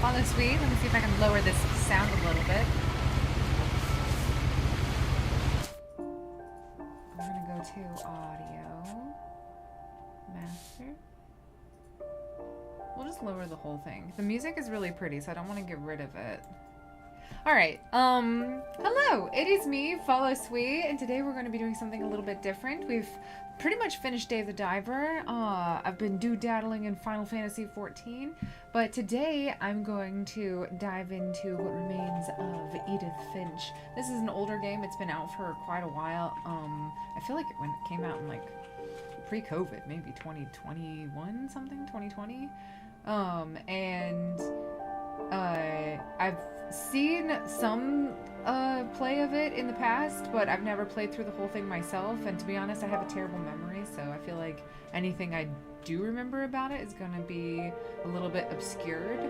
Follow Sweet. Let me see if I can lower this sound a little bit. I'm gonna go to audio. Master. We'll just lower the whole thing. The music is really pretty, so I don't want to get rid of it. Alright, hello! It is me, Follow Sweet, and today we're going to be doing something a little bit different. We've pretty much finished Day of the Diver. I've been daddling in Final Fantasy XIV, but today I'm going to dive into what remains of Edith Finch. This is an older game. It's been out for quite a while. I feel like when it came out in like pre-COVID, maybe 2021 something, 2020. I've seen some play of it in the past, but I've never played through the whole thing myself, and to be honest, I have a terrible memory, so I feel like anything I do remember about it is gonna be a little bit obscured.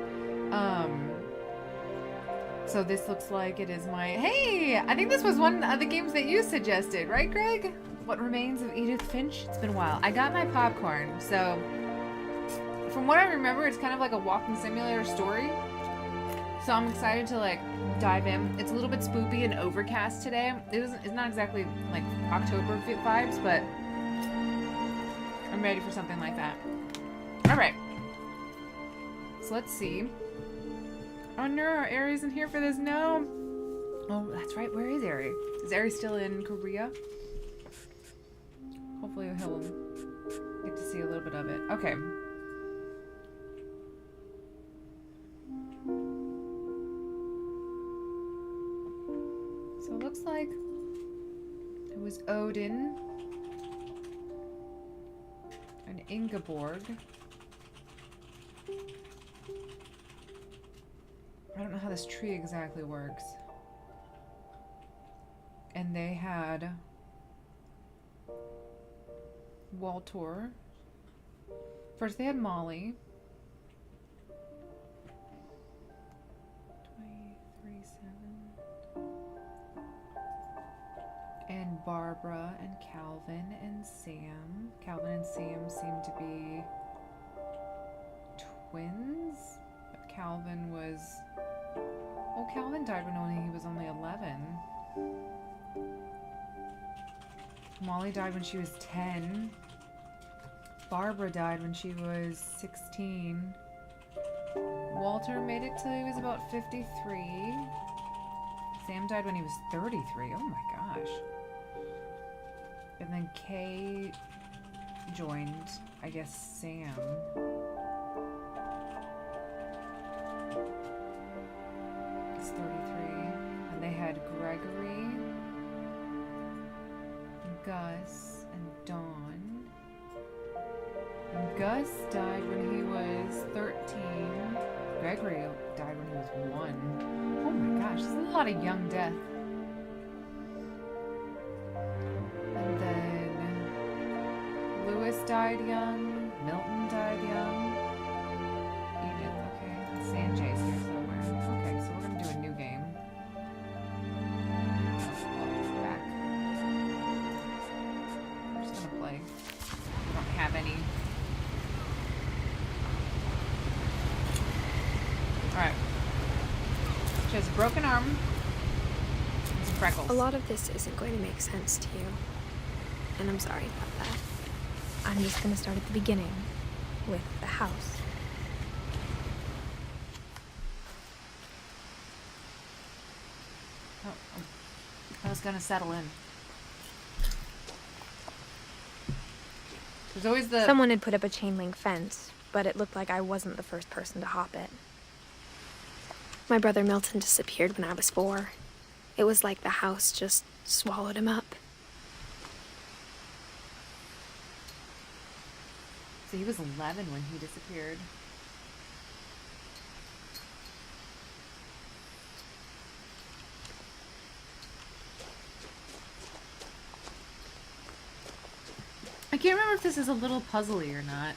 So this looks like it is my... Hey! I think this was one of the games that you suggested, right, Greg? What Remains of Edith Finch? It's been a while. I got my popcorn, so... From what I remember, it's kind of like a walking simulator story. So I'm excited to like dive in. It's a little bit spoopy and overcast today. It's not exactly like October vibes, but I'm ready for something like that. All right. So let's see. Oh no, are Aries in here for this? No. Oh, that's right. Where is Aries? Is Aries still in Korea? Hopefully he'll get to see a little bit of it. Okay. So it looks like it was Odin and Ingeborg. I don't know how this tree exactly works. And they had Waltor. First they had Molly. 23/7. And Barbara and Calvin and Sam. Calvin and Sam seem to be twins. But Calvin was... Well, Calvin died when he was only 11. Molly died when she was 10. Barbara died when she was 16. Walter made it till he was about 53. Sam died when he was 33. Oh my gosh. And then Kay joined, I guess, Sam. He's 33. And they had Gregory, Gus, and Dawn. And Gus died when he was 13. Gregory died when he was 1. Oh my gosh, there's a lot of young death. And then Lewis died young. Milton died young. Edith, okay. And Sanjay's here somewhere. Okay, so we're gonna do a new game. Oh, back. I'm just gonna play. I don't have any. Alright. She has a broken arm and some freckles. A lot of this isn't going to make sense to you. And I'm sorry about that. I'm just going to start at the beginning with the house. Oh, I was gonna settle in. There's always the... Someone had put up a chain link fence, but it looked like I wasn't the first person to hop it. My brother Milton disappeared when I was 4. It was like the house just swallowed him up. So he was 11 when he disappeared. I can't remember if this is a little puzzly or not.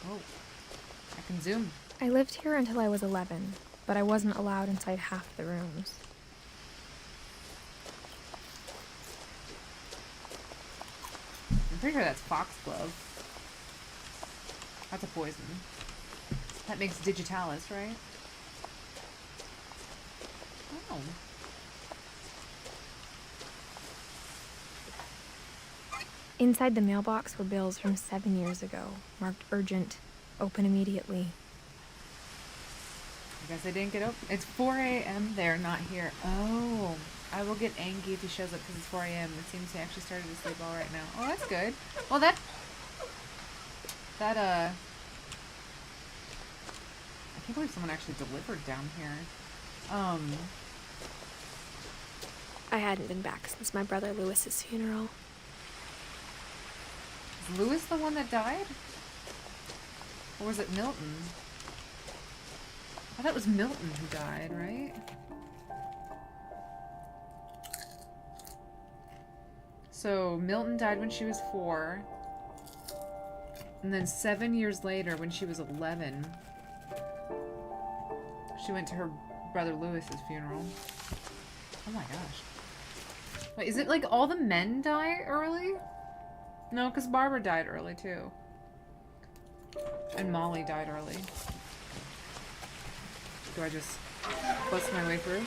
Oh, I can zoom. I lived here until I was 11, but I wasn't allowed inside half the rooms. I'm pretty sure that's foxglove. That's a poison. That makes digitalis, right? Oh. Inside the mailbox were bills from 7 years ago, marked urgent, open immediately. I guess I didn't get open. It's 4 a.m. They're not here. Oh. I will get angry if he shows up because it's 4 a.m. It seems he actually started to sleep all right now. Oh, that's good. Well, I can't believe someone actually delivered down here. I hadn't been back since my brother Lewis's funeral. Is Lewis the one that died? Or was it Milton? I thought it was Milton who died, right? So, Milton died when she was 4. And then 7 years later, when she was 11, she went to her brother Lewis's funeral. Oh my gosh. Wait, is it like all the men die early? No, because Barbara died early too. And Molly died early. Do I just bust my way through?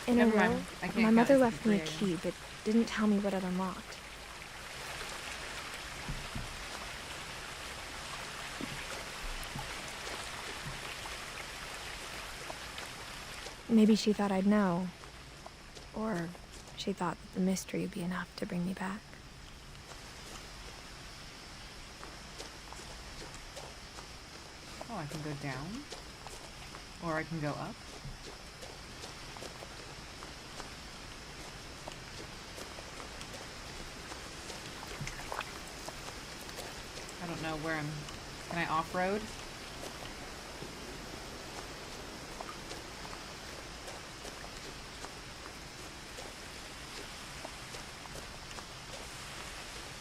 In a Never mind. will, I can't my count. mother It's left me a 3 key, but didn't tell me what it unlocked. Maybe she thought I'd know. Or she thought that the mystery would be enough to bring me back. Oh, I can go down. Or I can go up. I don't know where I'm... Can I off-road?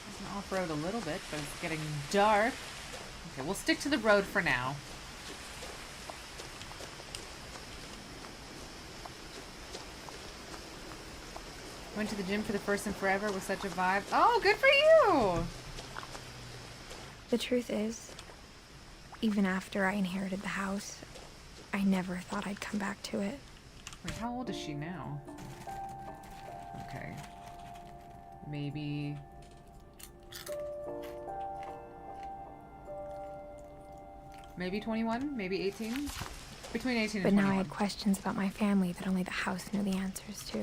I can off-road a little bit, but it's getting dark. Okay, we'll stick to the road for now. Went to the gym for the first and forever. Was such a vibe. Oh, good for you! The truth is, even after I inherited the house, I never thought I'd come back to it. Wait, how old is she now? Okay. Maybe... Maybe 21? Maybe 18? Between 18 and 21. But now I had questions about my family that only the house knew the answers to.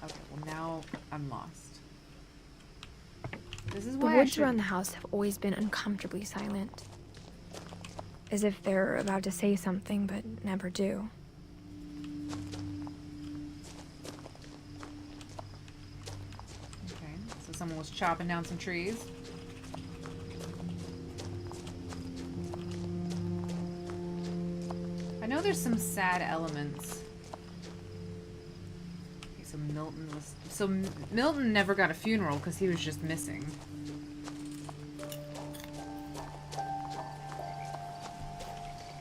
Okay, well now I'm lost. This is The why woods around the house have always been uncomfortably silent. As if they're about to say something, but never do. Okay, so someone was chopping down some trees. I know there's some sad elements. Okay, so Milton was... So Milton never got a funeral because he was just missing.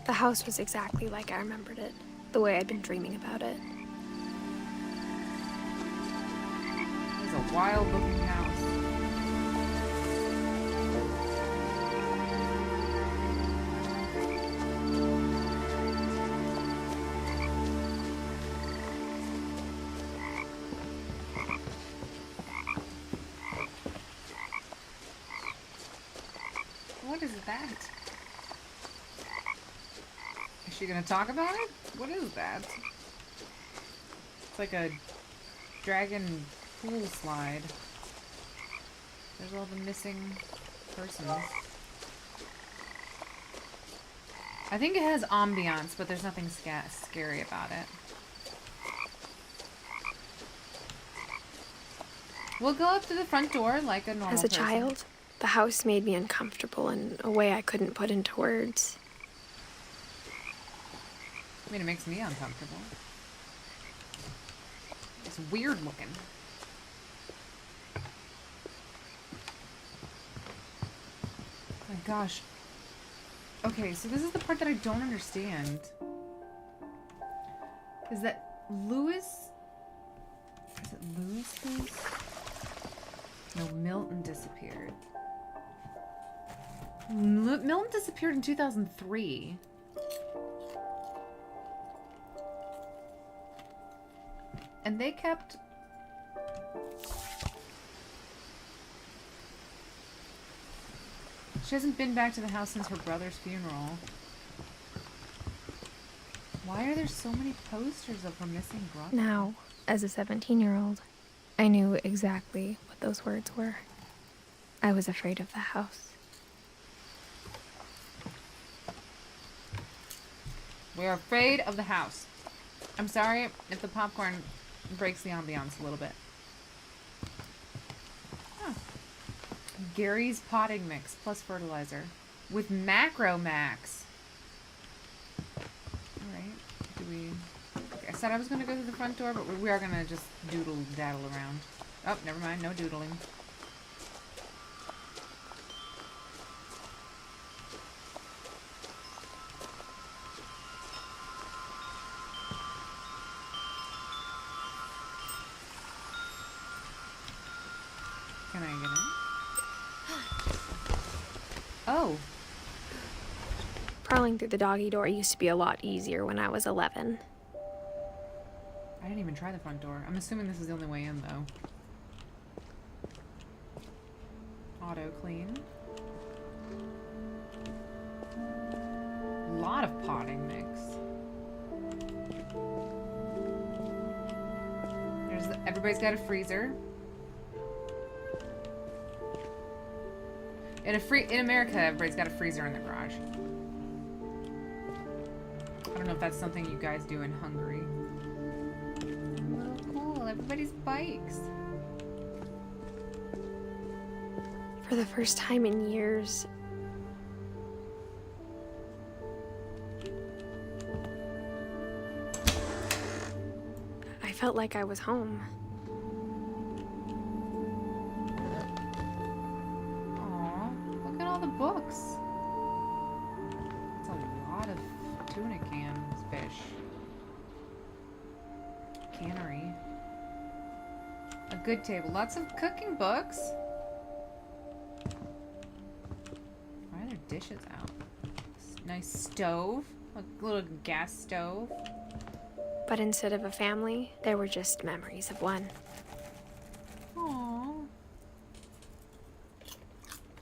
The house was exactly like I remembered it, the way I'd been dreaming about it. It was a wild-looking house. What is that? Is she gonna talk about it? What is that? It's like a dragon pool slide. There's all the missing persons. I think it has ambiance, but there's nothing scary about it. We'll go up to the front door like a normal As a person. child, the house made me uncomfortable in a way I couldn't put into words. I mean, it makes me uncomfortable. It's weird looking. Oh my gosh. Okay, so this is the part that I don't understand. Is that Lewis Lewis face? No, Milton disappeared. Milton disappeared in 2003. And they kept... She hasn't been back to the house since her brother's funeral. Why are there so many posters of her missing brother? Now, as a 17-year-old, I knew exactly what those words were. I was afraid of the house. We're afraid of the house. I'm sorry if the popcorn breaks the ambiance a little bit. Huh. Gary's potting mix plus fertilizer with Macro Max. Alright. Do we... Okay, I said I was going to go through the front door, but we are going to just doodle-daddle around. Oh, never mind. No doodling. Can I get in? Oh. Crawling through the doggy door used to be a lot easier when I was 11. I didn't even try the front door. I'm assuming this is the only way in, though. Auto clean. Lot of potting mix. Everybody's got a freezer. In America, everybody's got a freezer in the garage. I don't know if that's something you guys do in Hungary. Oh, cool. Everybody's bikes. For the first time in years, I felt like I was home. Books. That's a lot of tuna cans, fish. Cannery. A good table. Lots of cooking books. Why are there dishes out? Nice stove. A little gas stove. But instead of a family, there were just memories of one. Aww.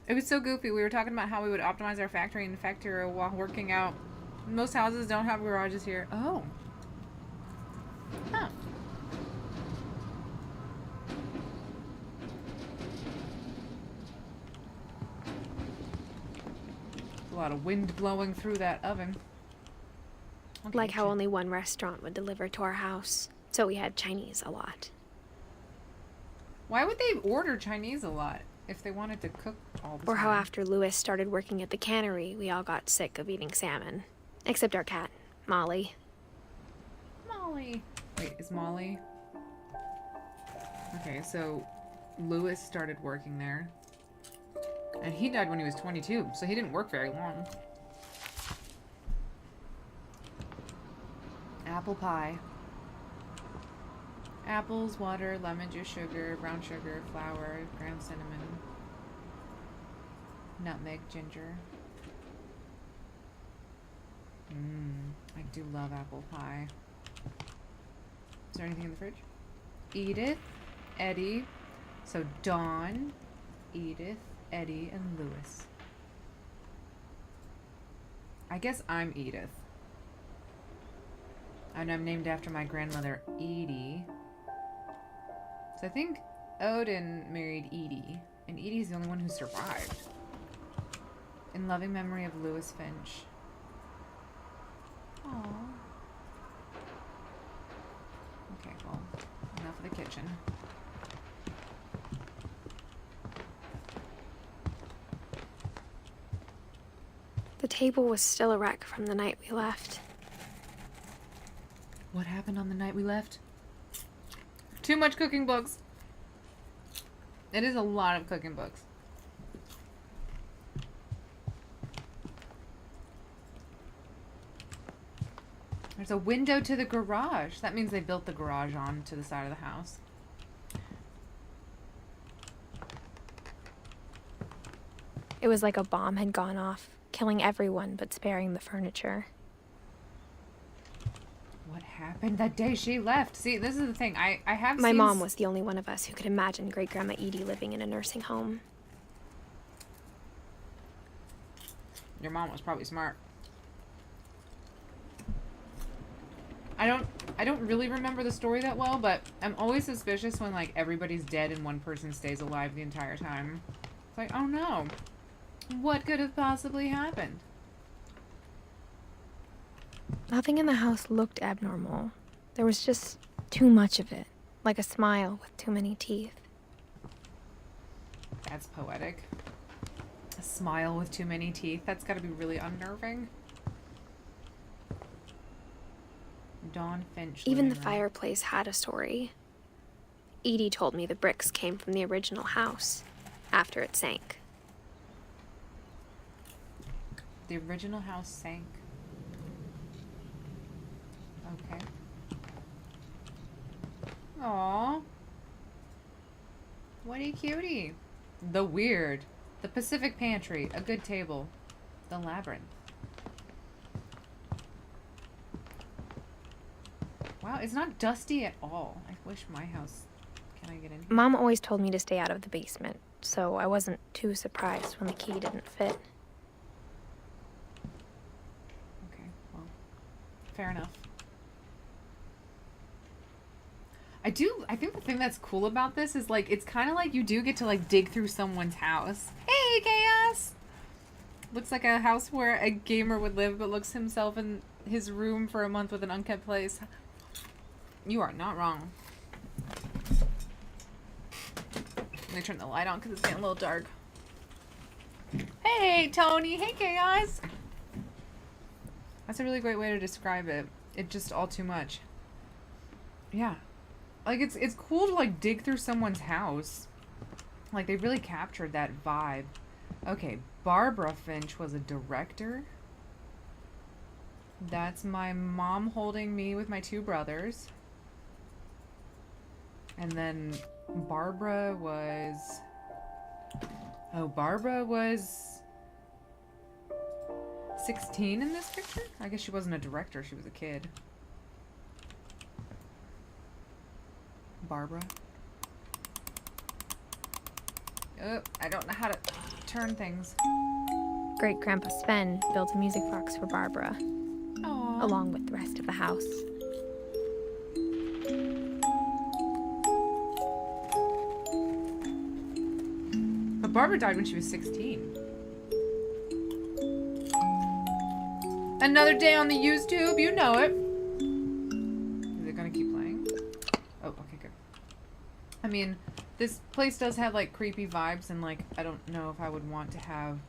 It was so goofy. We were talking about how we would optimize our factory and factory while working out. Most houses don't have garages here. Oh. Huh. A lot of wind blowing through that oven. Okay, like how only one restaurant would deliver to our house, so we had Chinese a lot. Why would they order Chinese a lot if they wanted to cook all the time? Or how after Lewis started working at the cannery, we all got sick of eating salmon. Except our cat, Molly. Molly. Wait, is Molly... Okay, so Lewis started working there. And he died when he was 22, so he didn't work very long. Apple pie. Apples, water, lemon juice, sugar, brown sugar, flour, ground cinnamon, nutmeg, ginger. I do love apple pie. Is there anything in the fridge? Edith, Eddie. So Dawn, Edith, Eddie, and Lewis. I guess I'm Edith. And I'm named after my grandmother, Edie. So I think Odin married Edie, and Edie's the only one who survived. In loving memory of Lewis Finch. Aww. Okay, well, enough of the kitchen. The table was still a wreck from the night we left. What happened on the night we left? Too much cooking books. It is a lot of cooking books. There's a window to the garage. That means they built the garage on to the side of the house. It was like a bomb had gone off, killing everyone but sparing the furniture. What happened that day she left? See, this is the thing. I have My seen... mom was the only one of us who could imagine Great-Grandma Edie living in a nursing home. Your mom was probably smart. I don't really remember the story that well, but I'm always suspicious when, like, everybody's dead and one person stays alive the entire time. It's like, oh no. What could have possibly happened? Nothing in the house looked abnormal. There was just too much of it, like a smile with too many teeth. That's poetic. A smile with too many teeth. That's gotta be really unnerving. Dawn Finch. Even the fireplace had a story. Edie told me the bricks came from the original house, after it sank. The original house sank. Okay. Aww. What a cutie. The weird. The Pacific Pantry. A good table. The labyrinth. Wow, it's not dusty at all. I wish my house... Can I get in here? Mom always told me to stay out of the basement, so I wasn't too surprised when the key didn't fit. Okay, well, fair enough. I think the thing that's cool about this is, like, it's kind of like you do get to, like, dig through someone's house. Hey, Chaos! Looks like a house where a gamer would live, but looks himself in his room for a month with an unkept place. You are not wrong. Let me turn the light on because it's getting a little dark. Hey, Tony! Hey, Chaos! That's a really great way to describe it. It's just all too much. Yeah. Like, it's cool to, like, dig through someone's house. Like, they really captured that vibe. Okay, Barbara Finch was a director. That's my mom holding me with my two brothers. And then Barbara was... Oh, Barbara was 16 in this picture? I guess she wasn't a director, she was a kid. Barbara. Oh, I don't know how to turn things. Great-Grandpa Sven built a music box for Barbara, Aww. along with the rest of the house. But Barbara died when she was 16. Another day on the YouTube, you know it. Is it gonna keep playing? Oh, okay, good. I mean, this place does have, like, creepy vibes, and, like, I don't know if I would want to have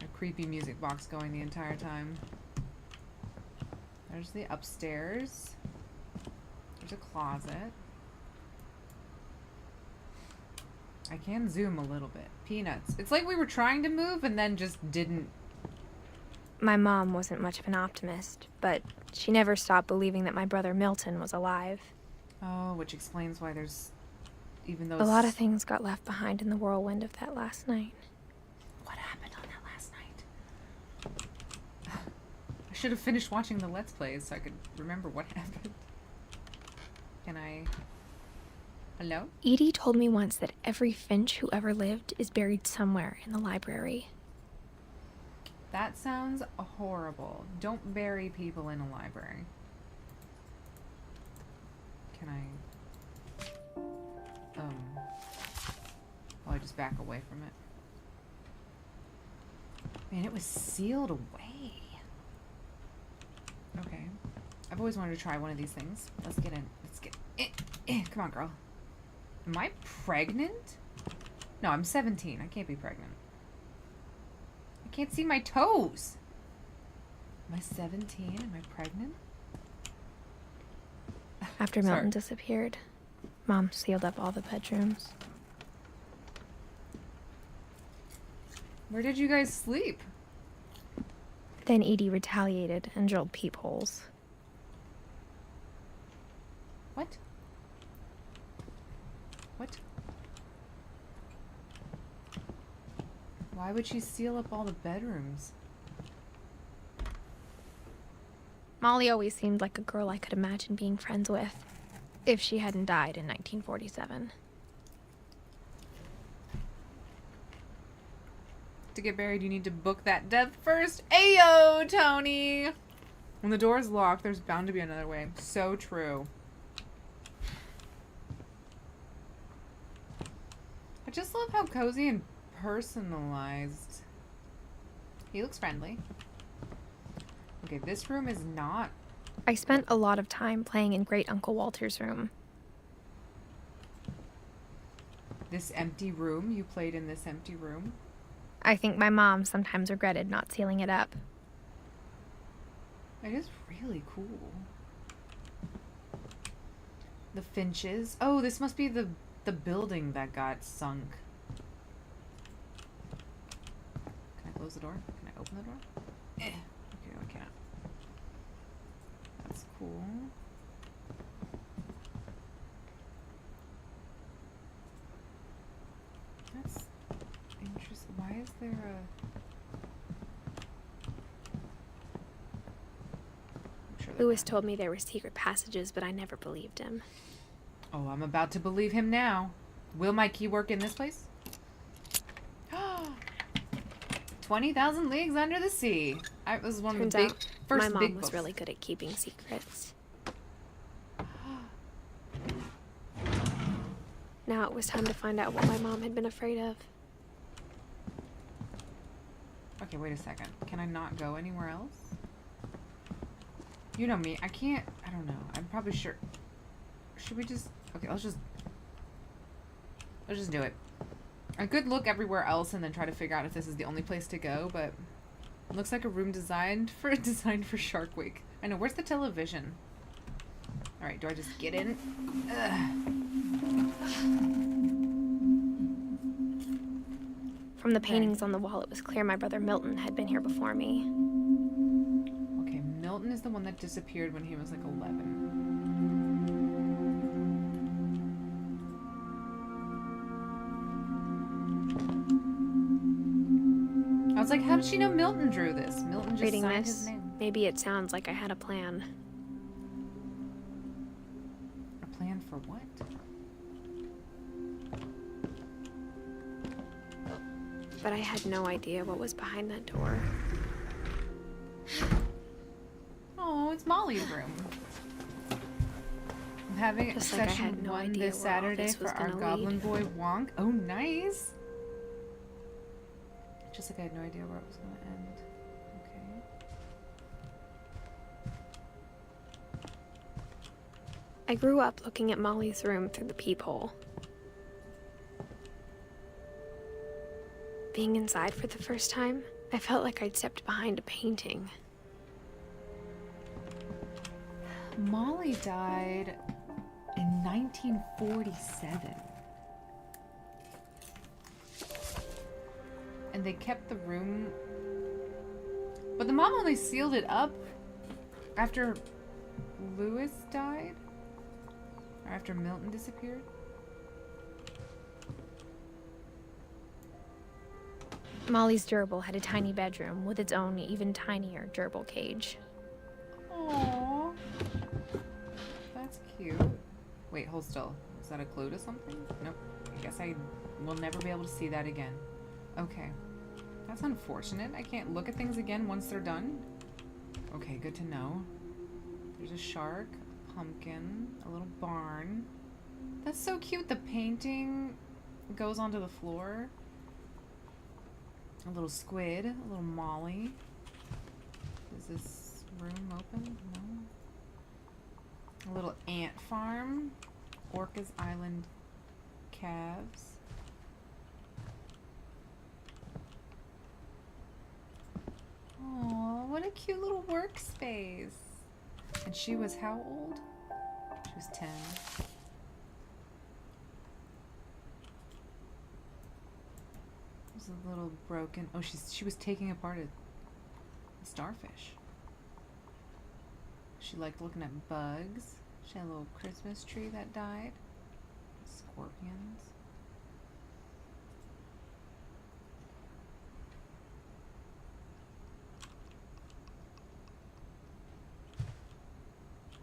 a creepy music box going the entire time. There's the upstairs. There's a closet. I can zoom a little bit. Peanuts. It's like we were trying to move and then just didn't. My mom wasn't much of an optimist, but she never stopped believing that my brother Milton was alive. Oh, which explains why there's even those... A lot of things got left behind in the whirlwind of that last night. What happened on that last night? I should have finished watching the Let's Plays so I could remember what happened. Can I... Hello? Edie told me once that every Finch who ever lived is buried somewhere in the library. That sounds horrible. Don't bury people in a library. Can I... Oh, I just back away from it. Man, it was sealed away. Okay. I've always wanted to try one of these things. Let's get in. Let's get in. Come on, girl. Am I pregnant? No, I'm 17. I can't be pregnant. I can't see my toes. Am I 17? Am I pregnant? After Milton disappeared, Mom sealed up all the bedrooms. Where did you guys sleep? Then Edie retaliated and drilled peepholes. What? What? Why would she seal up all the bedrooms? Molly always seemed like a girl I could imagine being friends with, if she hadn't died in 1947. To get buried, you need to book that death first. Ayo, Tony! When the door is locked, there's bound to be another way. So true. I just love how cozy and personalized. He looks friendly. Okay, this room is not... I spent a lot of time playing in Great Uncle Walter's room. This empty room? You played in this empty room? I think my mom sometimes regretted not sealing it up. It is really cool. The Finches. Oh, this must be the building that got sunk. Can I close the door? Can I open the door? Okay, no, I can't. That's cool. That's interesting. Why is there a... Lewis told me there were secret passages, but I never believed him. Oh, I'm about to believe him now. Will my key work in this place? 20,000 Leagues Under the Sea. I was one Turns of the out, first my mom big was books. really good at keeping secrets. Now it was time to find out what my mom had been afraid of. Okay, wait a second. Can I not go anywhere else? You know me. I can't... I don't know. I'm probably sure... Should we just... Okay, let's just do it. I could look everywhere else and then try to figure out if this is the only place to go, but... It looks like a room designed for Shark Week. I know. Where's the television? Alright, do I just get in? From the paintings on the wall, it was clear my brother Milton had been here before me. Okay, Milton is the one that disappeared when he was like 11. I was like, how did she know Milton drew this? Milton just Reading signed this, his name. maybe it sounds like I had a plan. A plan for what? But I had no idea what was behind that door. Oh, it's Molly's room. I'm having Just like I session had no 1 idea this where all Saturday this for was our gonna Goblin lead. Boy Wonk. Oh, nice. Just like I had no idea where it was going to end. Okay. I grew up looking at Molly's room through the peephole. Being inside for the first time, I felt like I'd stepped behind a painting. Molly died in 1947. And they kept the room... But the mom only sealed it up after Lewis died? Or after Milton disappeared? Molly's gerbil had a tiny bedroom with its own even tinier gerbil cage. Aww. That's cute. Wait, hold still. Is that a clue to something? Nope. I guess I will never be able to see that again. Okay. That's unfortunate. I can't look at things again once they're done. Okay, good to know. There's a shark, a pumpkin, a little barn. That's so cute. The painting goes onto the floor. A little squid, a little Molly. Is this room open? No. A little ant farm. Orca's Island calves. Aw, what a cute little workspace. And she was how old? She was 10. There's a little broken... Oh, she was taking apart a starfish. She liked looking at bugs. She had a little Christmas tree that died. Scorpions.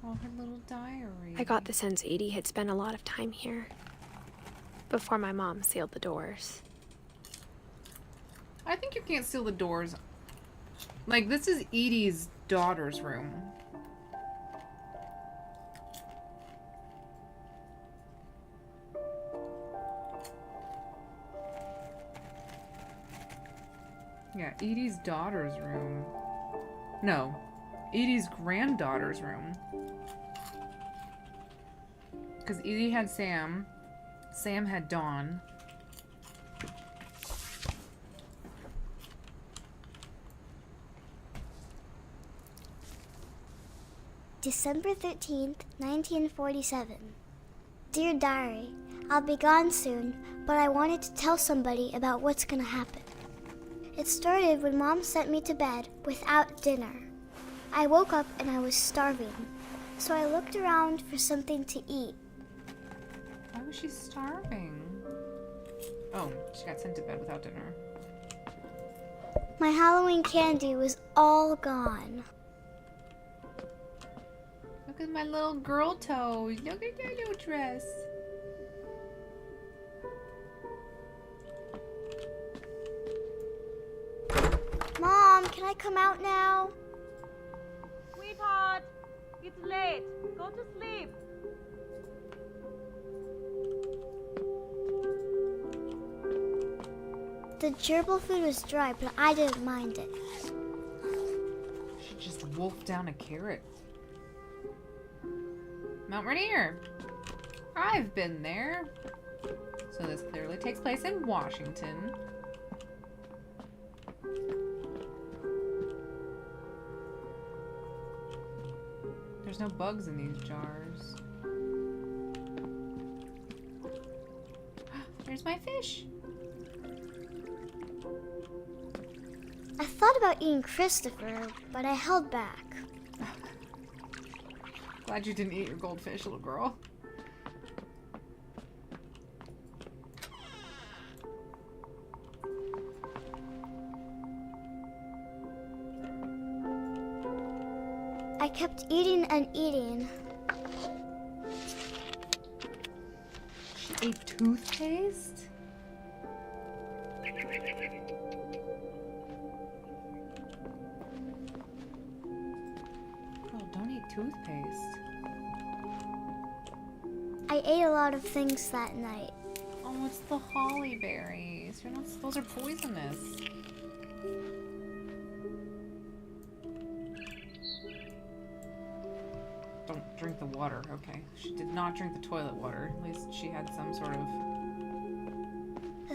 Oh, her little diary. I got the sense Edie had spent a lot of time here before my mom sealed the doors. I think you can't seal the doors. Like, this is Edie's daughter's room. Yeah, Edie's daughter's room. No, Edie's granddaughter's room. Because Edie had Sam. Sam had Dawn. December 13th, 1947. Dear Diary, I'll be gone soon, but I wanted to tell somebody about what's gonna happen. It started when Mom sent me to bed without dinner. I woke up and I was starving, so I looked around for something to eat. Why was she starving? Oh, she got sent to bed without dinner. My Halloween candy was all gone. Look at my little girl toes. Look at that little dress. Mom, can I come out now? Sweetheart, it's late. Go to sleep. The gerbil food was dry, but I didn't mind it. She just wolfed down a carrot. Mount Rainier. I've been there. So this clearly takes place in Washington. There's no bugs in these jars. There's my fish. I thought about eating Christopher, but I held back. Glad you didn't eat your goldfish, little girl. I kept eating and eating. She ate toothpaste? Girl, don't eat toothpaste. I ate a lot of things that night. Oh, it's the holly berries. You're not. Those are poisonous. Don't drink the water. Okay. She did not drink the toilet water. At least she had some sort of...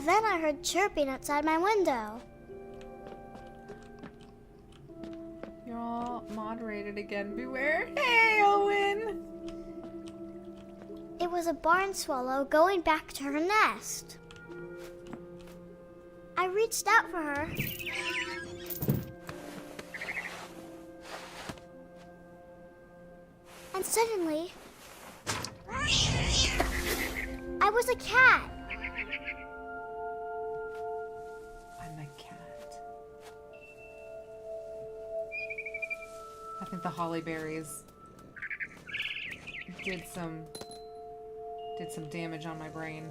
Then I heard chirping outside my window. You're all moderated again. Beware. Hey, Owen! It was a barn swallow going back to her nest. I reached out for her. And suddenly, I was a cat. I'm a cat. I think the holly berries did some damage on my brain.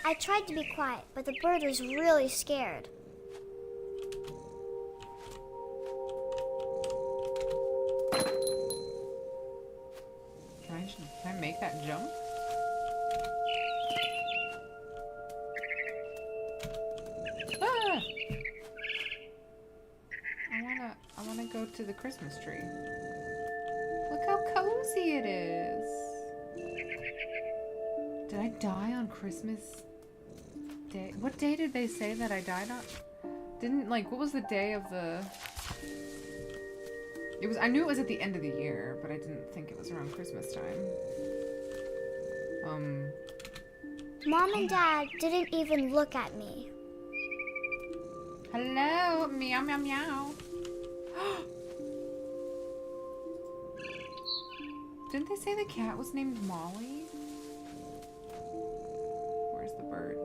I tried to be quiet, but the bird was really scared. Can I make that jump? Ah! I wanna go to the Christmas tree. Look how cozy it is. Did I die on Christmas Day? What day did they say that I died on? What was the day of the... I knew it was at the end of the year, but I didn't think it was around Christmas time. Mom and Dad didn't even look at me. Hello, meow meow meow. Didn't they say the cat was named Molly? Where's the bird?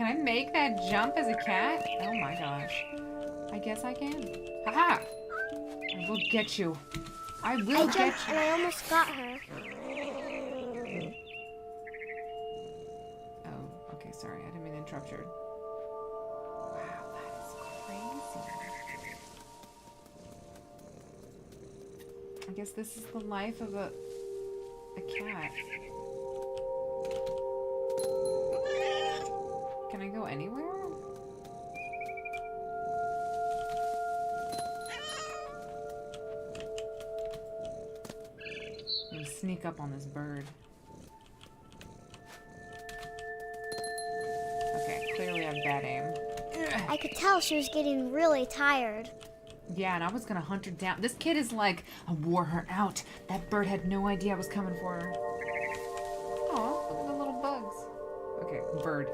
I make that jump as a cat? Oh my gosh. I guess I can. Haha! I will get you. I will get jumped you. and I almost got her. Oh, okay, sorry. I didn't mean to interrupt you. Wow, that is crazy. I guess this is the life of a cat. Can I go anywhere? I'm gonna sneak up on this bird. Okay, clearly I have bad aim. I could tell she was getting really tired. Yeah, and I was gonna hunt her down. This kid is like, I wore her out. That bird had no idea I was coming for her. Aw, look at the little bugs. Okay, bird.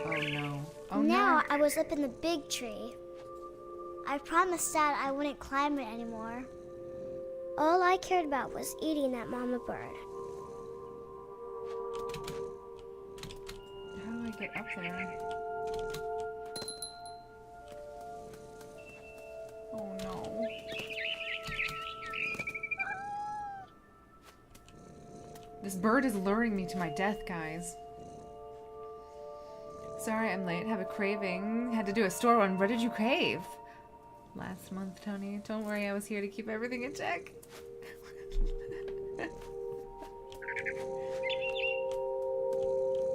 Oh no. Oh Now no. I was up in the big tree. I promised Dad I wouldn't climb it anymore. All I cared about was eating that mama bird. How do I get up there? Oh no. This bird is luring me to my death, guys. Sorry I'm late. Have a craving. Had to do a store run. What did you crave? Last month, Tony. Don't worry, I was here to keep everything in check.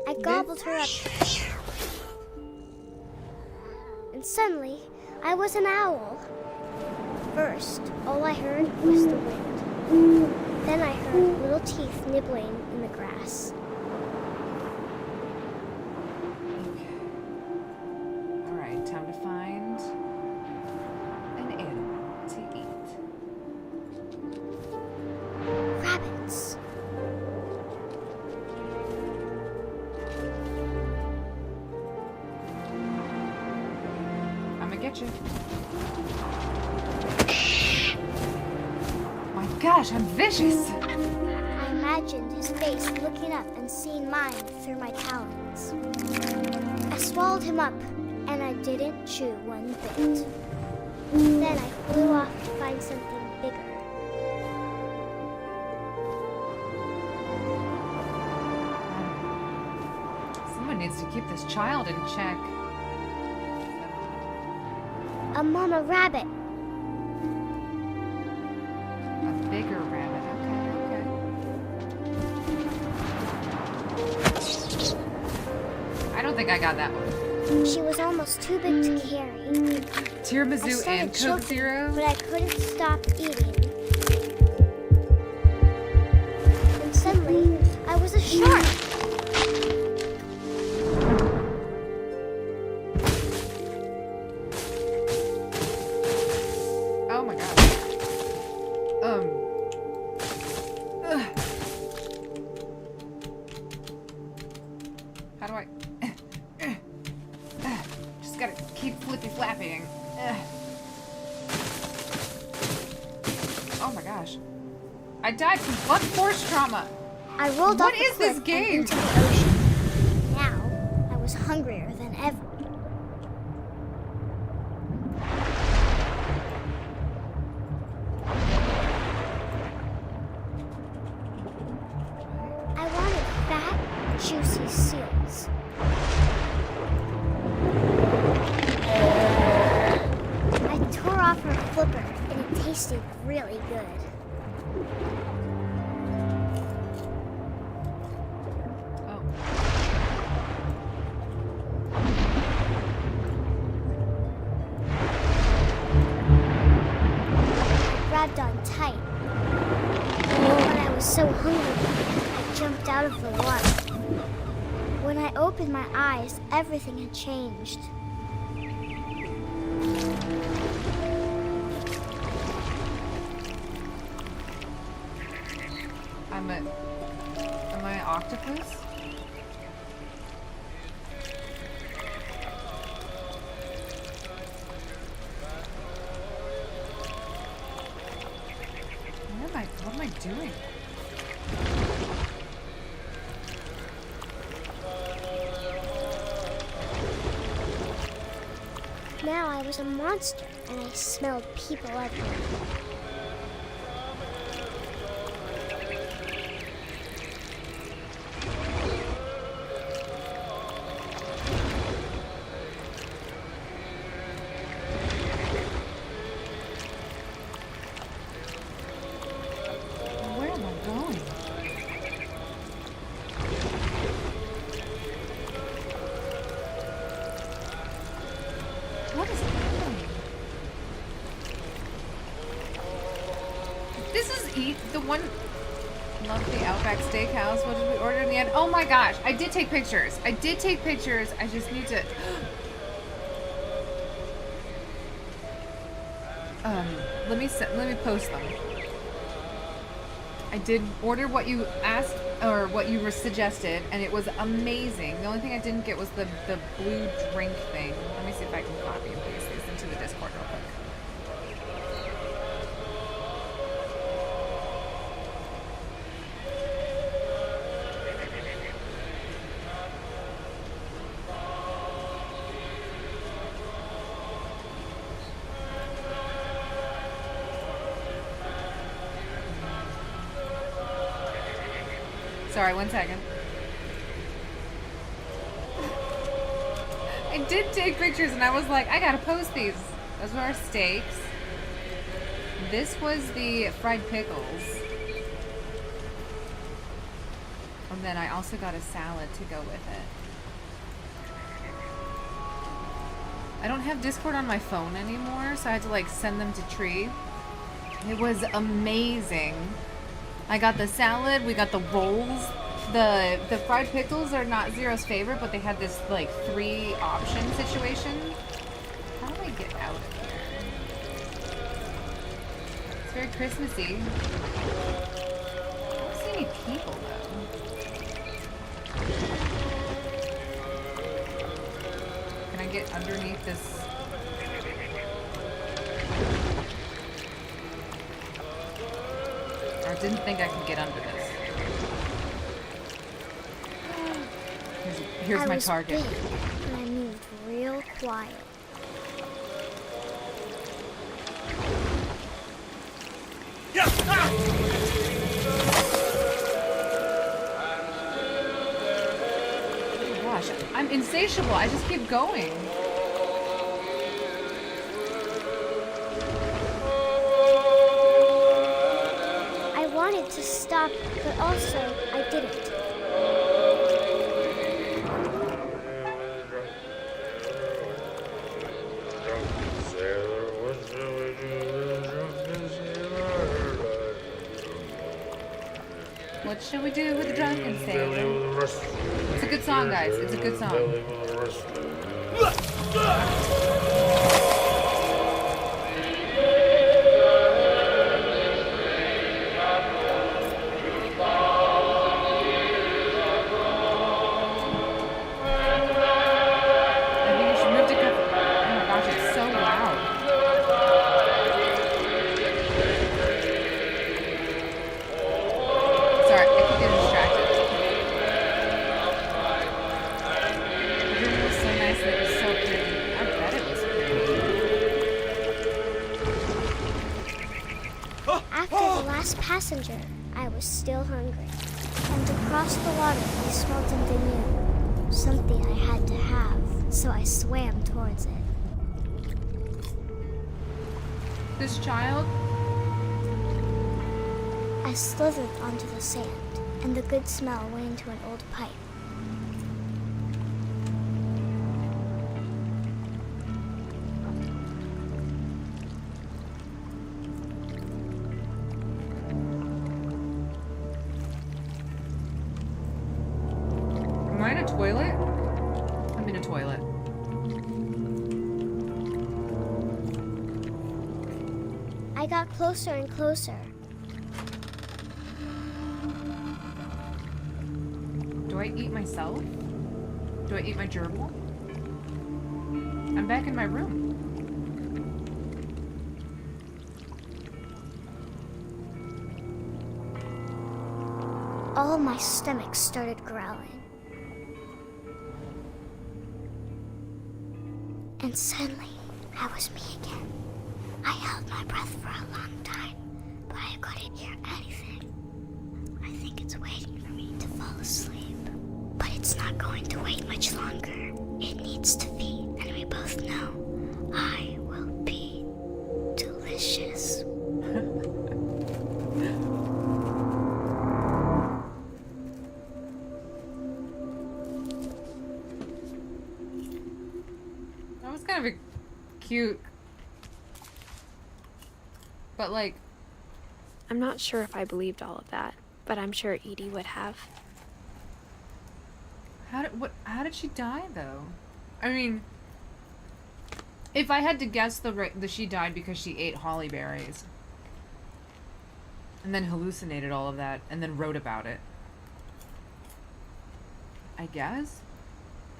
I gobbled her up. And suddenly, I was an owl. First, all I heard was the wind. Then I heard little teeth nibbling in the grass. Alright, time to find an animal to eat. Rabbits. I'm gonna get you. My gosh, I'm vicious! I imagined his face looking up and seeing mine through my talons. I swallowed him up, and I didn't chew one bit. Then I flew off to find something bigger. Someone needs to keep this child in check. A mama rabbit. A bigger rabbit. Okay. I don't think I got that one. She was almost too big to carry. I Tiramisu started and Coke choking, Zero. but I couldn't stop eating. And suddenly, I was a shark. Oh my god. Ugh. How do I? Just gotta keep flippy flapping. Oh my gosh. I died from blunt force trauma. I rolled What off the is this cliff game? and into the ocean. Now, I was hungrier than ever. I wanted fat, juicy seals. I tore off her flipper, and it tasted really good. Oh. Grabbed on tight. When I was so hungry, I jumped out of the water. When I opened my eyes, everything had changed. Am I an octopus? What am I doing? now I was a monster, and I smelled people everywhere. Where am I going? What is happening? This is the one. Love the Outback Steakhouse. What did we order in the end? Oh my gosh! I did take pictures. I just need to. Let me post them. I did order what you asked or what you were suggested, and it was amazing. The only thing I didn't get was the blue drink thing. Let me see if I can copy and paste these into the Discord real quick. Sorry, 1 second. I did take pictures and I was like, I gotta post these. Those were our steaks. This was the fried pickles. And then I also got a salad to go with it. I don't have Discord on my phone anymore, so I had to like send them to Tree. It was amazing. I got the salad, we got the rolls. The fried pickles are not Zero's favorite, but they had this like 3 option situation. How do I get out of here? It's very Christmassy. I don't see any people though. Can I get underneath this? I didn't think I could get under this. Here's my target. I was big, and I moved real quiet. Oh gosh, I'm insatiable. I just keep going. I wanted to stop, but also I didn't. What should we do with the drunken sailor? It's a good song, guys. It's a good song. Passenger, I was still hungry. And across the water, I smelled something new. Something I had to have, so I swam towards it. This child? I slithered onto the sand, and the good smell went into an old pipe. Am I in a toilet? I'm in a toilet. I got closer and closer. Do I eat myself? Do I eat my gerbil? I'm back in my room. All my stomach started growling. And suddenly, That was me again. I held my breath for a long time, but I couldn't hear anything. I think it's waiting for me to fall asleep. But it's not going to wait much longer. It needs to feed, and we both know I will be delicious. That was kind of a cute, but like, I'm not sure if I believed all of that, but I'm sure Edie would have. how did she die though? I mean, if I had to guess, she died because she ate holly berries and then hallucinated all of that and then wrote about it, I guess.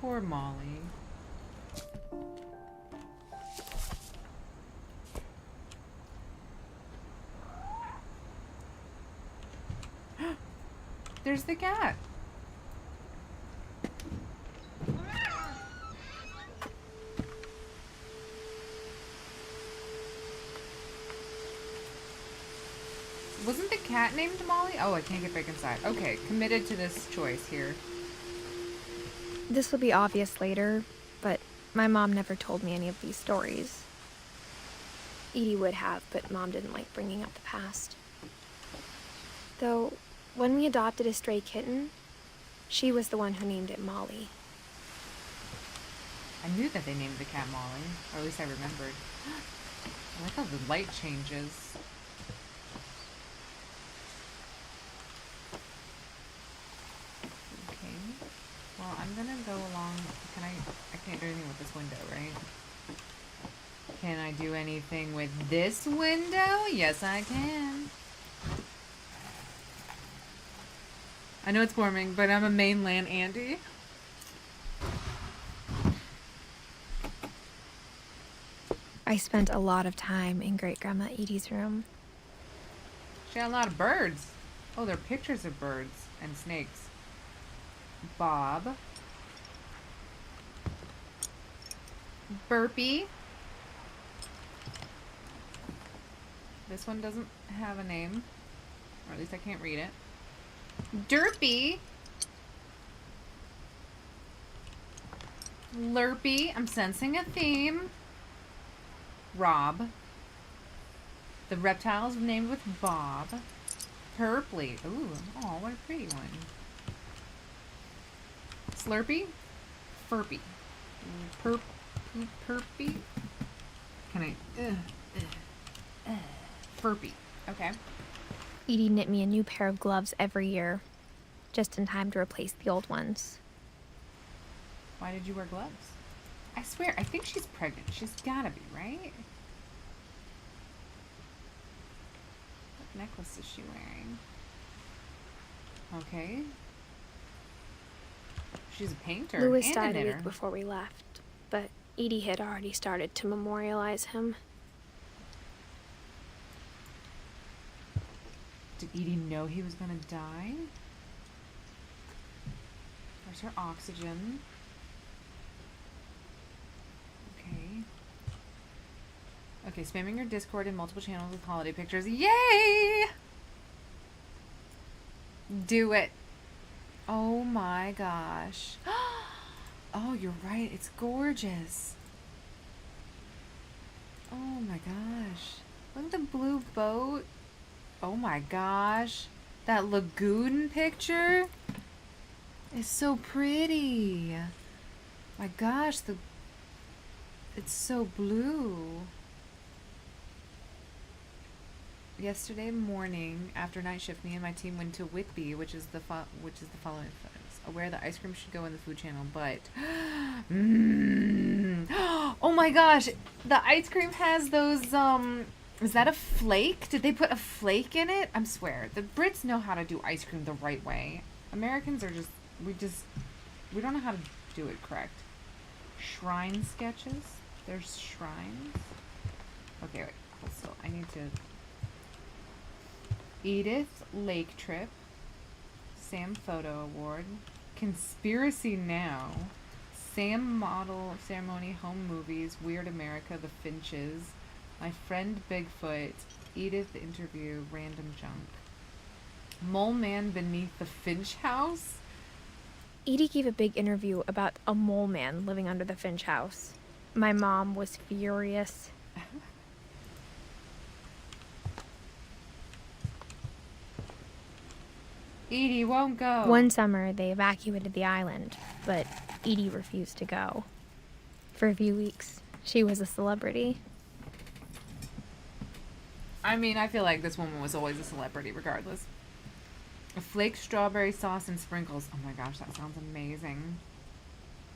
Poor Molly. There's the cat. Wasn't the cat named Molly? Oh, I can't get back inside. Okay, committed to this choice here. This will be obvious later, but my mom never told me any of these stories. Edie would have, but Mom didn't like bringing up the past. Though, when we adopted a stray kitten, she was the one who named it Molly. I knew that they named the cat Molly, or at least I remembered. I like how the light changes. Okay. Well, I'm gonna go along. I can't do anything with this window, right? Can I do anything with this window? Yes, I can. I know it's forming, but I'm a mainland Andy. I spent a lot of time in Great-Grandma Edie's room. She had a lot of birds. Oh, there are pictures of birds and snakes. Bob. Burpee. This one doesn't have a name. Or at least I can't read it. Derpy. Lurpy. I'm sensing a theme. Rob. The reptiles named with Bob. Purpley. Ooh, oh, what a pretty one. Slurpy. Furpy. Purpy. Can I? Furpy. Okay. Edie knit me a new pair of gloves every year, just in time to replace the old ones. Why did you wear gloves? I swear, I think she's pregnant. She's gotta be, right? What necklace is she wearing? Okay. She's a painter Louis and a died a knitter. week before we left, but Edie had already started to memorialize him. Did Edie know he was gonna die? Where's her oxygen? Okay. Okay, spamming your Discord in multiple channels with holiday pictures. Yay! Do it. Oh my gosh. Oh, you're right. It's gorgeous. Oh my gosh. Look at the blue boat. Oh my gosh. That lagoon picture is so pretty. My gosh, it's so blue. Yesterday morning, after night shift, me and my team went to Whitby, which is the following photos. Where the ice cream should go in the food channel, but oh my gosh, the ice cream has those is that a flake? Did they put a flake in it? I swear, the Brits know how to do ice cream the right way. Americans are we don't know how to do it correct. Shrine sketches. There's shrines. Okay, wait. Also, I need to. Edith Lake Trip. Sam Photo Award. Conspiracy Now. Sam Model Ceremony, Home Movies, Weird America, The Finches, My Friend Bigfoot, Edith Interview, Random Junk. Mole Man Beneath the Finch House? Edie gave a big interview about a mole man living under the Finch house. My mom was furious. Edie won't go. One summer, they evacuated the island, but Edie refused to go. For a few weeks, she was a celebrity. I mean, I feel like this woman was always a celebrity regardless. A flake strawberry sauce and sprinkles. Oh my gosh, that sounds amazing.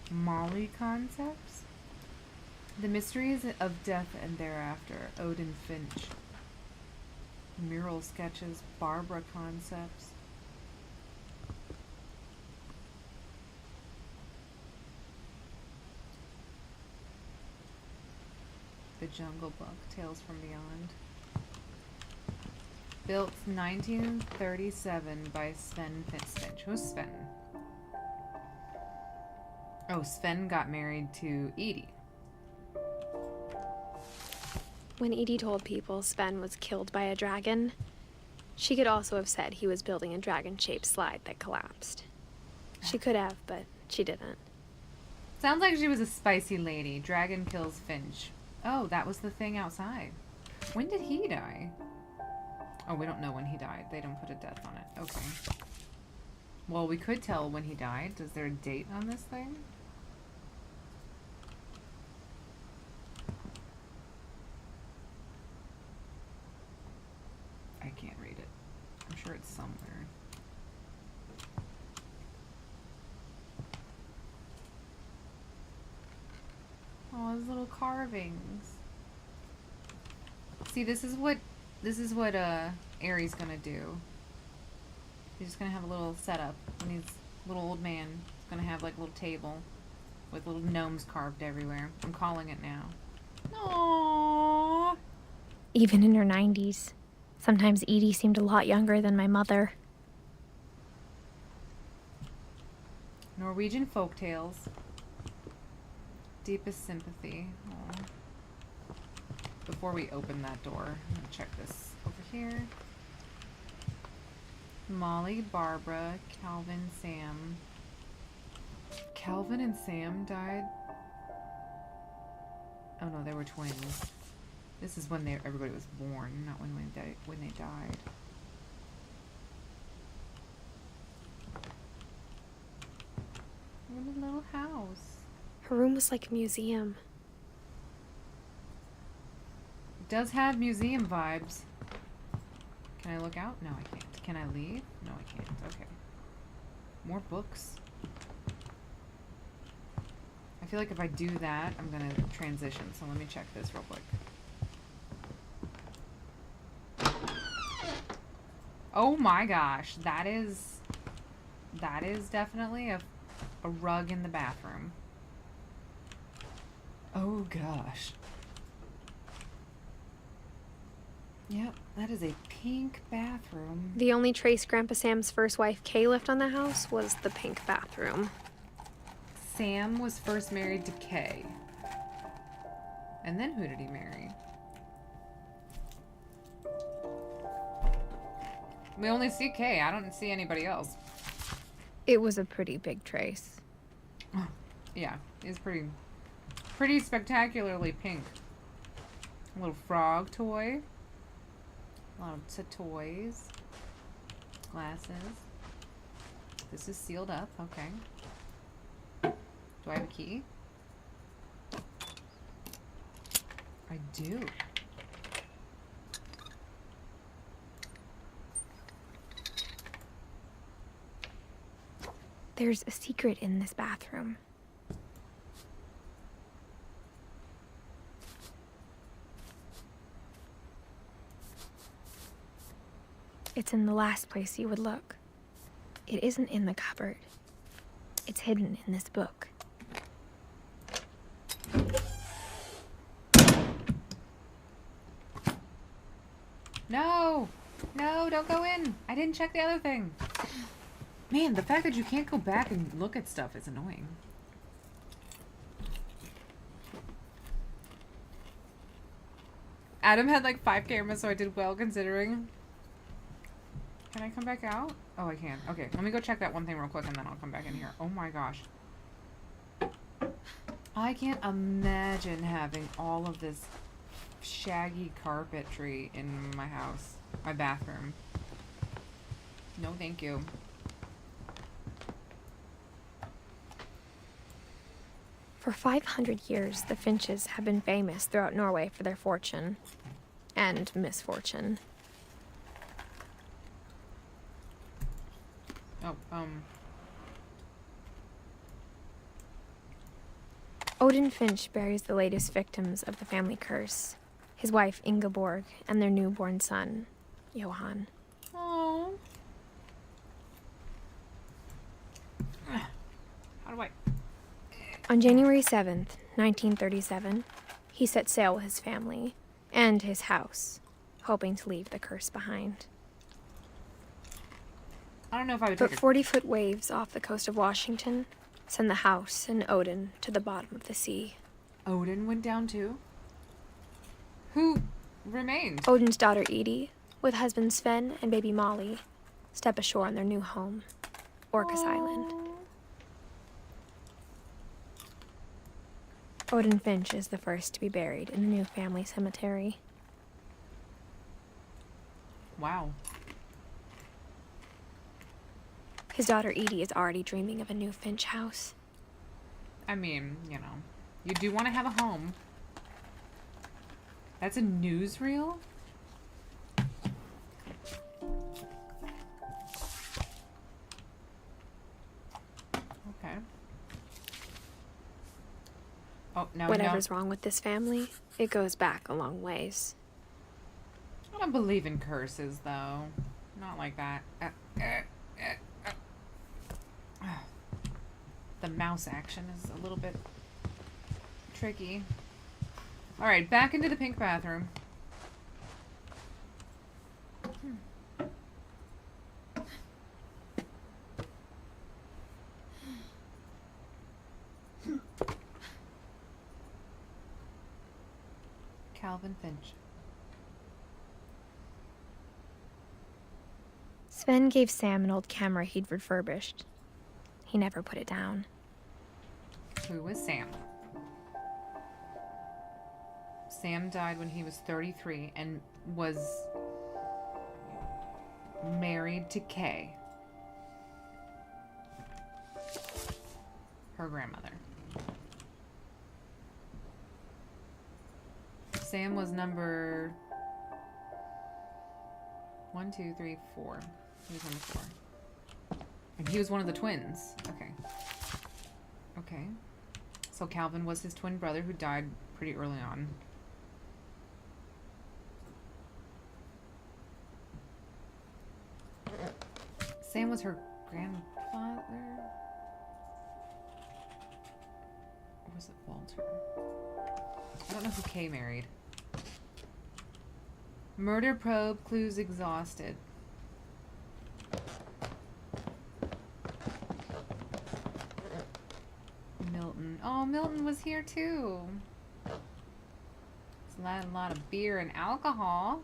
Molly concepts? The Mysteries of Death and Thereafter. Odin Finch. Mural sketches. Barbara concepts. The Jungle Book. Tales from Beyond. Built 1937 by Sven Finch. Who's Sven? Oh, Sven got married to Edie. When Edie told people Sven was killed by a dragon, she could also have said he was building a dragon-shaped slide that collapsed. She could have, but she didn't. Sounds like she was a spicy lady. Dragon kills Finch. Oh, that was the thing outside. When did he die? Oh, we don't know when he died. They don't put a death on it. Okay. Well, we could tell when he died. Is there a date on this thing? I can't read it. I'm sure it's somewhere. Oh, those little carvings. See, this is what Aries gonna do. He's just gonna have a little setup, and he's a little old man. He's gonna have like a little table with little gnomes carved everywhere. I'm calling it now. Aww. Even in her 90s, sometimes Edie seemed a lot younger than my mother. Norwegian folktales. Deepest sympathy. Aww. Before we open that door, I'm gonna check this over here. Molly, Barbara, Calvin, Sam. Calvin and Sam died? Oh no, they were twins. This is when everybody was born, not when they died. What a little house. Her room was like a museum. It does have museum vibes. Can I look out? No, I can't. Can I leave? No, I can't. Okay. More books. I feel like if I do that, I'm gonna transition. So let me check this real quick. Oh my gosh, that is definitely a rug in the bathroom. Oh gosh. Yep, that is a pink bathroom. The only trace Grandpa Sam's first wife, Kay, left on the house was the pink bathroom. Sam was first married to Kay. And then who did he marry? We only see Kay. I don't see anybody else. It was a pretty big trace. Yeah, it's pretty spectacularly pink. A little frog toy. Lots of toys. Glasses. This is sealed up. Okay. Do I have a key? I do. There's a secret in this bathroom. It's in the last place you would look. It isn't in the cupboard. It's hidden in this book. No! No, don't go in! I didn't check the other thing. Man, the fact that you can't go back and look at stuff is annoying. Adam had like 5 cameras, so I did well considering. Can I come back out? Oh, I can. Okay, let me go check that one thing real quick and then I'll come back in here. Oh my gosh. I can't imagine having all of this shaggy carpetry in my house. My bathroom. No, thank you. For 500 years, the Finches have been famous throughout Norway for their fortune and misfortune. Oh, Odin Finch buries the latest victims of the family curse, his wife Ingeborg and their newborn son, Johan. oh. How do I? On January 7th, 1937, he set sail with his family and his house, hoping to leave the curse behind. I don't know if I would But take 40-foot waves off the coast of Washington send the house and Odin to the bottom of the sea. Odin went down too? Who remained? Odin's daughter Edith, with husband Sven and baby Molly, step ashore on their new home, Orcas Island. Odin Finch is the first to be buried in the new family cemetery. Wow. His daughter Edie is already dreaming of a new Finch house. I mean, you know, you do want to have a home. That's a newsreel? Okay. Oh, now we know. Whatever's wrong with this family, it goes back a long ways. I don't believe in curses, though. Not like that. The mouse action is a little bit tricky. Alright, back into the pink bathroom. Calvin Finch. Sven gave Sam an old camera he'd refurbished. He never put it down. Who was Sam? Sam died when he was 33 and was married to Kay, her grandmother. Sam was number 1, 2, 3, 4. He was number 4. And he was one of the twins. Okay. Okay. So Calvin was his twin brother who died pretty early on. Sam was her grandfather? Or was it Walter? I don't know who Kay married. Murder probe, clues exhausted. Milton. Oh, Milton was here too. It's a lot of beer and alcohol.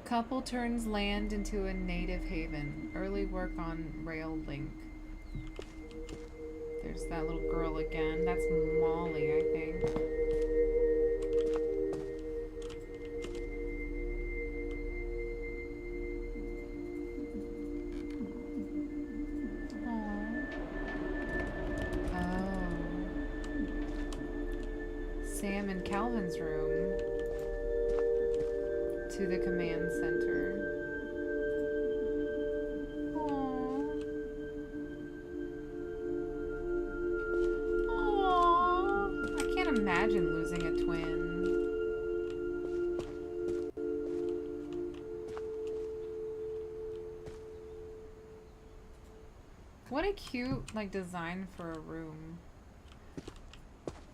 Couple turns land into a native haven. Early work on rail link. There's that little girl again. That's Molly, I think. Sam and Calvin's room to the command center. Aww. Aww. I can't imagine losing a twin. What a cute, like, design for a room.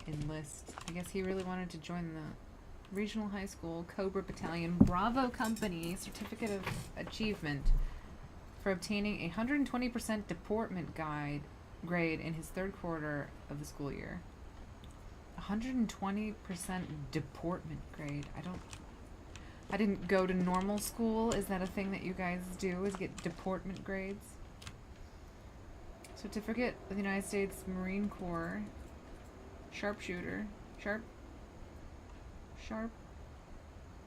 Enlist. I guess he really wanted to join the Regional High School Cobra Battalion Bravo Company Certificate of Achievement for obtaining a 120% deportment grade in his third quarter of the school year. 120% deportment grade. I didn't go to normal school. Is that a thing that you guys do, is get deportment grades? Certificate of the United States Marine Corps. Sharpshooter. Sharp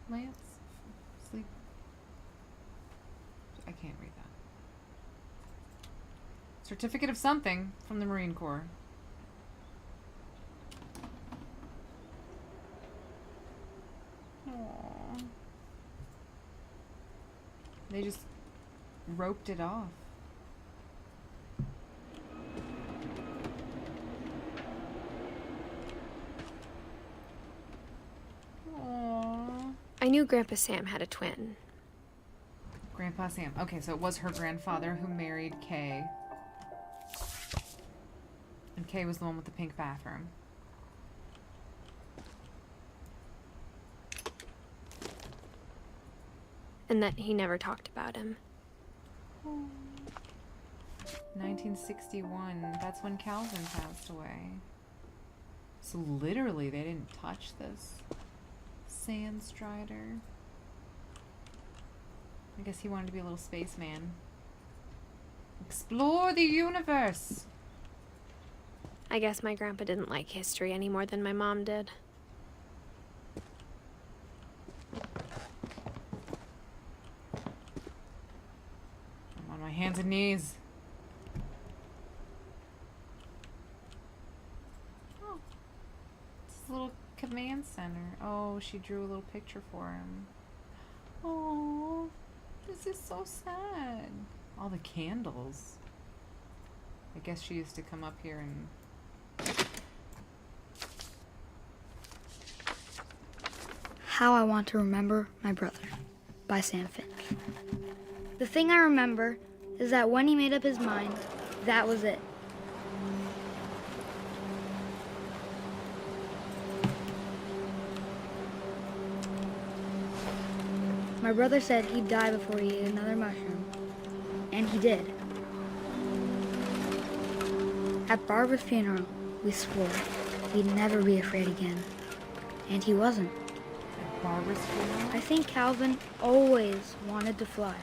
Lance? Sleep. I can't read that. Certificate of something from the Marine Corps. Aww. They just roped it off. Aww. I knew Grandpa Sam had a twin. Grandpa Sam. Okay, so it was her grandfather who married Kay. And Kay was the one with the pink bathroom. And that he never talked about him. 1961. That's when Calvin passed away. So literally they didn't touch this Sandstrider. I guess he wanted to be a little spaceman. Explore the universe! I guess my grandpa didn't like history any more than my mom did. I'm on my hands and knees. Oh. It's a little command center. Oh, she drew a little picture for him. Oh, this is so sad. All the candles. I guess she used to come up here and... How I Want to Remember My Brother by Sam Finch. The thing I remember is that when he made up his mind, that was it. My brother said he'd die before he ate another mushroom, and he did. At Barbara's funeral, we swore he'd never be afraid again, and he wasn't. Barbara's funeral? I think Calvin always wanted to fly.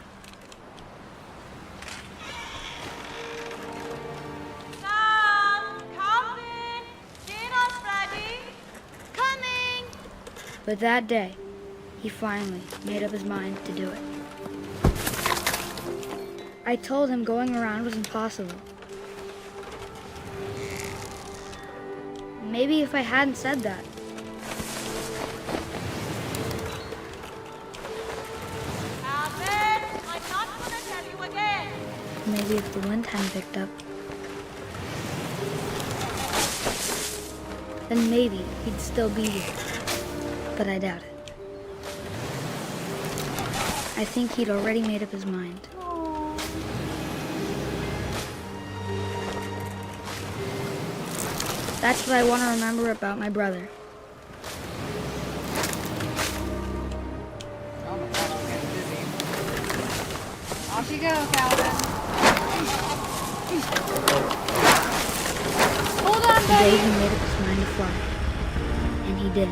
Sam! Calvin! Dinner's ready! Coming! But that day, he finally made up his mind to do it. I told him going around was impossible. Maybe if I hadn't said that, Calvin! I'm not gonna tell you again! maybe if the wind hadn't picked up, then maybe he'd still be here. But I doubt it. I think he'd already made up his mind. That's what I want to remember about my brother. Oh my gosh, I'm getting dizzy. Off you go, Calvin. Hold on, The day buddy. he made up his mind to fly. And he did.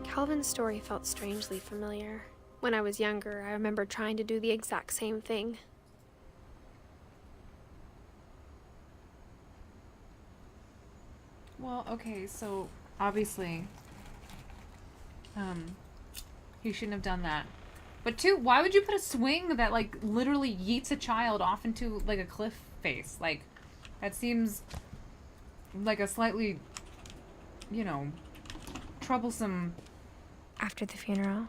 Calvin's story felt strangely familiar. When I was younger, I remember trying to do the exact same thing. Well, okay, so obviously, he shouldn't have done that. But two, why would you put a swing that like literally yeets a child off into like a cliff face? Like, that seems like a slightly, you know, troublesome. After the funeral,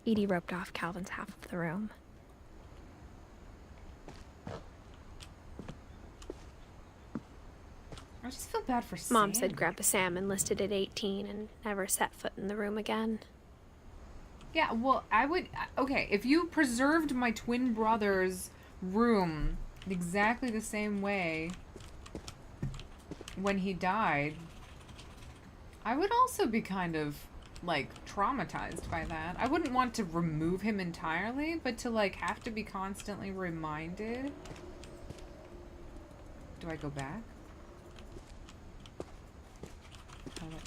Edie roped off Calvin's half of the room. I just feel bad for Sam. Mom said Grandpa Sam enlisted at 18 and never set foot in the room again. Yeah, well, I would... Okay, if you preserved my twin brother's room exactly the same way when he died, I would also be kind of, like, traumatized by that. I wouldn't want to remove him entirely, but to, like, have to be constantly reminded. Do I go back?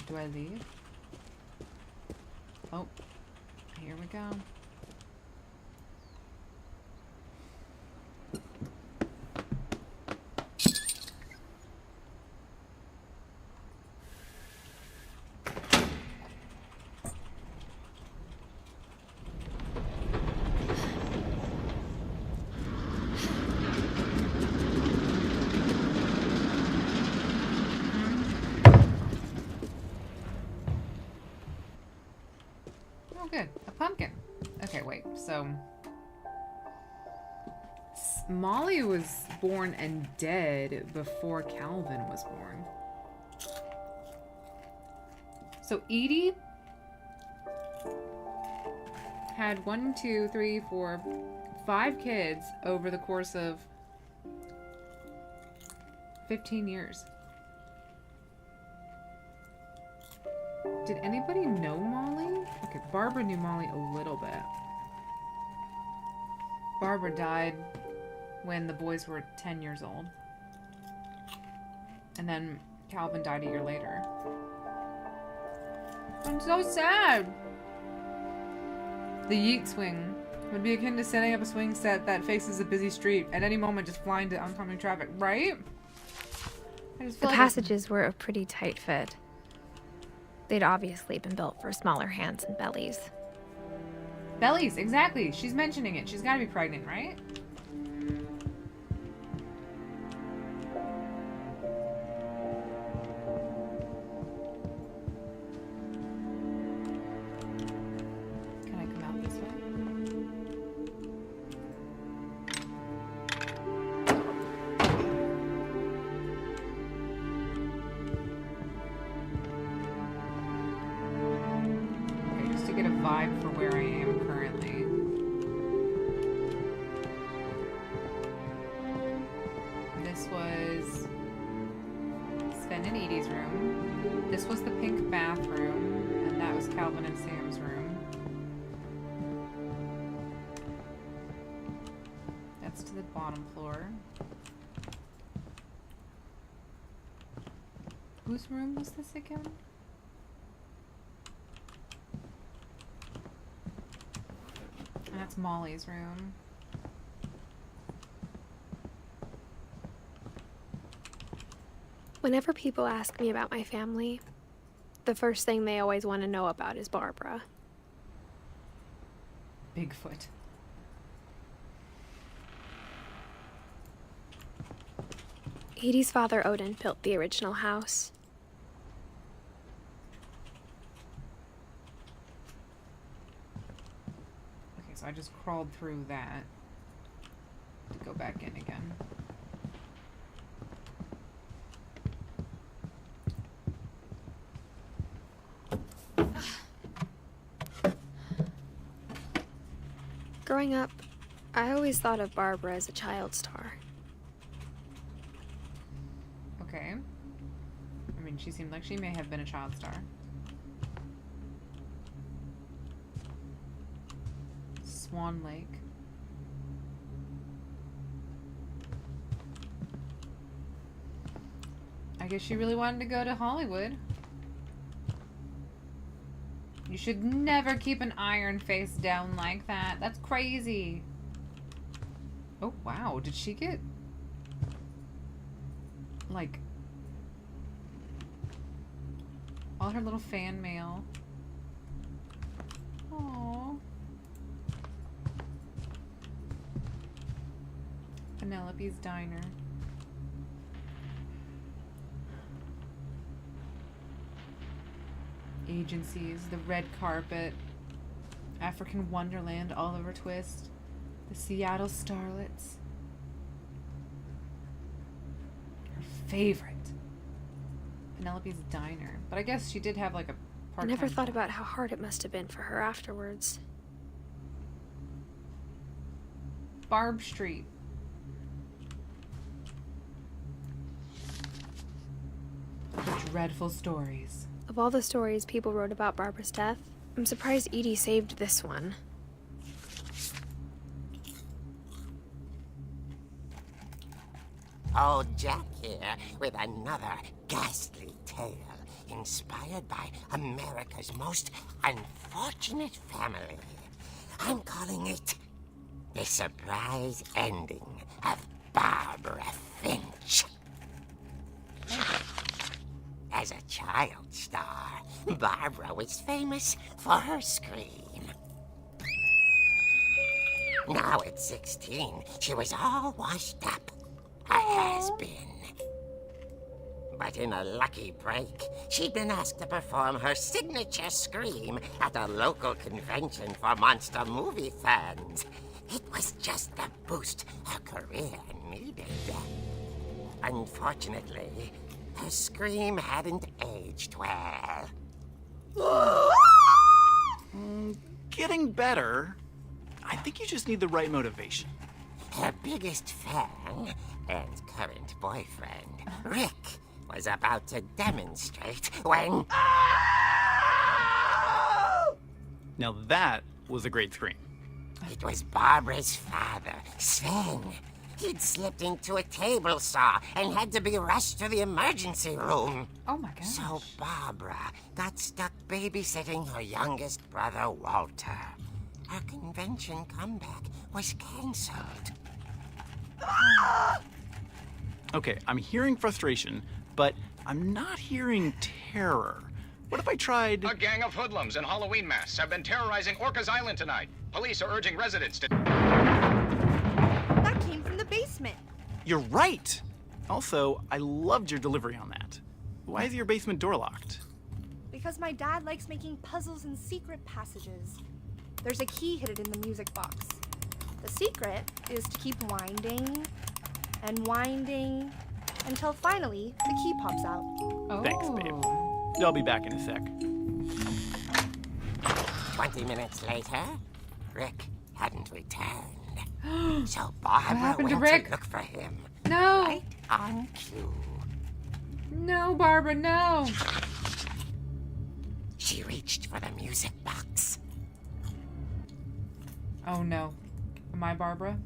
Do I leave? Oh, here we go. Oh, good. A pumpkin. Okay, wait. So, Molly was born and dead before Calvin was born. So, Edie had 5 kids over the course of 15 years. Did anybody know Molly? Okay, Barbara knew Molly a little bit. Barbara died when the boys were 10 years old. And then Calvin died a year later. I'm so sad. The yeet swing would be akin to setting up a swing set that faces a busy street, at any moment just flying to oncoming traffic, right? I just The feel like passages were a pretty tight fit. They'd obviously been built for smaller hands and bellies. Bellies, exactly. She's mentioning it. She's gotta be pregnant, right? Can I come out this way? Okay, just to get a vibe for where I am currently. This was Sven and Edie's room. This was the pink bathroom, and that was Calvin and Sam's room. That's to the bottom floor. Whose room was this again? And that's Molly's room. Whenever people ask me about my family, the first thing they always want to know about is Barbara. Bigfoot. Edie's father, Odin, built the original house. Okay, so I just crawled through that to go back in again. Growing up, I always thought of Barbara as a child star. Okay. I mean, she seemed like she may have been a child star. Swan Lake. I guess she really wanted to go to Hollywood. You should never keep an iron face down like that. That's crazy. Oh, wow. Did she get... like... all her little fan mail? Aww. Penelope's Diner. Agencies, the red carpet, African Wonderland, Oliver Twist, the Seattle Starlets. Her favorite, Penelope's Diner. But I guess she did have like a I part-time never thought job. about how hard it must have been for her afterwards. Barb Street. dreadful stories. Of all the stories people wrote about Barbara's death, I'm surprised Edie saved this one. Old Jack here with another ghastly tale inspired by America's most unfortunate family. I'm calling it The Surprise Ending of Barbara Finch. As a child star, Barbara was famous for her scream. Now at 16, she was all washed up. A has-been. But in a lucky break, she'd been asked to perform her signature scream at a local convention for monster movie fans. It was just the boost her career needed. Unfortunately, her scream hadn't aged well. Getting better. I think you just need the right motivation. Her biggest fan and current boyfriend, Rick, was about to demonstrate when... Now that was a great scream. It was Barbara's father, Sven. He'd slipped into a table saw and had to be rushed to the emergency room. Oh my gosh. So Barbara got stuck babysitting her youngest brother, Walter. Her convention comeback was canceled. Okay, I'm hearing frustration, but I'm not hearing terror. What if I tried... A gang of hoodlums in Halloween masks have been terrorizing Orcas Island tonight. Police are urging residents to... That came from the basement. You're right! Also, I loved your delivery on that. Why is your basement door locked? Because my dad likes making puzzles and secret passages. There's a key hidden in the music box. The secret is to keep winding and winding until finally the key pops out. Oh. Thanks, babe. I'll be back in a sec. 20 minutes later, Rick hadn't returned. So Barbara happened to went Rick? to look for him. No! Right on cue. No, Barbara, no! She reached for the music box. Oh no. Am I Barbara?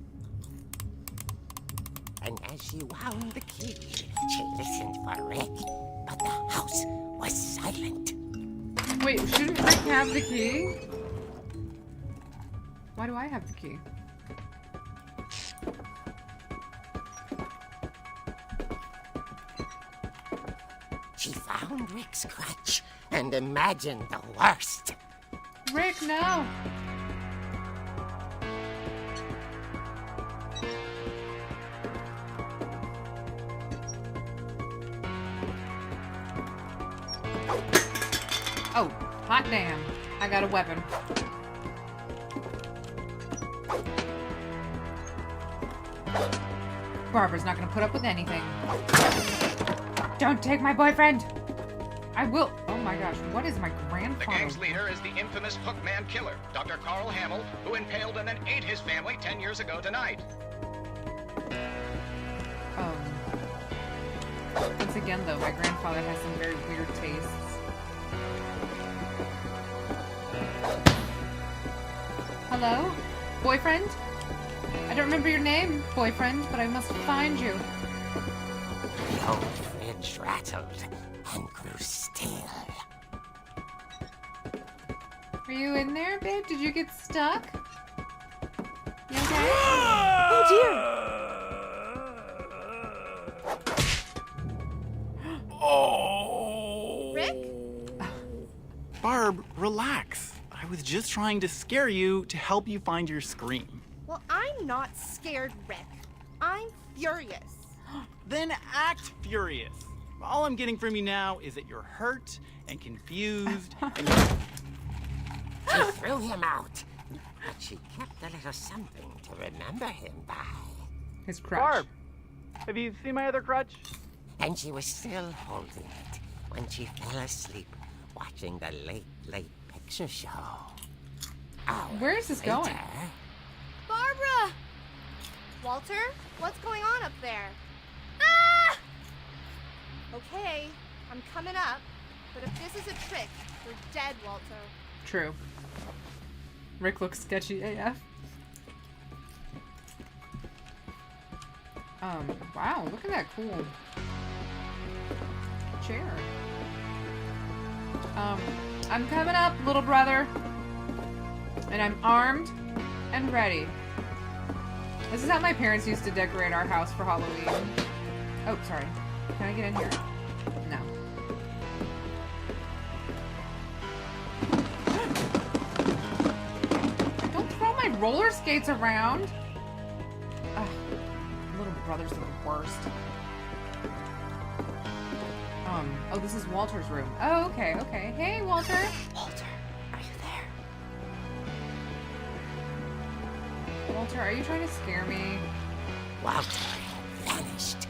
And as she wound the key, she listened for Rick, but the house was silent. Wait, shouldn't Rick have the key? Why do I have the key? She found Rick's crutch and imagined the worst. Rick, no! Oh, hot damn. I got a weapon. Barbara's not gonna put up with anything. Don't take my boyfriend! I will. Oh my gosh, what is my The grandfather? gang's leader is the infamous Hookman killer, Dr. Carl Hamill, who impaled and then ate his family 10 years ago tonight. Once again, though, my grandfather has some very weird tastes. Hello? Boyfriend? I don't remember your name, boyfriend, but I must find you. The old fridge rattled and grew still. Are you in there, babe? Did you get stuck? You okay? Oh dear! Oh! Rick? Barb, relax. I was just trying to scare you to help you find your scream. Well, I'm not scared, Rick. I'm furious. Then act furious. All I'm getting from you now is that you're hurt and confused and She threw him out, but she kept a little something to remember him by. His crutch. Barb, have you seen my other crutch? And she was still holding it when she fell asleep watching the late picture show. Where is this going? Barbara! Walter, what's going on up there? Ah! Okay, I'm coming up, but if this is a trick, you're dead, Walter. True. Rick looks sketchy AF. Wow, look at that cool chair. I'm coming up, little brother. And I'm armed and ready. This is how my parents used to decorate our house for Halloween. Oh, sorry. Can I get in here? No. Don't throw my roller skates around. Ugh. Little brothers are the worst. Oh, this is Walter's room. Oh, okay, okay. Hey, Walter. Walter, are you there? Walter, are you trying to scare me? Walter had vanished,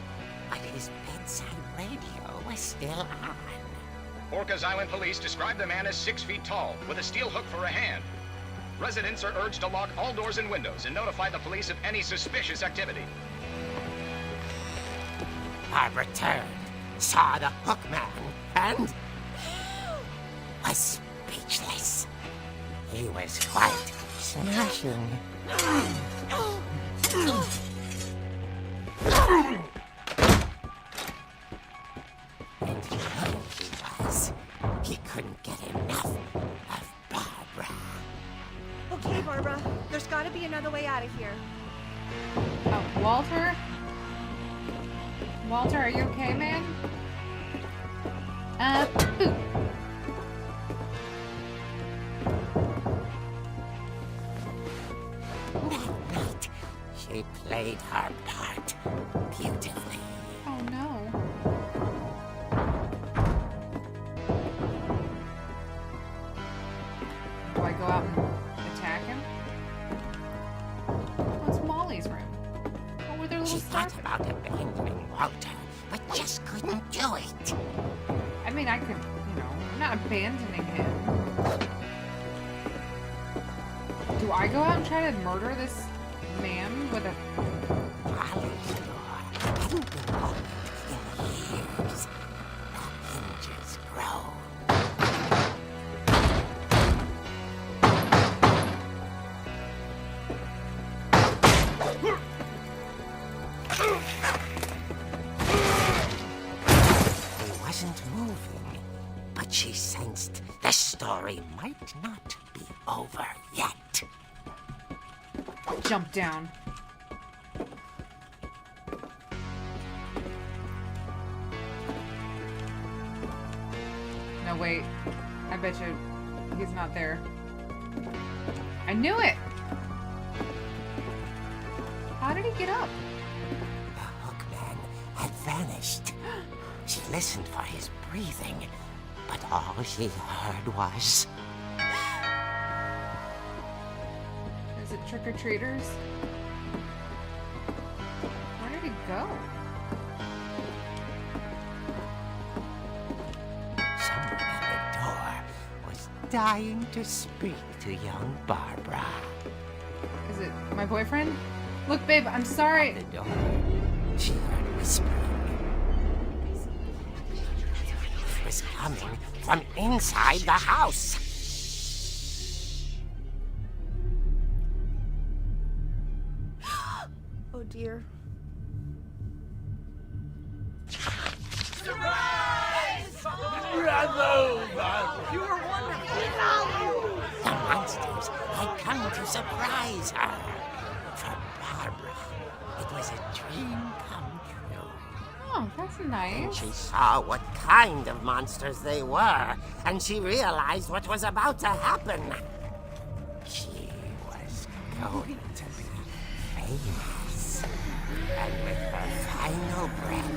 but his bedside radio was still on. Orcas Island police describe the man as 6 feet tall, with a steel hook for a hand. Residents are urged to lock all doors and windows and notify the police of any suspicious activity. Barbara turned, saw the hook man, and was speechless. He was quite smashing. And who he was, he couldn't get enough of Barbara. Okay, Barbara, there's gotta be another way out of here. Walter? Walter, are you okay, man? Boop. That night, she played her part beautifully. Oh no. Do I go out and attack him? Oh, it's Molly's room. Oh, were there little She stars? thought about abandoning Walter, but just couldn't do it. I mean, I could, I'm not abandoning him. Do I go out and try to murder this man with a... Molly's door hadn't been opened in years. The hinges groan. He wasn't moving, but she sensed the story might not be over yet. Jump down. No, wait. I bet you he's not there. I knew it! How did he get up? The hookman had vanished. She listened for his breathing, but all she heard was... Is it trick-or-treaters? Where did he go? Someone at the door was dying to speak to young Barbara. Is it my boyfriend? Look, babe, I'm sorry. At the door, she heard whispering. It was coming from inside the house. Oh dear. The monsters had come to surprise her. For Barbara, it was a dream come true. Oh, that's nice. She saw what kind of monsters they were, and she realized what was about to happen. She was going to be famous. And with her final breath,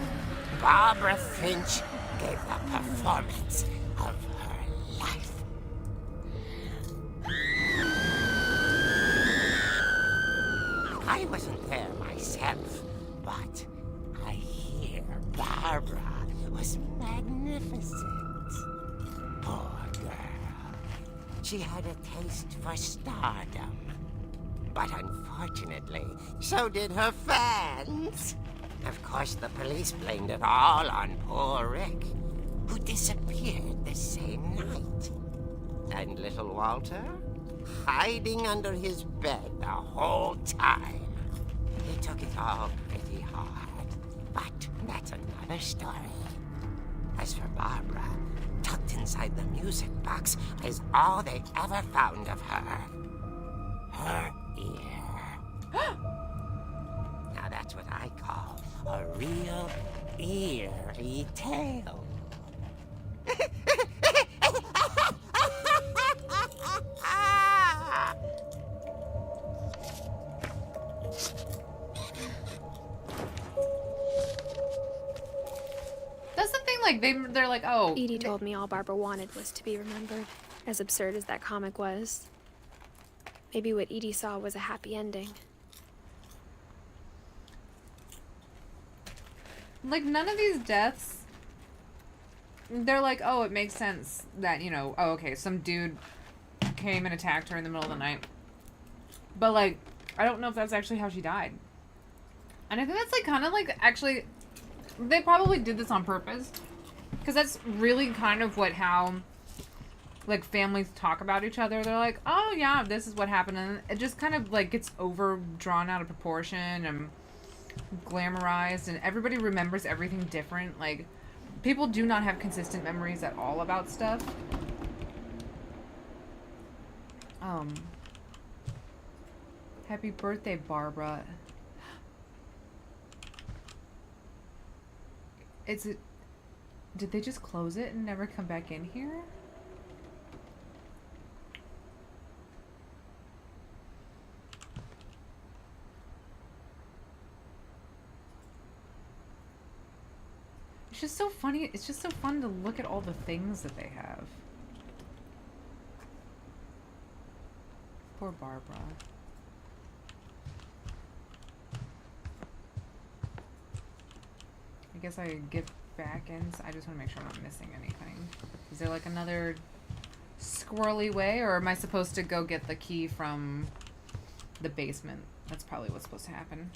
Barbara Finch gave the performance of her life. I wasn't there myself, but I hear Barbara was magnificent. Poor girl. She had a taste for stardom. But unfortunately, so did her fans. Of course, the police blamed it all on poor Rick. who disappeared the same night. And little Walter, hiding under his bed the whole time. He took it all pretty hard, but that's another story. As for Barbara, tucked inside the music box is all they ever found of her. Her ear. Now that's what I call a real eerie tale. That's the thing, like, they're like, oh. Edie told me all Barbara wanted was to be remembered, as absurd as that comic was. Maybe what Edie saw was a happy ending. Like, none of these deaths, they're like, oh, it makes sense that, you know, oh, okay, some dude came and attacked her in the middle of the night. But, like, I don't know if that's actually how she died. And I think that's, like, kind of, like, actually, they probably did this on purpose. Because that's really kind of how, like, families talk about each other. They're like, oh, yeah, this is what happened. And it just kind of, like, gets overdrawn out of proportion and glamorized. And everybody remembers everything different. Like, people do not have consistent memories at all about stuff. Happy birthday, Barbara. Did they just close it and never come back in here? It's just so funny. It's just so fun to look at all the things that they have. Poor Barbara. I guess I get back in. So I just want to make sure I'm not missing anything. Is there like another squirrely way, or am I supposed to go get the key from the basement? That's probably what's supposed to happen.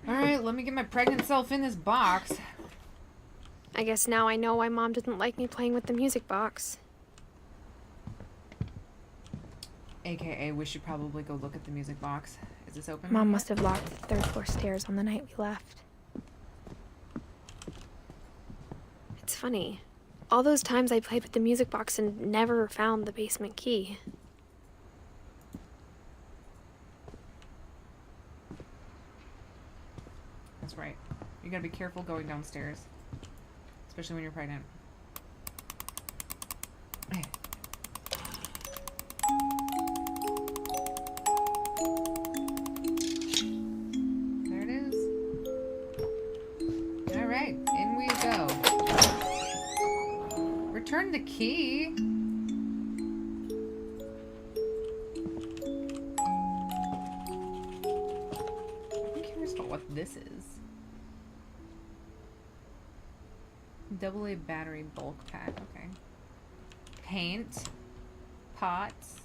Alright, let me get my pregnant self in this box. I guess now I know why Mom didn't like me playing with the music box. AKA, we should probably go look at the music box. Is this open? Mom must have locked the third floor stairs on the night we left. It's funny. All those times I played with the music box and never found the basement key. That's right. You gotta be careful going downstairs. Especially when you're pregnant. There it is. Alright, in we go. Return the key. I'm curious about what this is. AA battery bulk pack, okay. Paint. Pots.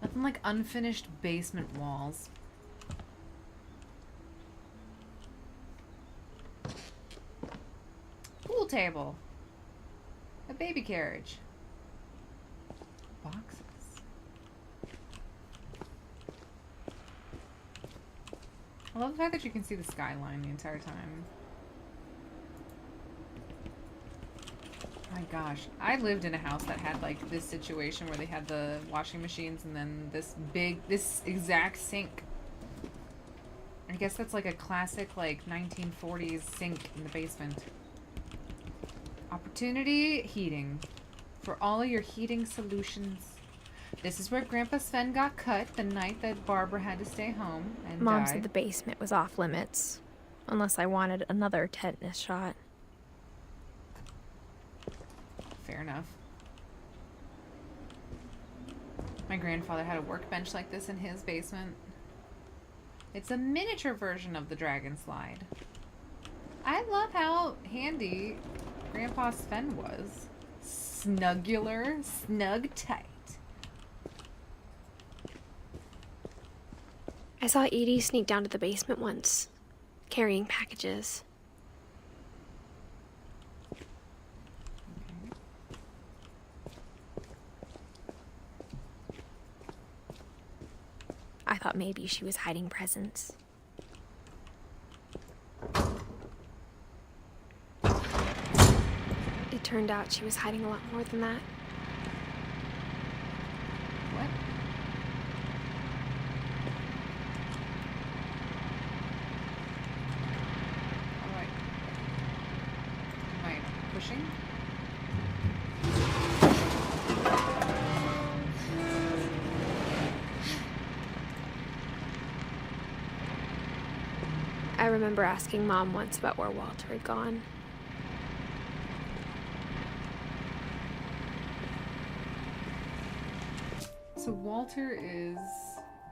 Nothing like unfinished basement walls. Pool table. A baby carriage. Boxes. I love the fact that you can see the skyline the entire time. My gosh, I lived in a house that had like this situation where they had the washing machines and then this exact sink. I guess that's like a classic like 1940s sink in the basement. Opportunity heating. For all of your heating solutions. This is where Grandpa Sven got cut the night that Barbara had to stay home and Mom died. said the basement was off limits. Unless I wanted another tetanus shot. Fair enough. My grandfather had a workbench like this in his basement. It's a miniature version of the dragon slide. I love how handy Grandpa Sven was. Snugular, snug tight. I saw Edie sneak down to the basement once. carrying packages. I thought maybe she was hiding presents. It turned out she was hiding a lot more than that. What? Alright. Am I pushing? I remember asking Mom once about where Walter had gone. So Walter is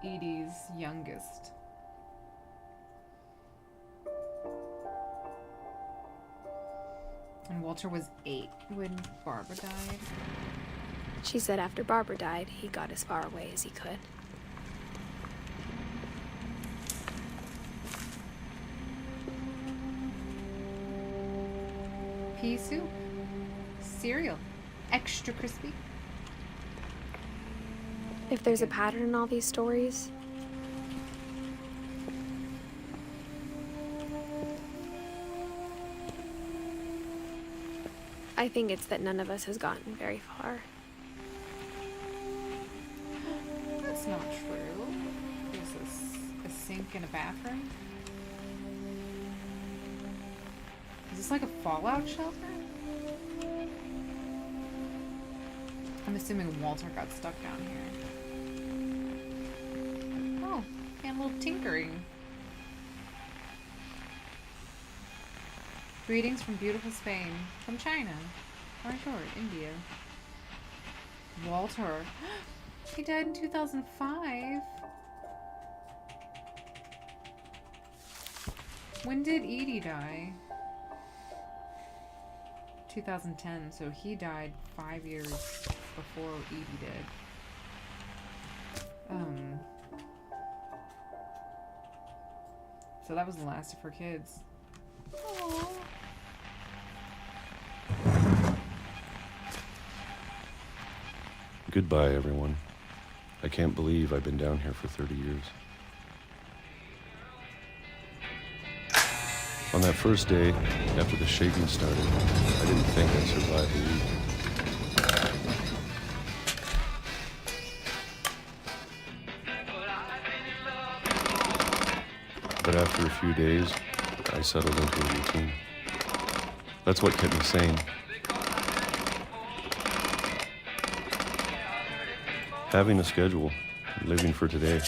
Edie's youngest. And Walter was 8 when Barbara died. She said after Barbara died, he got as far away as he could. Pea soup. Cereal. Extra crispy. If there's a pattern in all these stories, I think it's that none of us has gotten very far. That's not true. There's a sink in a bathroom. Is this like a fallout shelter? I'm assuming Walter got stuck down here. Oh, and a little tinkering. Greetings from beautiful Spain. From China. Bonjour, India. Walter. He died in 2005. When did Edie die? 2010, so he died 5 years before Edie did. So that was the last of her kids. Aww. Goodbye, everyone. I can't believe I've been down here for 30 years. On that first day, after the shaking started, I didn't think I'd survive the week. But after a few days, I settled into a routine. That's what kept me sane. Having a schedule, living for today.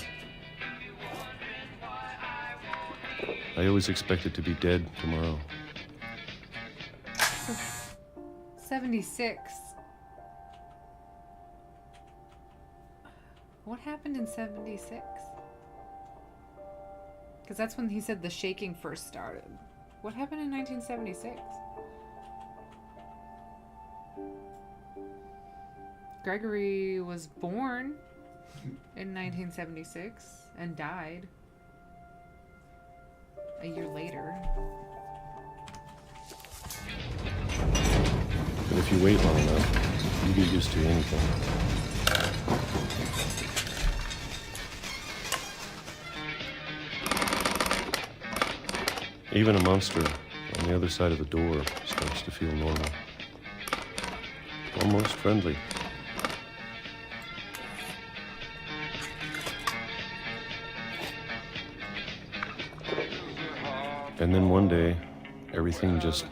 I always expected to be dead tomorrow. 76. What happened in 76? Because that's when he said the shaking first started. What happened in 1976? Gregory was born in 1976 and died a year later. But if you wait long enough, you get used to anything. Even a monster on the other side of the door starts to feel normal. Almost friendly. And then one day, everything just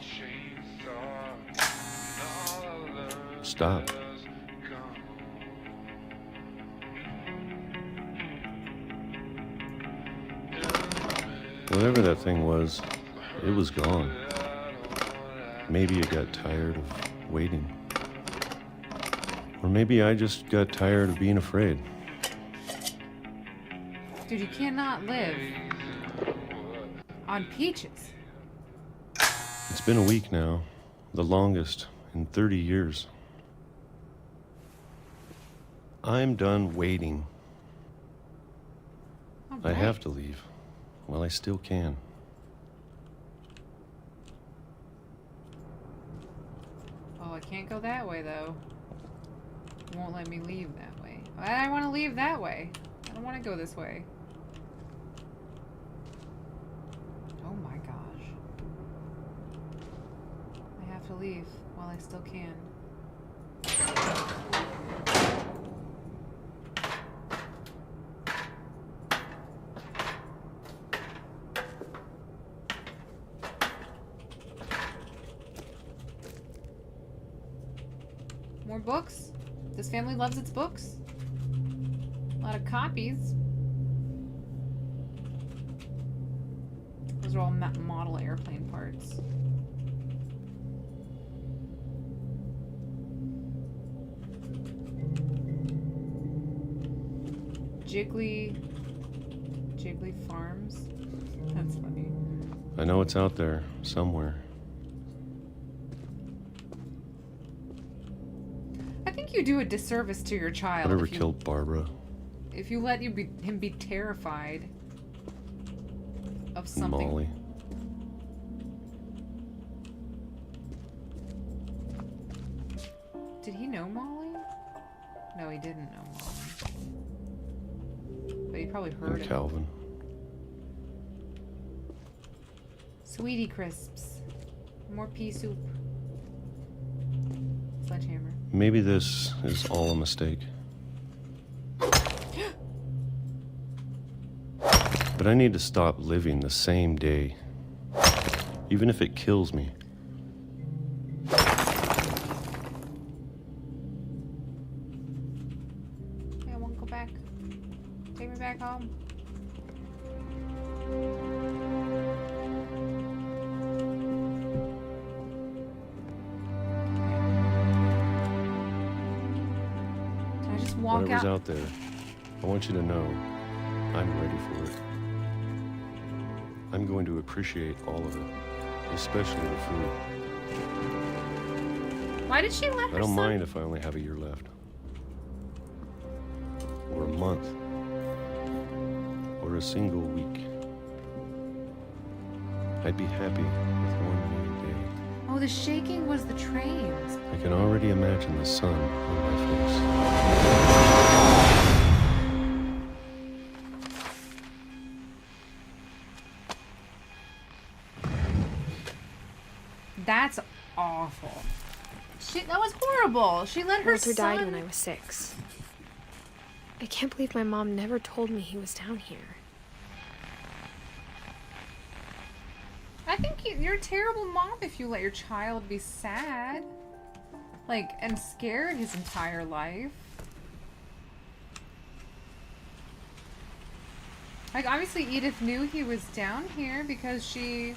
stopped. Whatever that thing was, it was gone. Maybe it got tired of waiting. Or maybe I just got tired of being afraid. Dude, you cannot live on peaches. It's been a week now, the longest in 30 years. I'm done waiting. I have to leave while I still can. I can't go that way, though. It won't let me leave that way. I want to leave that way. I don't want to go this way. Oh my gosh. I have to leave while I still can. More books? This family loves its books. A lot of copies. Those are all model airplane parts. Jiggly Farms. That's funny. I know it's out there somewhere. I think you do a disservice to your child. Whatever killed Barbara. If you let him be terrified of something. Molly. Did he know Molly? No, he didn't know Molly. But he probably heard it. Calvin. Sweetie crisps. More pea soup. Sledgehammer. Maybe this is all a mistake. But I need to stop living the same day. Even if it kills me. Yeah, I won't go back. Take me back home. Can I just walk Whatever's out? out there, I want you to know I'm ready for it. I'm going to appreciate all of it, especially the food. Why did she let her I don't son? mind if I only have a year left. Or a month. Or a single week. I'd be happy with one new day. Oh, the shaking was the trains. I can already imagine the sun on my face. That's awful. That was horrible. She let her Walter son... died when I was 6. I can't believe my mom never told me he was down here. I think you're a terrible mom if you let your child be sad. Like, and scared his entire life. Like, obviously Edith knew he was down here because she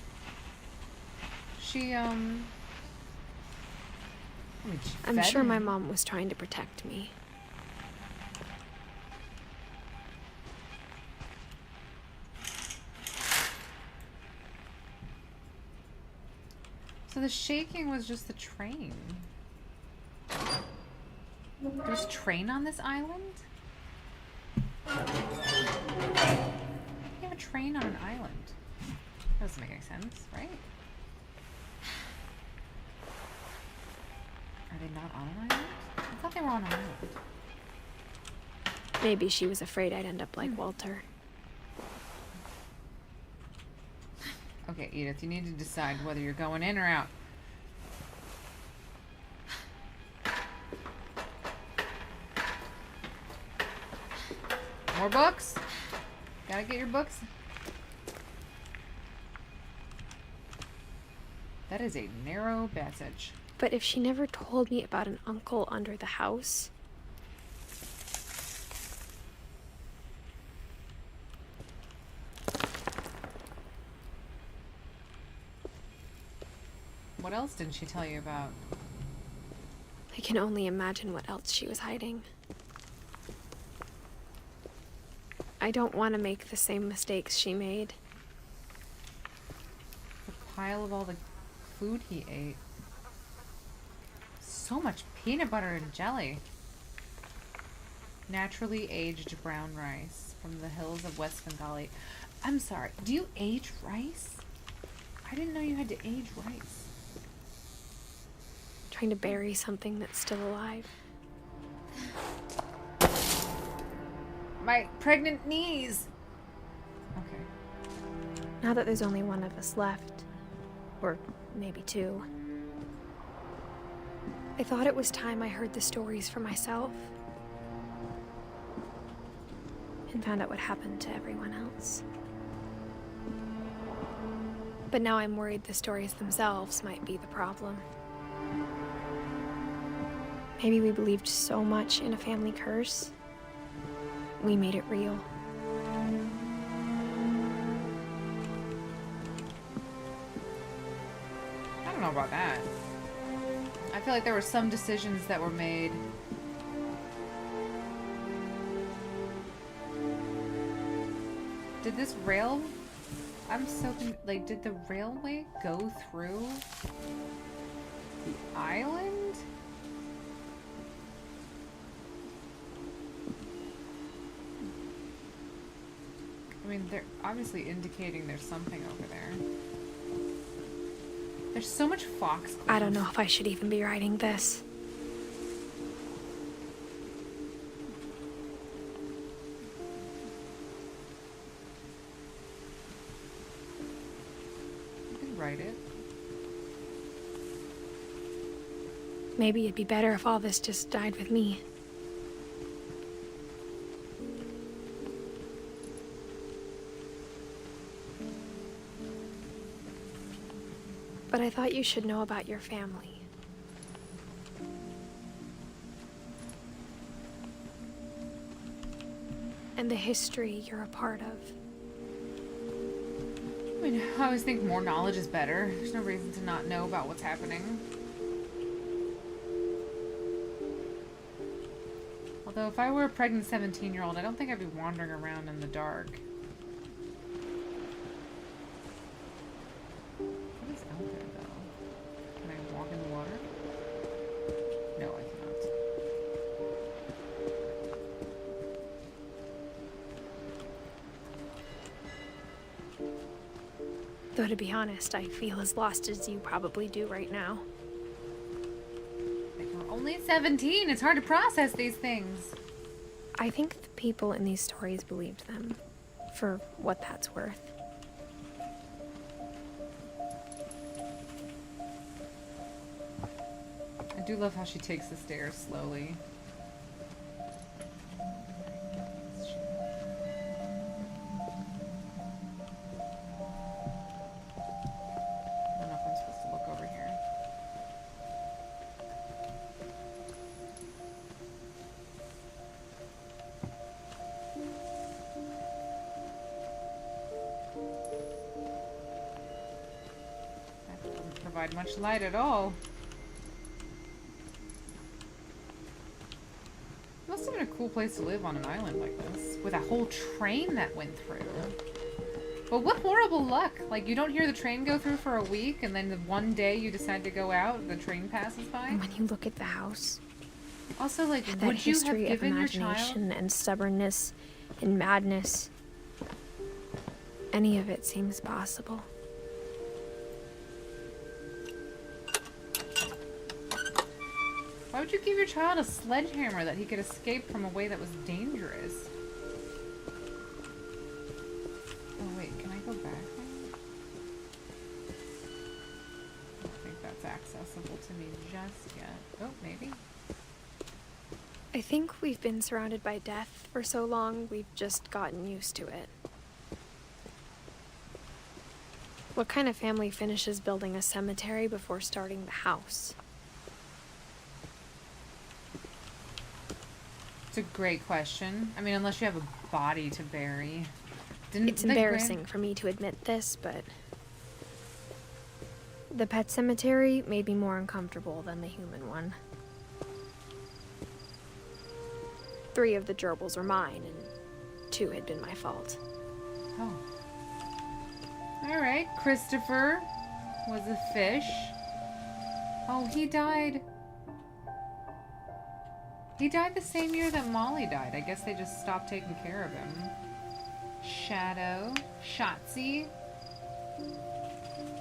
I'm sure my mom was trying to protect me. So the shaking was just the train. There's a train on this island? You have a train on an island. That doesn't make any sense, right? Are they not on an island? I thought they were on an island. Maybe she was afraid I'd end up like Walter. Okay, Edith, you need to decide whether you're going in or out. More books? Gotta get your books. That is a narrow passage. But if she never told me about an uncle under the house... What else didn't she tell you about? I can only imagine what else she was hiding. I don't want to make the same mistakes she made. The pile of all the food he ate. So much peanut butter and jelly. Naturally aged brown rice from the hills of West Bengali. I'm sorry, do you age rice? I didn't know you had to age rice. trying to bury something that's still alive. My pregnant knees. Okay. Now that there's only one of us left, or maybe two, I thought it was time I heard the stories for myself and found out what happened to everyone else. But now I'm worried the stories themselves might be the problem. Maybe we believed so much in a family curse, we made it real. I don't know about that. I feel like there were some decisions that were made. Did this rail... I'm so... Like, did the railway go through the island? I mean, they're obviously indicating there's something over there. There's so much fox glue. I don't know if I should even be writing this. You can write it. Maybe it'd be better if all this just died with me. But I thought you should know about your family. And the history you're a part of. I mean, I always think more knowledge is better. There's no reason to not know about what's happening. Although if I were a pregnant 17-year-old, I don't think I'd be wandering around in the dark. What is out there, though? Can I walk in the water? No, I cannot. Though to be honest, I feel as lost as you probably do right now. Like, we're only 17. It's hard to process these things. I think the people in these stories believed them, for what that's worth. I do love how she takes the stairs slowly. I don't know if I'm supposed to look over here. That doesn't provide much light at all. Must have been a cool place to live on an island like this, with a whole train that went through. But what horrible luck! Like, you don't hear the train go through for a week, and then the one day you decide to go out, the train passes by? And when you look at the house, Also, like, that would you have history of given your child... imagination and stubbornness and madness, any of it seems possible. Why would you give your child a sledgehammer that he could escape from a way that was dangerous? Oh wait, can I go back there? I don't think that's accessible to me just yet. Oh, maybe? I think we've been surrounded by death for so long, we've just gotten used to it. What kind of family finishes building a cemetery before starting the house? It's a great question. I mean, unless you have a body to bury. It's embarrassing for me to admit this, but the pet cemetery made me more uncomfortable than the human one. 3 of the gerbils were mine, and 2 had been my fault. Oh. Alright, Christopher was a fish. Oh, he died. He died the same year that Molly died. I guess they just stopped taking care of him. Shadow, Shotzi,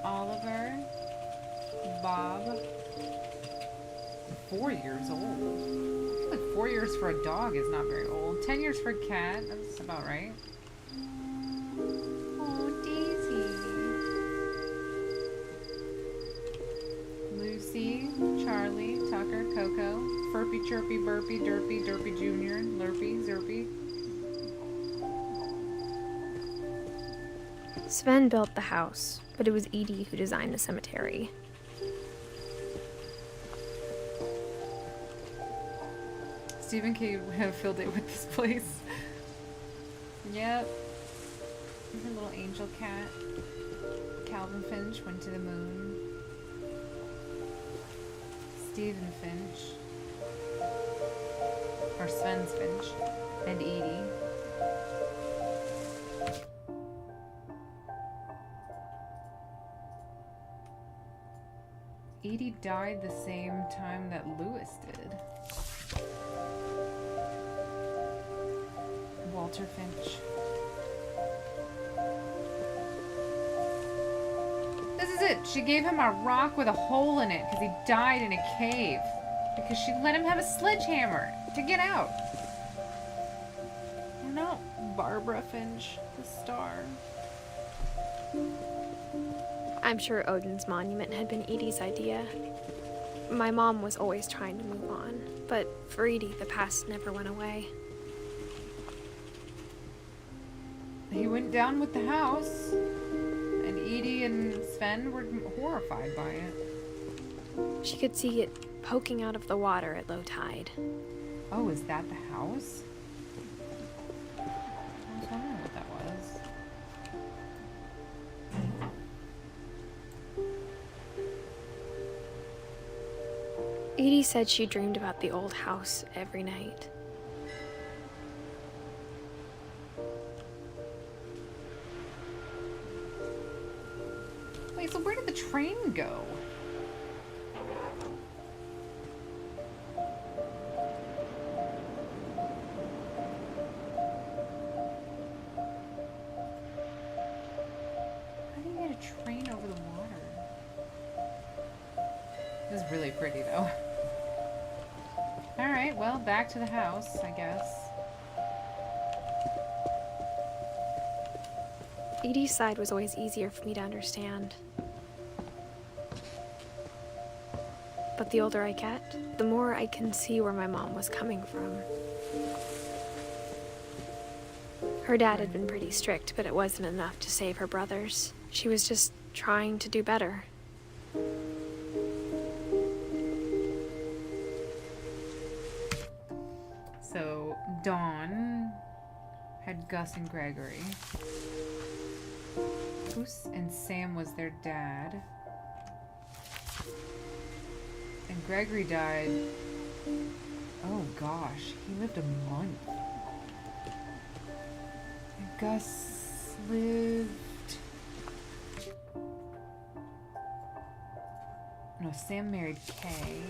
Oliver, Bob. 4 years old. I feel like 4 years for a dog is not very old. 10 years for a cat, that's about right. Oh, Daisy. Lucy, Charlie, Tucker, Coco, Furpy, Chirpy, Burpy, Derpy, Derpy Jr., Lurpy, Zerpy. Sven built the house, but it was Edie who designed the cemetery. Stephen King would have filled it with this place. Yep. Her little angel cat. Calvin Finch went to the moon. Stephen Finch. Or Sven's Finch. And Edie. Edie died the same time that Lewis did. Walter Finch. This is it. She gave him a rock with a hole in it because he died in a cave. Because she let him have a sledgehammer to get out. You know, Barbara Finch, the star. I'm sure Odin's monument had been Edie's idea. My mom was always trying to move on, but for Edie, the past never went away. He went down with the house, and Edie and Sven were horrified by it. She could see it poking out of the water at low tide. Oh, is that the house? I was wondering what that was. Edie said she dreamed about the old house every night. Wait, so where did the train go? How do you get a train over the water? This is really pretty, though. Alright, well, back to the house, I guess. Edie's side was always easier for me to understand. But the older I get, the more I can see where my mom was coming from. Her dad had been pretty strict, but it wasn't enough to save her brothers. She was just trying to do better. So, Dawn had Gus and Gregory. Goose and Sam was their dad. And Gregory died. Oh gosh, he lived a month. And Gus lived. No, Sam married Kay.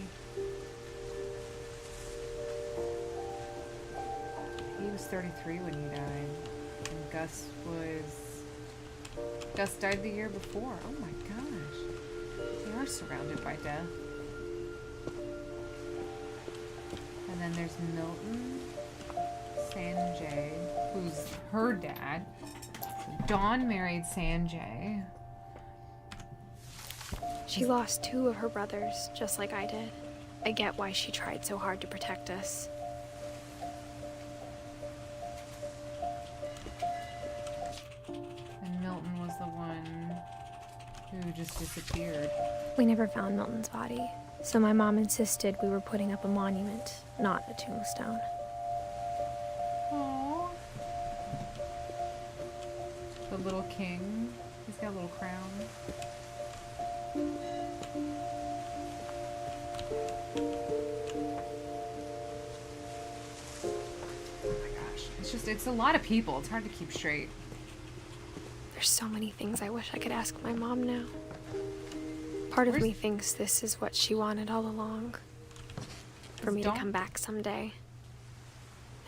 He was 33 when he died. And Gus died the year before. Oh my gosh. They are surrounded by death. And then there's Milton, Sanjay, who's her dad. Dawn married Sanjay. She lost 2 of her brothers, just like I did. I get why she tried so hard to protect us. And Milton was the one who just disappeared. We never found Milton's body, so my mom insisted we were putting up a monument, not a tombstone. Aww. The little king. He's got a little crown. Oh my gosh. It's a lot of people. It's hard to keep straight. There's so many things I wish I could ask my mom now. Part of me thinks this is what she wanted all along. For me to come back someday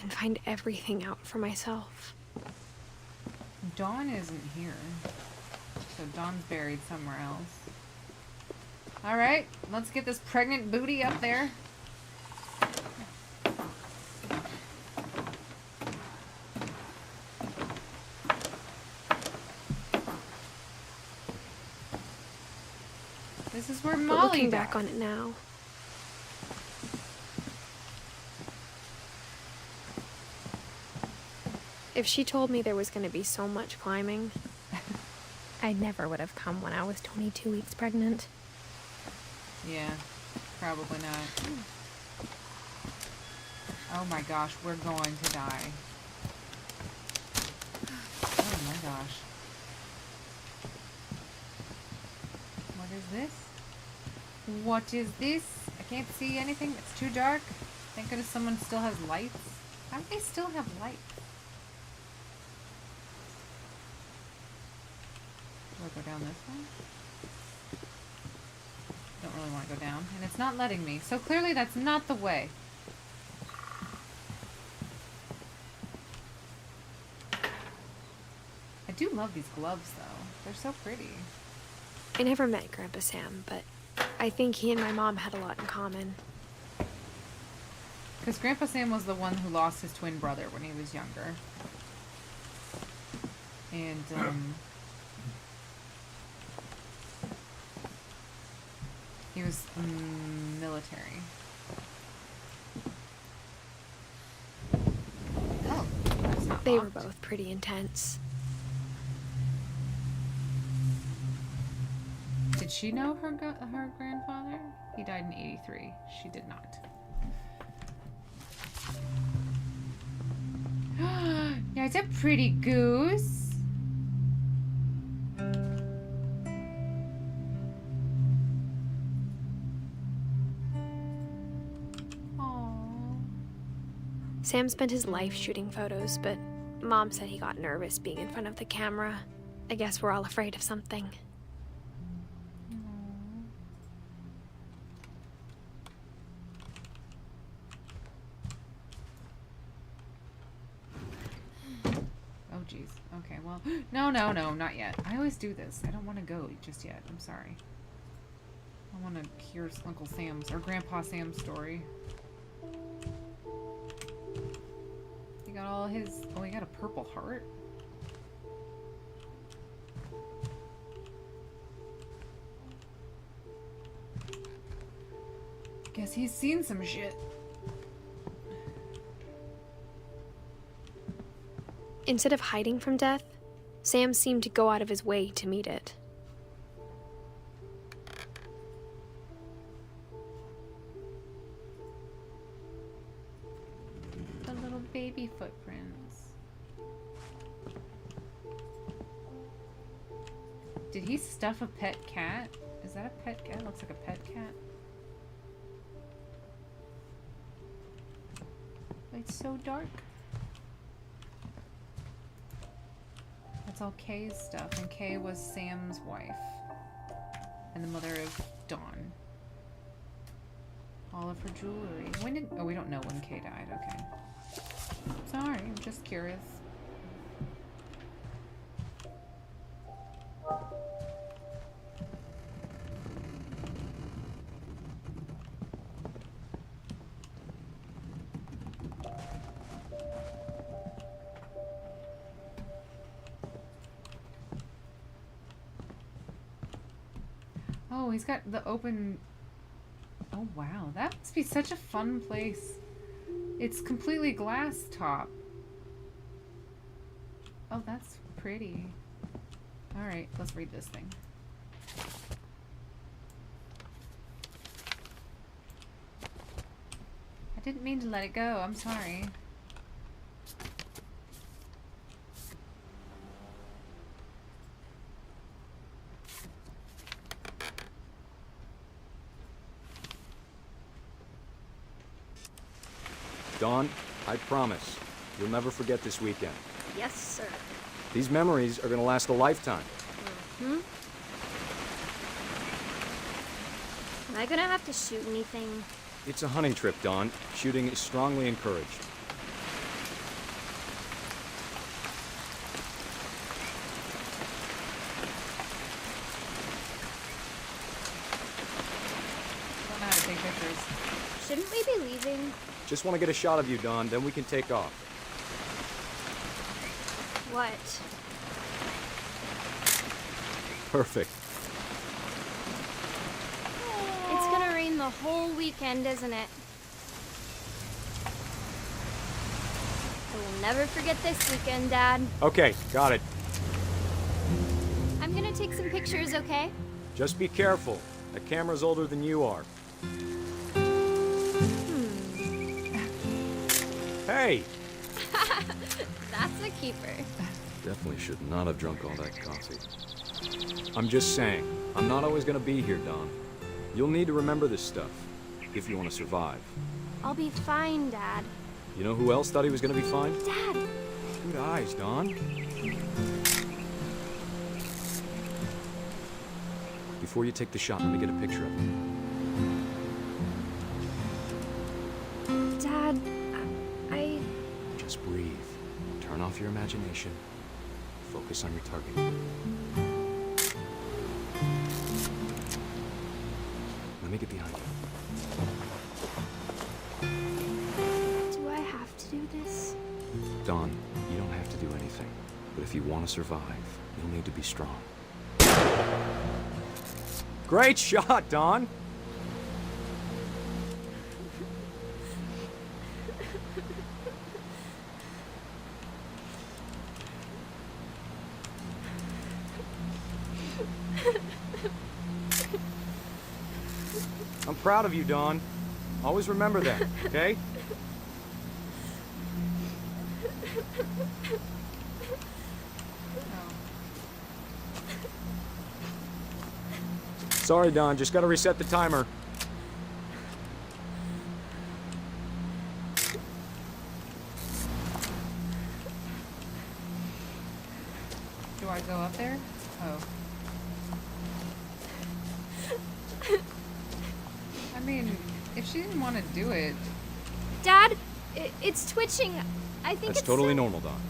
and find everything out for myself. Dawn isn't here. So Dawn's buried somewhere else. Alright, let's get this pregnant booty up there. is where But Molly looking died. back on it now, if she told me there was going to be so much climbing, I never would have come when I was 22 weeks pregnant. Yeah, probably not. Oh my gosh, we're going to die. Oh my gosh. What is this? What is this? I can't see anything. It's too dark. Thank goodness someone still has lights. How do they still have lights? Do I go down this way? Don't really want to go down. And it's not letting me. So clearly that's not the way. I do love these gloves though. They're so pretty. I never met Grandpa Sam, but I think he and my mom had a lot in common. Because Grandpa Sam was the one who lost his twin brother when he was younger. And, he was military. Oh, that's not They were locked. both pretty intense. Did she know her grandfather? He died in '83. She did not. Yeah, it's a pretty goose. Aww. Sam spent his life shooting photos, but Mom said he got nervous being in front of the camera. I guess we're all afraid of something. Oh, jeez. Okay, well, no, not yet. I always do this. I don't want to go just yet. I'm sorry. I want to hear Uncle Sam's, or Grandpa Sam's story. He got all his... Oh, he got a purple heart? Guess he's seen some shit. Instead of hiding from death, Sam seemed to go out of his way to meet it. The little baby footprints. Did he stuff a pet cat? Is that a pet cat? Looks like a pet cat. It's so dark. That's all Kay's stuff, and Kay was Sam's wife. And the mother of Dawn. All of her jewelry. When did... Oh, we don't know when Kay died. Okay. Sorry, I'm just curious. Oh, he's got the open... Oh, wow. That must be such a fun place. It's completely glass top. Oh, that's pretty. Alright, let's read this thing. I didn't mean to let it go. I'm sorry. Dawn, I promise, you'll never forget this weekend. Yes, sir. These memories are gonna last a lifetime. Hmm? Am I gonna have to shoot anything? It's a hunting trip, Dawn. Shooting is strongly encouraged. I don't know how to take pictures. Shouldn't we be leaving? Just want to get a shot of you, Dawn, then we can take off. What? Perfect. a whole weekend, isn't it? I will never forget this weekend, Dad. Okay, got it. I'm gonna take some pictures, okay? Just be careful. That camera's older than you are. Hey! That's a keeper. Definitely should not have drunk all that coffee. I'm just saying, I'm not always gonna be here, Don. You'll need to remember this stuff, if you want to survive. I'll be fine, Dad. You know who else thought he was gonna be fine? Dad! Good eyes, Don. Before you take the shot, let me get a picture of him. Dad, I... Just breathe. Turn off your imagination. Focus on your target. Let me get behind you. Do I have to do this? Don, you don't have to do anything. But if you want to survive, you'll need to be strong. Great shot, Don! I'm proud of you, Don. Always remember that, okay? Sorry, Don. Just gotta reset the timer. Do I go up there? Oh. I mean, if she didn't want to do it... Dad, it's twitching. I think That's it's totally so... normal, Don.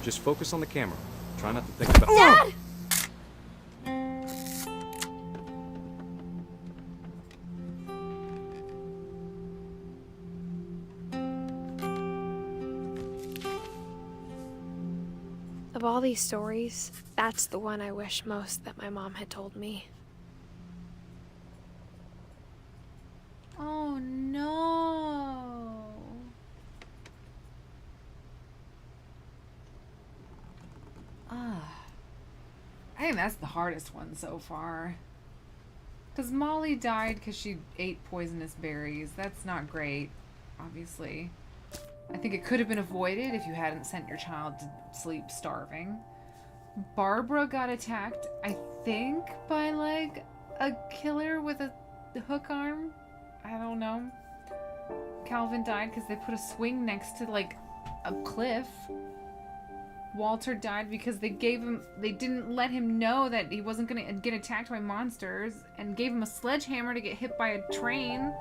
Just focus on the camera. Try not to think about... Dad! Of all these stories, that's the one I wish most that my mom had told me. Oh no. I think that's the hardest one so far. Because Molly died because she ate poisonous berries. That's not great, obviously. I think it could have been avoided if you hadn't sent your child to sleep starving. Barbara got attacked, I think, by like a killer with a hook arm. I don't know. Calvin died because they put a swing next to like a cliff. Walter died because they didn't let him know that he wasn't gonna get attacked by monsters and gave him a sledgehammer to get hit by a train.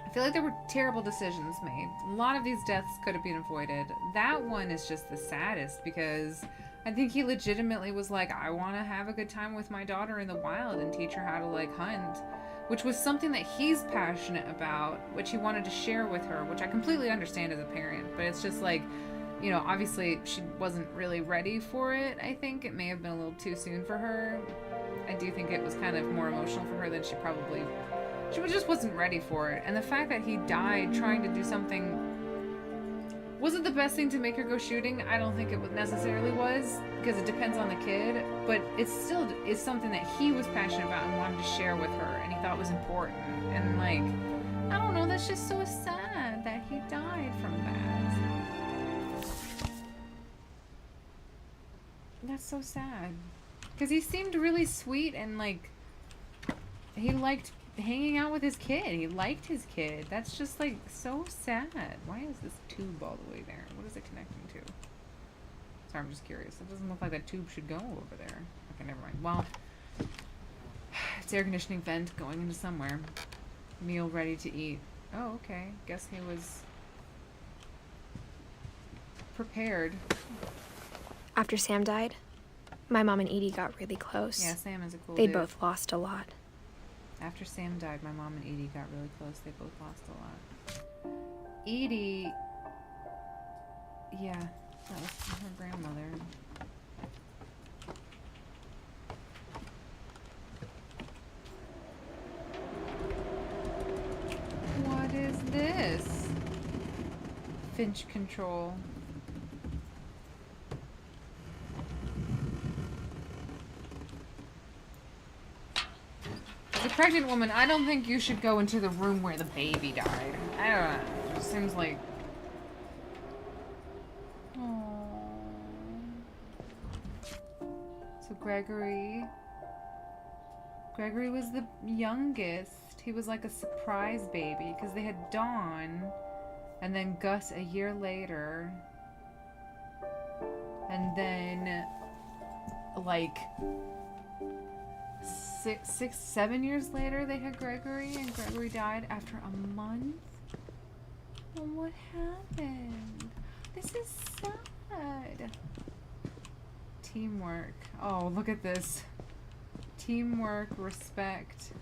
I feel like there were terrible decisions made. A lot of these deaths could have been avoided. That one is just the saddest because I think he legitimately was like, I want to have a good time with my daughter in the wild and teach her how to like hunt, which was something that he's passionate about, which he wanted to share with her, which I completely understand as a parent, but it's just like, you know, obviously she wasn't really ready for it. I think it may have been a little too soon for her. I do think it was kind of more emotional for her than she just wasn't ready for it. And the fact that he died trying to do something wasn't the best thing to make her go shooting. I don't think it necessarily was, because it depends on the kid, but it still is something that he was passionate about and wanted to share with her and he thought was important. And like, I don't know, that's just so sad that he died from that. That's so sad. Because he seemed really sweet and like, he liked hanging out with his kid. He liked his kid. That's just like so sad. Why is this tube all the way there? What is it connecting to? Sorry, I'm just curious. It doesn't look like that tube should go over there. Okay, never mind. Well, it's air conditioning vent going into somewhere. Meal ready to eat. Oh, okay. Guess he was prepared. After Sam died, my mom and Edie got really close. Yeah, Sam is a cool They dude. both lost a lot. After Sam died, my mom and Edie got really close. They both lost a lot. Edie... Yeah, that was her grandmother. is this? Finch control. As a pregnant woman, I don't think you should go into the room where the baby died. I don't know. It just seems like... Aww. So Gregory was the youngest. He was like a surprise baby because they had Dawn and then Gus a year later. And then like 7 years later they had Gregory, and Gregory died after a month. Oh, what happened? This is sad. Teamwork. Oh, look at this. Teamwork, respect.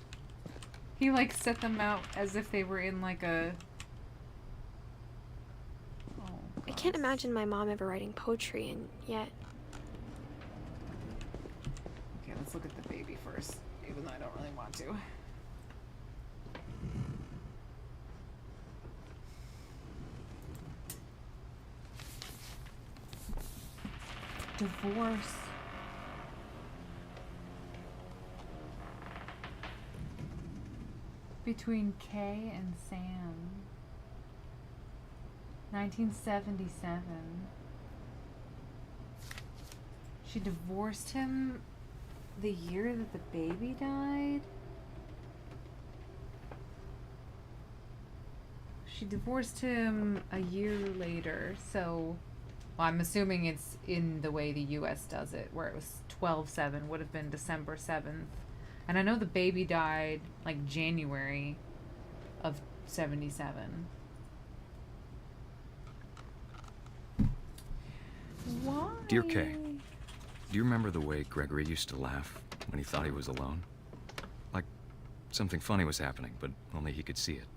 He like set them out as if they were in like a... Oh, I can't imagine my mom ever writing poetry, and yet... Okay, let's look at the baby first, even though I don't really want to. Divorce. Between Kay and Sam. 1977. She divorced him the year that the baby died? She divorced him a year later, so... Well, I'm assuming it's in the way the US does it, where it was 12/7, would have been December 7th. And I know the baby died, like, January of 77. Why? Dear Kay, do you remember the way Gregory used to laugh when he thought he was alone? Like something funny was happening, but only he could see it.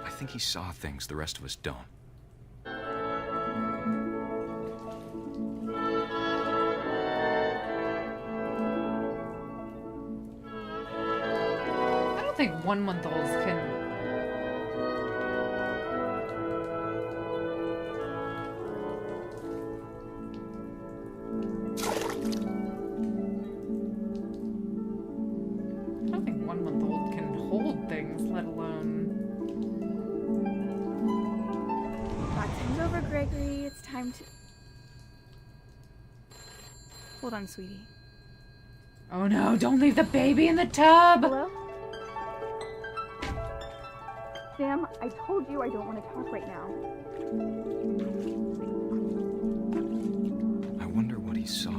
I think he saw things the rest of us don't. I don't think 1-month-olds can... I don't think 1-month-old can hold things, let alone... Time's over, Gregory. It's time to... Hold on, sweetie. Oh no, don't leave the baby in the tub! Hello? Sam, I told you I don't want to talk right now. I wonder what he saw.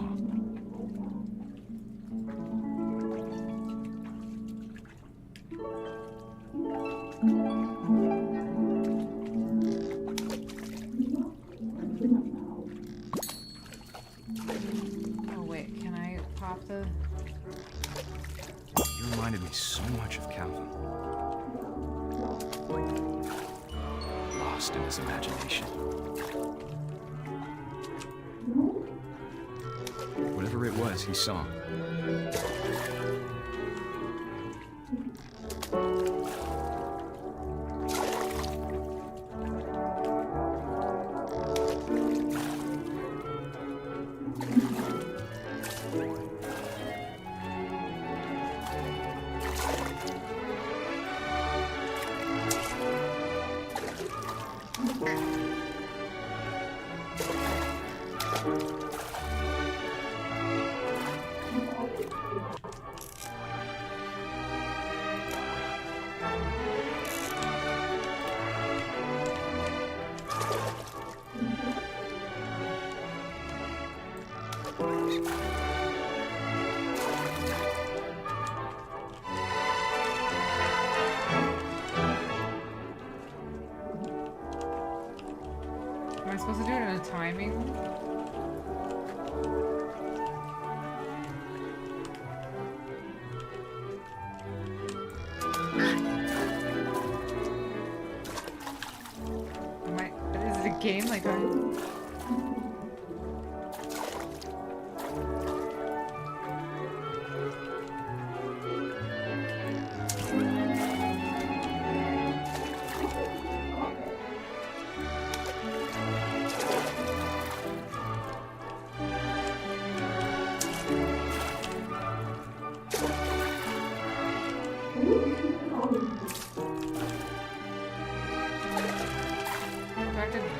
Oh wait, can I pop the... You reminded me so much of Calvin. Lost in his imagination. Whatever it was, he saw. Am I supposed to do it in a timing? Is it a game? Like,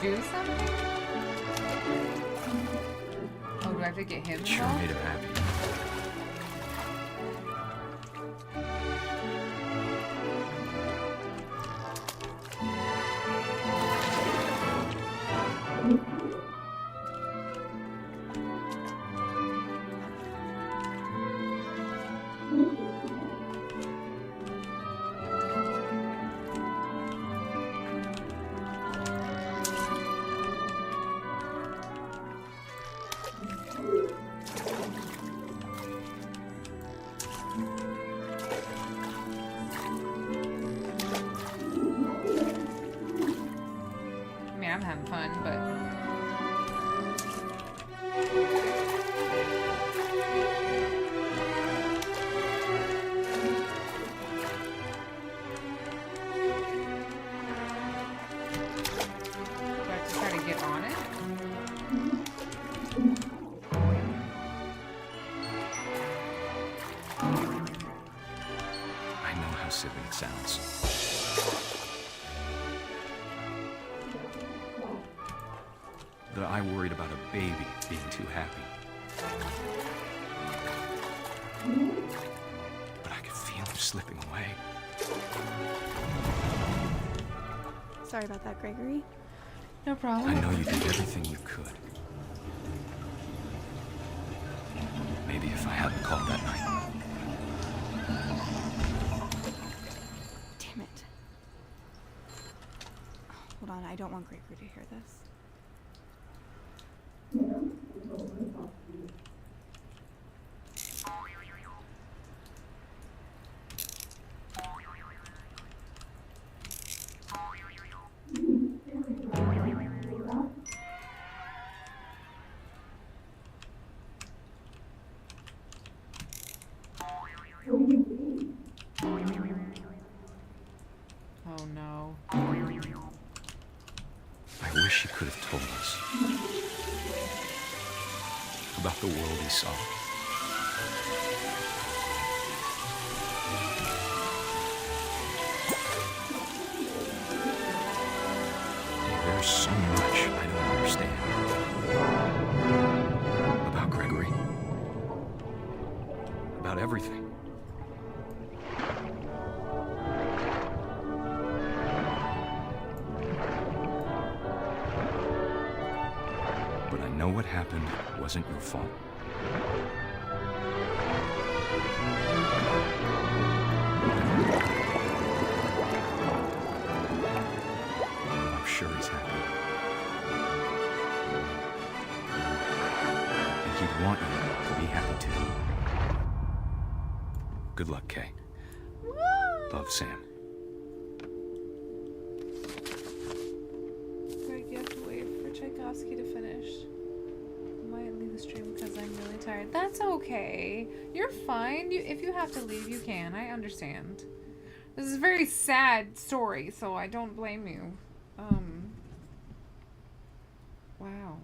do something? Oh, do I have to get him Sure involved? made him happy. I mean, I'm having fun, but... Do I have to try to get on it? I know how silly it sounds. That I worried about a baby being too happy. But I could feel him slipping away. Sorry about that, Gregory. No problem. I know you did everything you could. Maybe if I hadn't called that night. Damn it. Hold on, I don't want Gregory to hear this. Oh no. I wish he could have told us about the world he saw. There's so much I don't understand about Gregory, about everything. But I know what happened wasn't your fault. I'm sure he's happy. And he'd want you to be happy too. Good luck, Kay. Love, Sam. Greg, you have to wait for Tchaikovsky to finish. I might leave the stream because I'm really tired. That's okay. You're fine. If you have to leave, you can. I understand. This is a very sad story, so I don't blame you. Wow.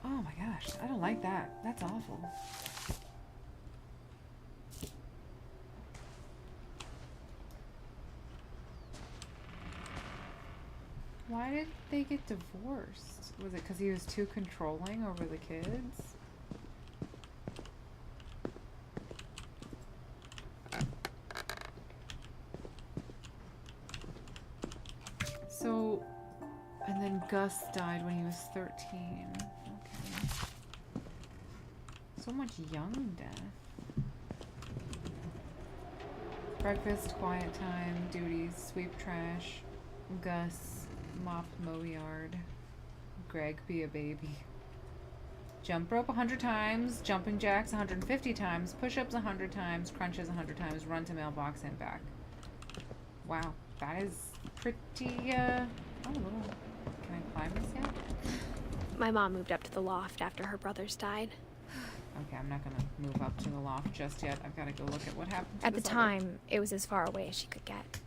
Oh my gosh, I don't like that. That's awful. Why did they get divorced? Was it because he was too controlling over the kids? So, and then Gus died when he was 13. Okay. So much young death. Breakfast, quiet time, duties, sweep trash, Gus, mop, mow yard, Greg, be a baby. Jump rope 100 times, jumping jacks 150 times, push-ups 100 times, crunches 100 times, run to mailbox and back. Wow, that is pretty, oh, little. Can I climb this yet? My mom moved up to the loft after her brothers died. Okay, I'm not gonna move up to the loft just yet. I've gotta go look at what happened to At the this time, it was as far away as she could get.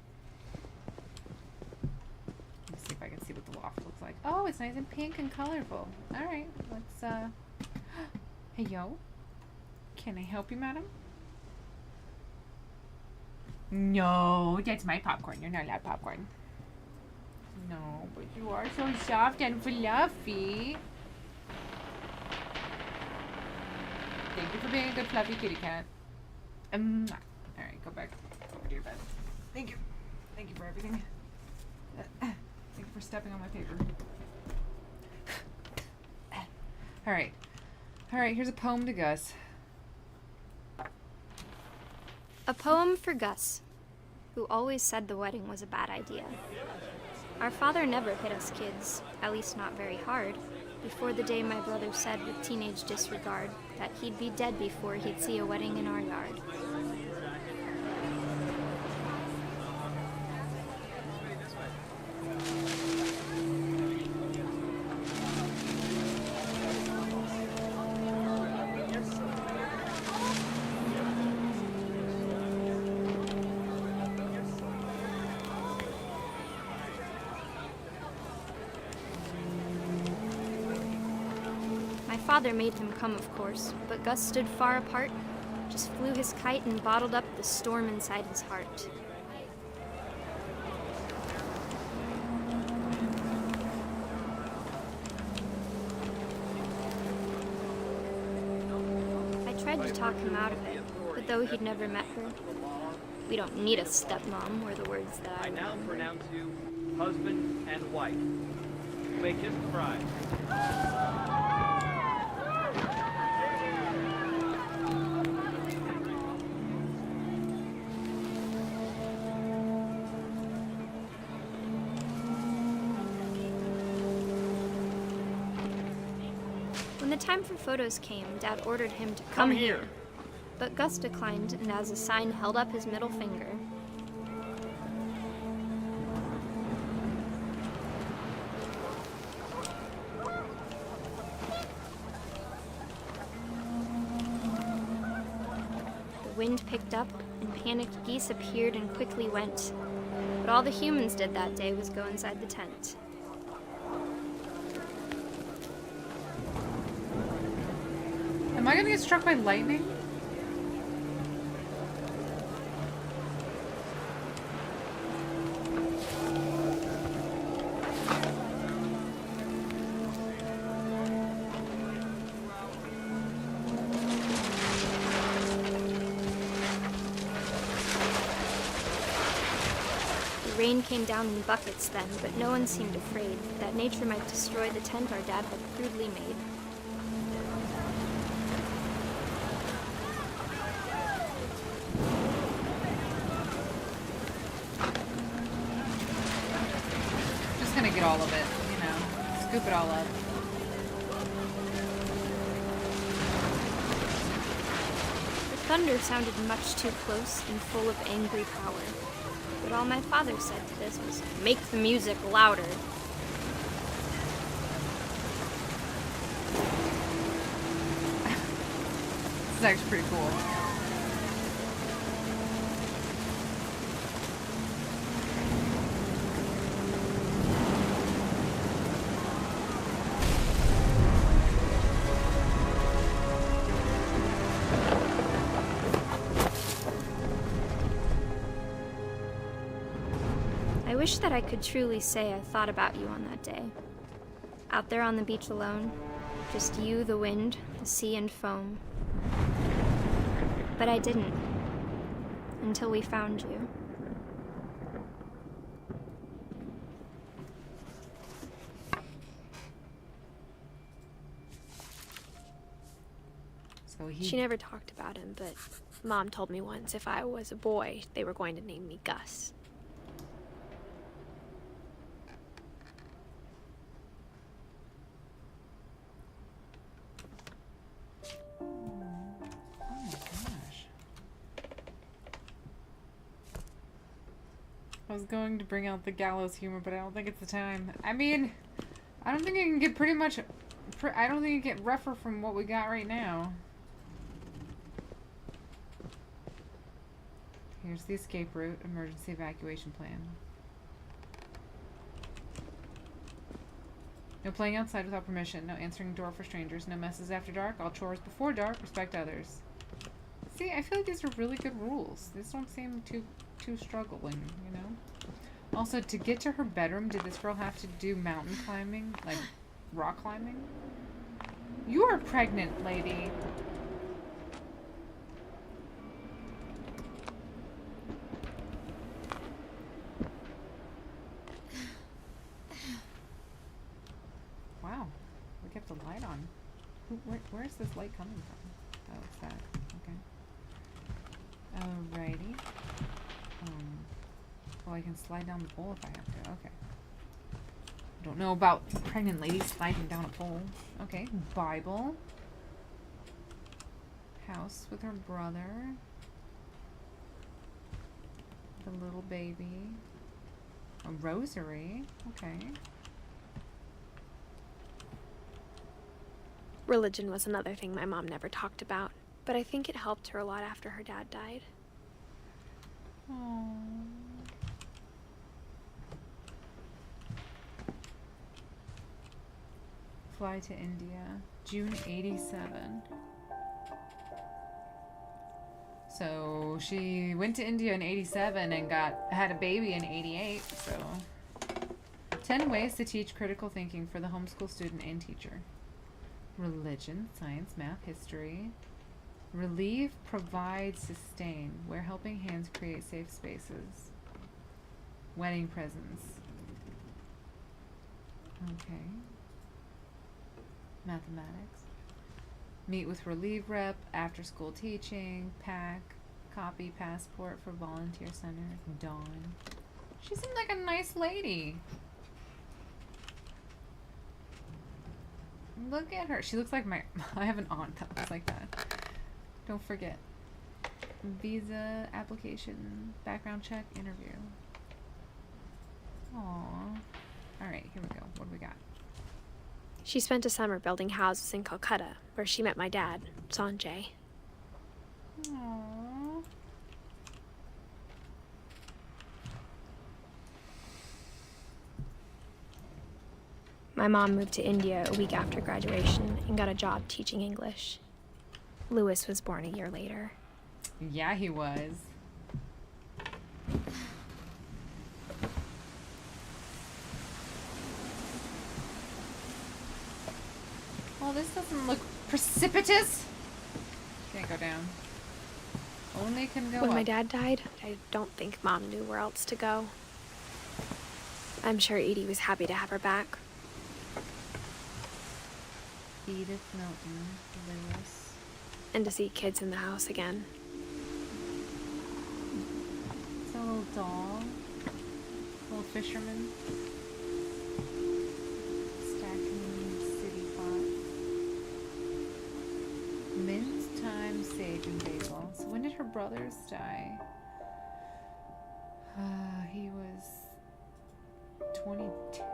Let's see if I can see what the loft looks like. Oh, it's nice and pink and colorful. Alright, let's, Hey, yo. Can I help you, madam? No, that's my popcorn. You're not allowed popcorn. No, but you are so soft and fluffy. Thank you for being a good fluffy kitty cat. Alright, go back over to your bed. Thank you. Thank you for everything. Thank you for stepping on my paper. Alright. Alright, here's a poem to Gus. A poem for Gus, who always said the wedding was a bad idea. Our father never hit us kids, at least not very hard, before the day my brother said with teenage disregard that he'd be dead before he'd see a wedding in our yard. Father made him come, of course, but Gus stood far apart, just flew his kite and bottled up the storm inside his heart. I tried to talk him out of it, but though he'd never met her, we don't need a stepmom were the words that I now remember. pronounce you husband and wife. You may kiss the bride. When the time for photos came, Dad ordered him to come here. But Gus declined, and as a sign held up his middle finger. The wind picked up, and panicked geese appeared and quickly went. But all the humans did that day was go inside the tent. Am I gonna get struck by lightning? The rain came down in buckets then, but no one seemed afraid that nature might destroy the tent our dad had crudely made. Gonna get all of it, you know, scoop it all up. The thunder sounded much too close and full of angry power, but all my father said to this was, "Make the music louder." This is actually pretty cool. I wish that I could truly say I thought about you on that day. Out there on the beach alone, just you, the wind, the sea, and foam. But I didn't, until we found you. She never talked about him, but Mom told me once if I was a boy, they were going to name me Gus. I was going to bring out the gallows humor, but I don't think it's the time. I mean, I don't think it can get pretty much... I don't think it can get rougher from what we got right now. Here's the escape route, emergency evacuation plan. No playing outside without permission, no answering door for strangers, no messes after dark, all chores before dark, respect others. See, I feel like these are really good rules. These don't seem too too struggling, you know? Also, to get to her bedroom, did this girl have to do mountain climbing? Like, rock climbing? You are pregnant, lady. Wow. We kept the light on. Where is this light coming from? Oh, it's that. Okay. Alrighty. Oh, I can slide down the pole if I have to. Okay. I don't know about pregnant ladies sliding down a pole. Okay. Bible. House with her brother. The little baby. A rosary. Okay. Religion was another thing my mom never talked about, but I think it helped her a lot after her dad died. Aww. Fly to India, June 87. So she went to India in 87 and had a baby in 88. So 10 ways to teach critical thinking for the homeschool student and teacher. Religion, science, math, history. Relieve, provide, sustain, where helping hands create safe spaces. Wedding presents. Okay. Mathematics. Meet with relieve rep, after school teaching, pack, copy passport for volunteer center. Dawn. She seemed like a nice lady. Look at her. She looks like I have an aunt that looks like that. Don't forget. Visa application, background check, interview. Aww. Alright, here we go. What do we got? She spent a summer building houses in Calcutta, where she met my dad, Sanjay. Aww. My mom moved to India a week after graduation and got a job teaching English. Louis was born a year later. Yeah, he was. Well, this doesn't look precipitous. Can't go down. Only can go When up. my dad died, I don't think Mom knew where else to go. I'm sure Edie was happy to have her back. Edith Milton, Lewis. And to see kids in the house again. It's a little doll. Little fisherman. Stacking city pot. Mint, thyme, sage, and basil. So when did her brothers die? He was 22.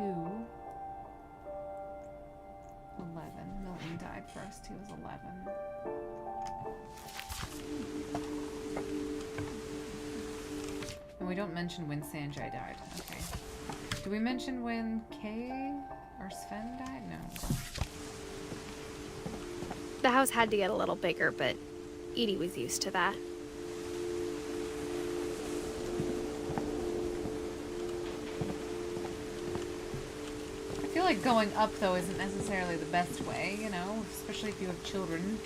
11. Milton died first. He was 11. And we don't mention when Sanjay died. Okay. Do we mention when Kay or Sven died? No. The house had to get a little bigger, but Edie was used to that. I feel like going up, though, isn't necessarily the best way, you know, especially if you have children.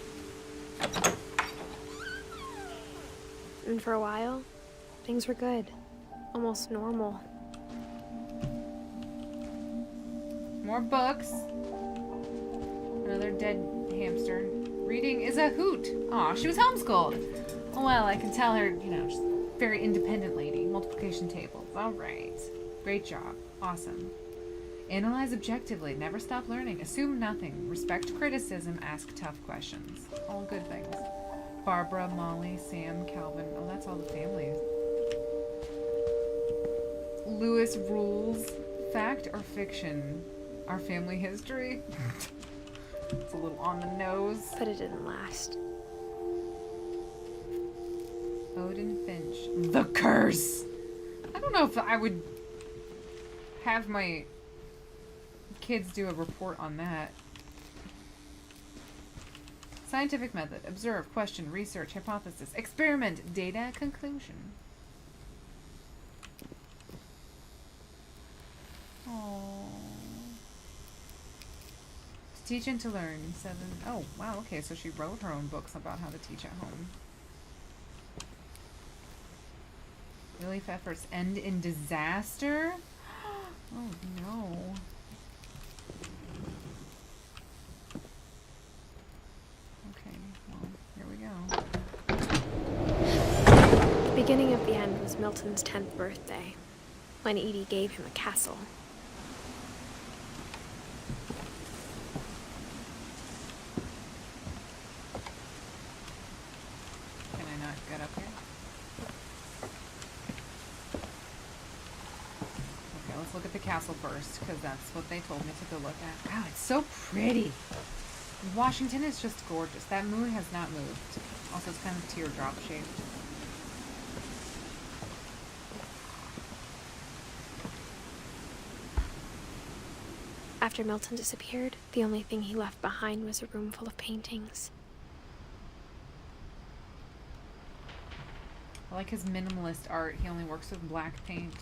And for a while, things were good. Almost normal. More books. Another dead hamster. Reading is a hoot. Aw, she was homeschooled. Well, I can tell her, you know, she's a very independent lady. Multiplication tables. All right. Great job. Awesome. Analyze objectively. Never stop learning. Assume nothing. Respect criticism. Ask tough questions. All good things. Barbara, Molly, Sam, Calvin. Oh, that's all the family. Lewis rules. Fact or fiction? Our family history? It's a little on the nose. But it didn't last. Odin Finch. The curse! I don't know if I would have my kids do a report on that. Scientific method. Observe, question, research, hypothesis, experiment, data, conclusion. teach and to learn. 7. Oh, wow, okay, so she wrote her own books about how to teach at home. Relief efforts end in disaster? Oh, no. Okay, well, here we go. The beginning of the end was Milton's 10th birthday, when Edie gave him a castle. Can I not get up here? Okay, let's look at the castle first, because that's what they told me to go look at. Wow, it's so pretty! Washington is just gorgeous. That moon has not moved. Also, it's kind of teardrop shaped. After Milton disappeared, the only thing he left behind was a room full of paintings. I like his minimalist art. He only works with black paint.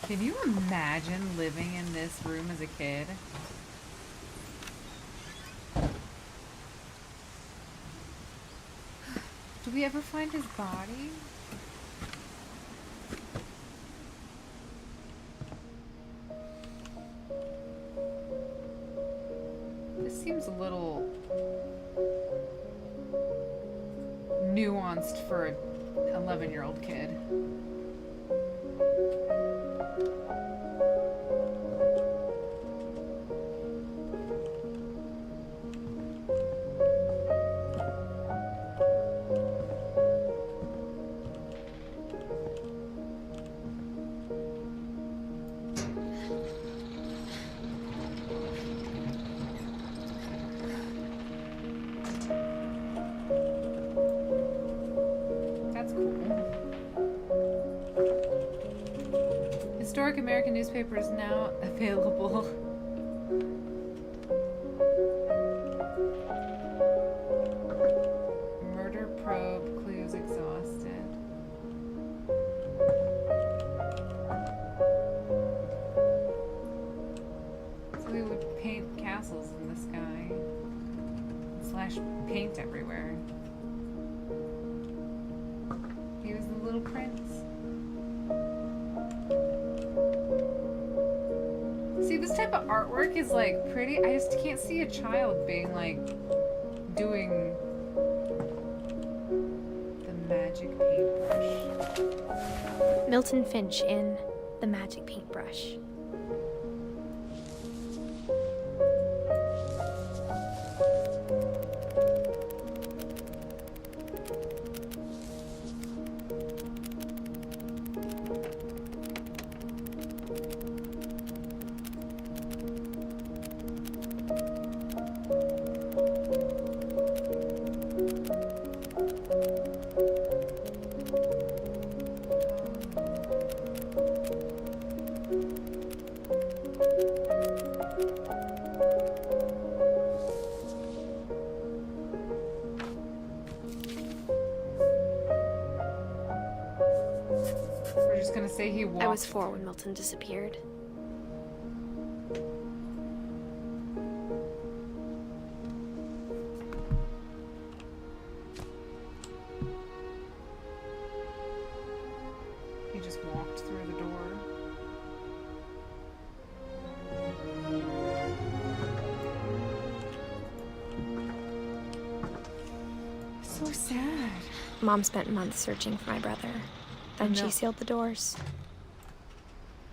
Can you imagine living in this room as a kid? Do we ever find his body? This seems a little nuanced for an 11-year-old kid. Historic American newspaper is now available. Murder probe, clues exhausted. So we would paint castles in the sky. Slash paint everywhere. He was the little prince. See, this type of artwork is like pretty. I just can't see a child being like doing the magic paintbrush. Milton Finch in The Magic Paintbrush. We're just gonna say he walked. I was 4 when Milton disappeared. He just walked through the door. So sad. Mom spent months searching for my brother. Then she No. sealed the doors.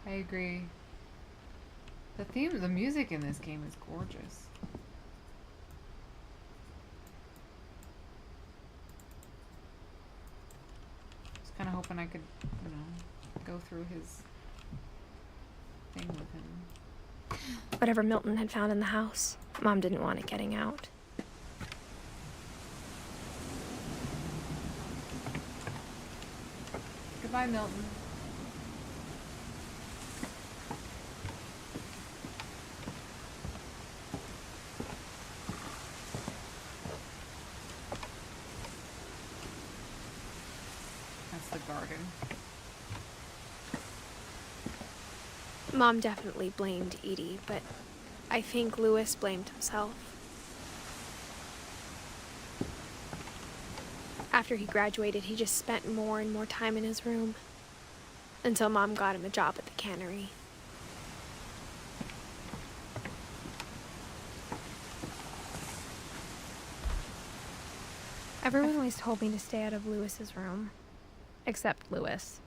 I agree. The music in this game is gorgeous. Just kind of hoping I could, you know, go through his thing with him. Whatever Milton had found in the house, Mom didn't want it getting out. Goodbye, Milton. barking. Mom definitely blamed Edie, but I think Lewis blamed himself. After he graduated, he just spent more and more time in his room, until Mom got him a job at the cannery. Everyone always told me to stay out of Lewis's room, except Lewis.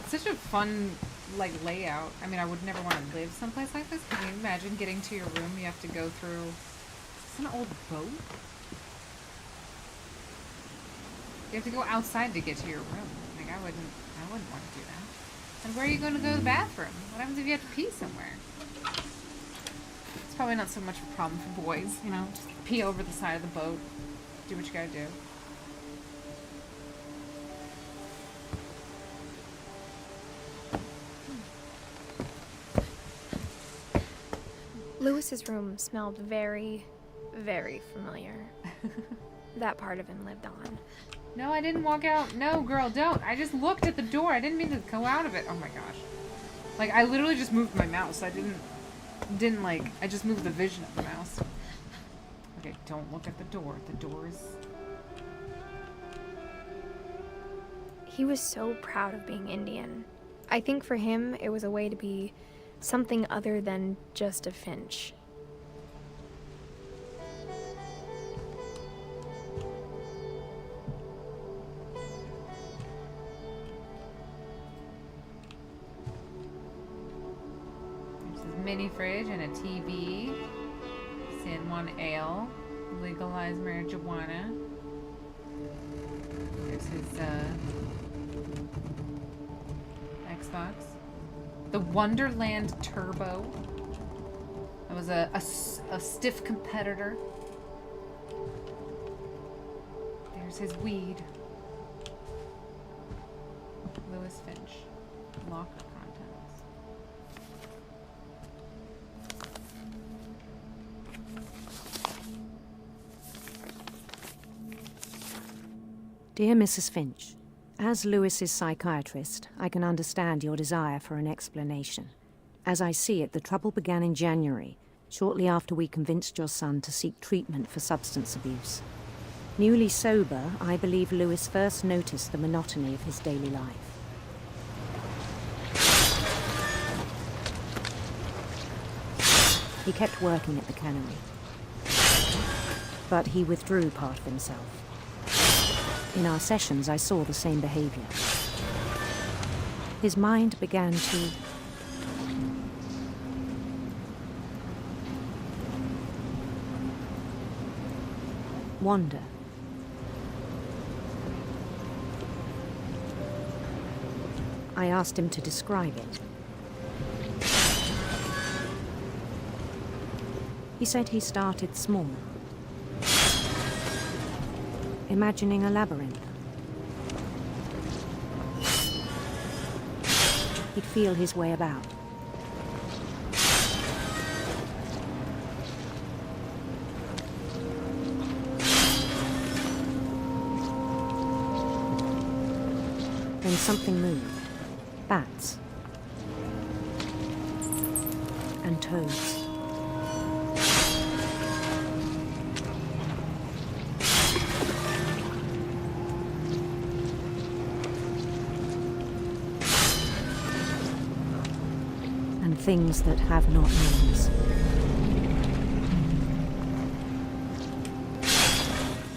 Such a fun, like, layout. I mean, I would never want to live someplace like this. Can you imagine getting to your room? You have to go through... Is this an old boat? You have to go outside to get to your room. Like, I wouldn't want to do that. And where are you going to go to the bathroom? What happens if you have to pee somewhere? It's probably not so much of a problem for boys, you know? Just pee over the side of the boat. Do what you gotta do. Lewis's room smelled very, very familiar. That part of him lived on. No, I didn't walk out. No, girl, don't. I just looked at the door. I didn't mean to go out of it. Oh my gosh. Like, I literally just moved my mouse. I didn't like, I just moved the vision of the mouse. Okay, don't look at the door. The door is... He was so proud of being Indian. I think for him, it was a way to be something other than just a Finch. There's his mini fridge and a TV. San Juan Ale. Legalized marijuana. There's his Xbox. The Wonderland Turbo. That was a stiff competitor. There's his weed. Lewis Finch. Locker contents. Dear Mrs. Finch, as Lewis's psychiatrist, I can understand your desire for an explanation. As I see it, the trouble began in January, shortly after we convinced your son to seek treatment for substance abuse. Newly sober, I believe Lewis first noticed the monotony of his daily life. He kept working at the cannery, but he withdrew part of himself. In our sessions, I saw the same behavior. His mind began to wander. I asked him to describe it. He said he started small, imagining a labyrinth. He'd feel his way about. Then something moved. Bats. And toads. And things that have not names.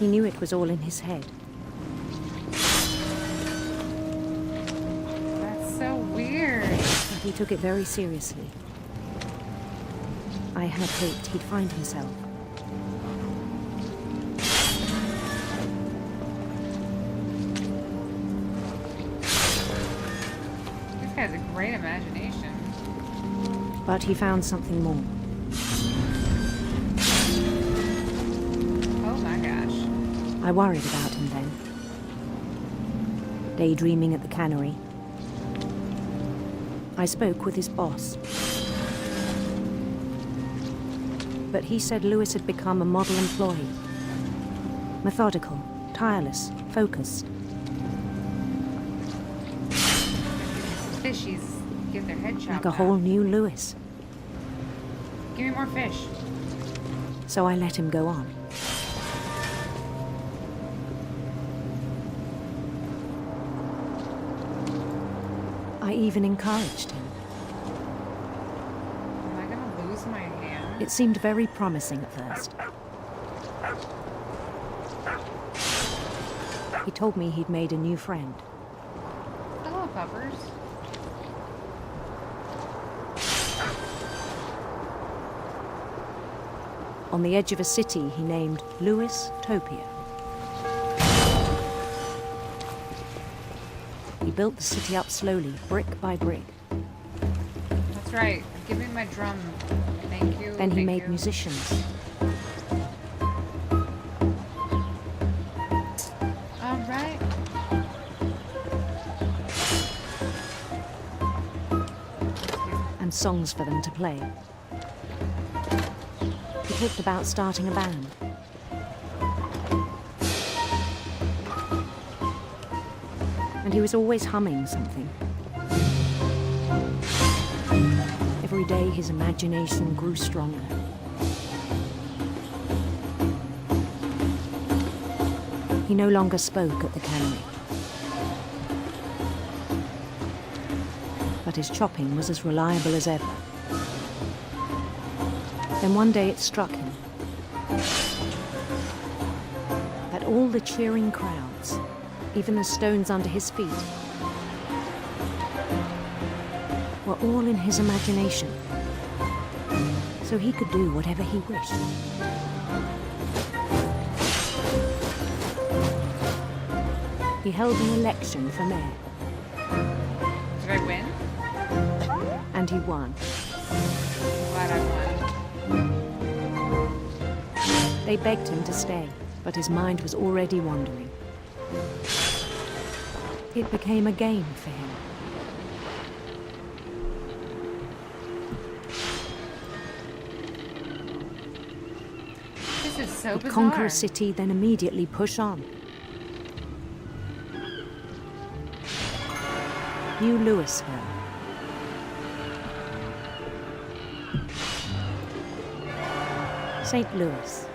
He knew it was all in his head. He took it very seriously. I had hoped he'd find himself. This guy's a great imagination. But he found something more. Oh my gosh. I worried about him then. Daydreaming at the cannery, I spoke with his boss. But he said Lewis had become a model employee. Methodical, tireless, focused. Fishies get their head chopped Like a whole new Lewis. Give me more fish. So I let him go on. I even encouraged him. Am I gonna lose my hand? It seemed very promising at first. He told me he'd made a new friend. Hello, puppers. On the edge of a city he named Lewis Topia. He built the city up slowly, brick by brick. That's right. Give me my drum. Thank you. Then he thank made you. musicians. All right. And songs for them to play. He talked about starting a band. And he was always humming something. Every day his imagination grew stronger. He no longer spoke at the cannery. But his chopping was as reliable as ever. Then one day it struck him that all the cheering crowds, even the stones under his feet, were all in his imagination, so he could do whatever he wished. He held an election for mayor. Did I win? And he won. Glad I won. They begged him to stay, but his mind was already wandering. It became a game for him. This is so He'd bizarre. conquer a city, then immediately push on. New Louisville. St. Louis.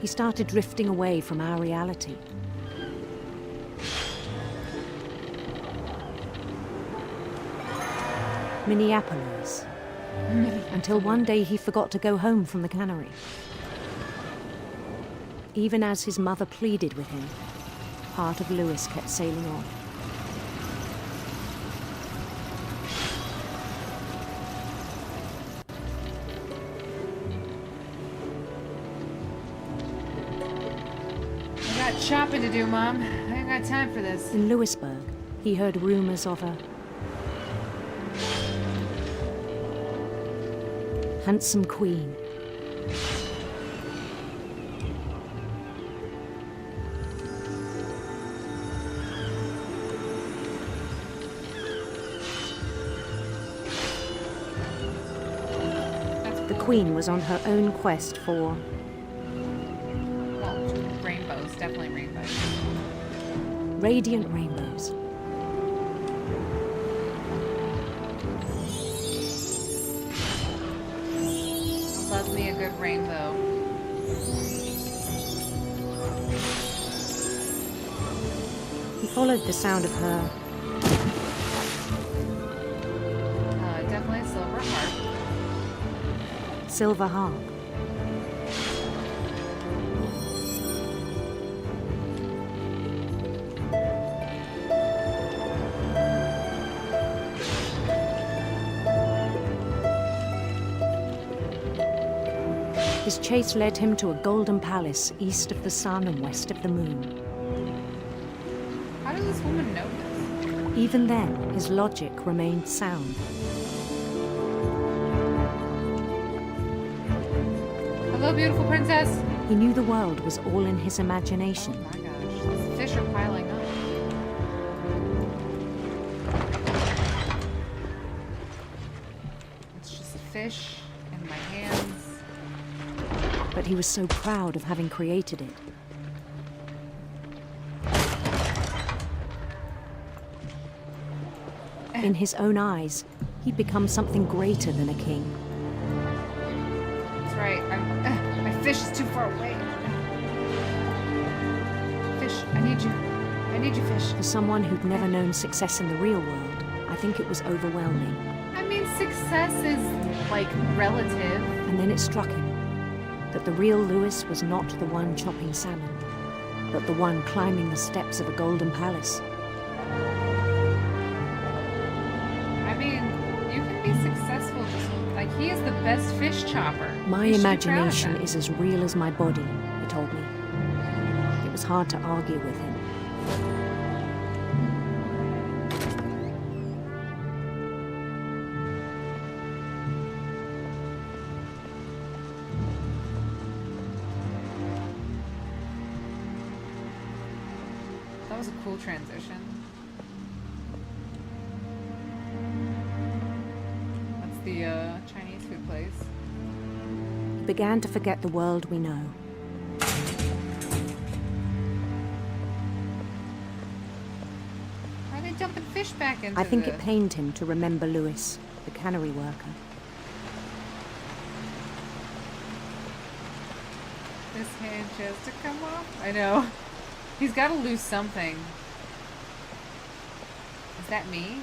He started drifting away from our reality. Minneapolis. Until one day he forgot to go home from the cannery. Even as his mother pleaded with him, part of Lewis kept sailing on. I got shopping to do, Mom. I ain't got time for this. In Lewisburg, he heard rumors of a handsome queen. The queen was on her own quest for Well, rainbows, definitely rainbows. radiant rainbows. Love me a good rainbow. He followed the sound of her Definitely a silver harp. silver harp. His chase led him to a golden palace east of the sun and west of the moon. How does this woman know this? Even then, his logic remained sound. Hello, beautiful princess. He knew the world was all in his imagination. Oh my gosh, these fish are piling up. It's just a fish in my hands. But he was so proud of having created it. In his own eyes, he'd become something greater than a king. That's right. My fish is too far away. Fish, I need you. I need you, fish. For someone who'd never known success in the real world, I think it was overwhelming. I mean, success is, like, relative. And then it struck him that the real Lewis was not the one chopping salmon, but the one climbing the steps of a golden palace. I mean, you can be successful just, like, he is the best fish chopper. My You should be proud of imagination that. is as real as my body, he told me. It was hard to argue with him. That was a cool transition. That's the Chinese food place. He began to forget the world we know. Why are they dumping fish back into I think the... it pained him to remember Lewis, the cannery worker. This hand has to come off? I know. He's got to lose something. Is that me?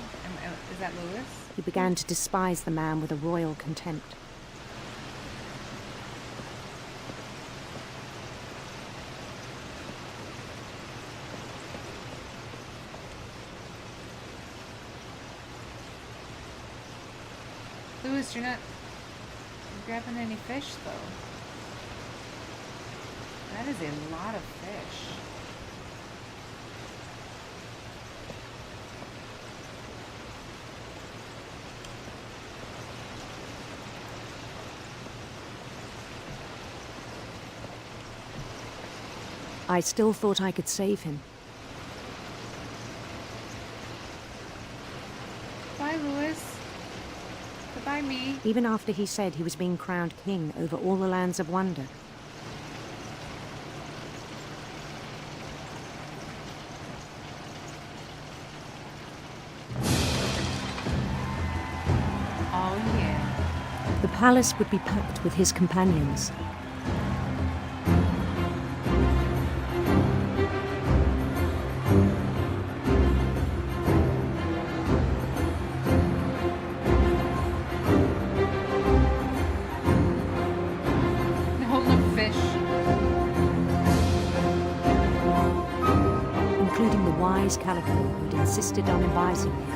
Is that Lewis? He began to despise the man with a royal contempt. Lewis, you're not grabbing any fish, though. That is a lot of fish. I still thought I could save him. Bye, Lewis. Goodbye, me. Even after he said he was being crowned king over all the lands of wonder. Oh, yeah. The palace would be packed with his companions. They're holding up fish. Including the wise Calico who'd insisted on advising him.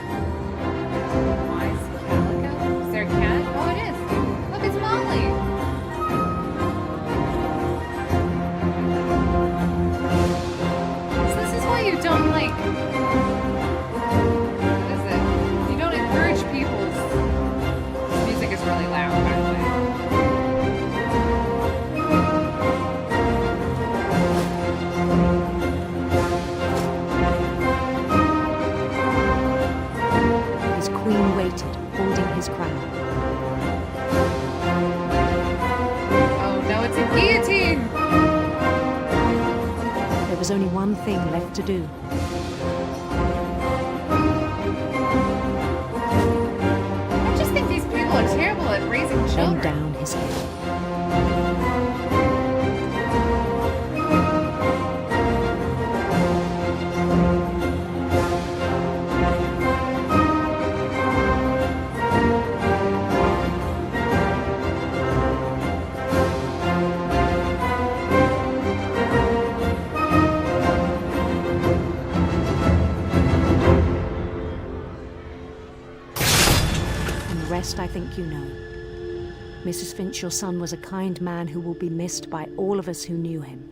Wise calico? Is there a cat? Oh, it is. Look, it's Molly. So this is why you don't like... What is it? You don't encourage people's... This music is really loud, by the way. His queen waited, holding his crown. Oh no, it's a guillotine! There was only one thing left to do. I just think these people are terrible at raising Bend children. down his head. And the rest I think you know. Mrs. Finch, your son was a kind man who will be missed by all of us who knew him.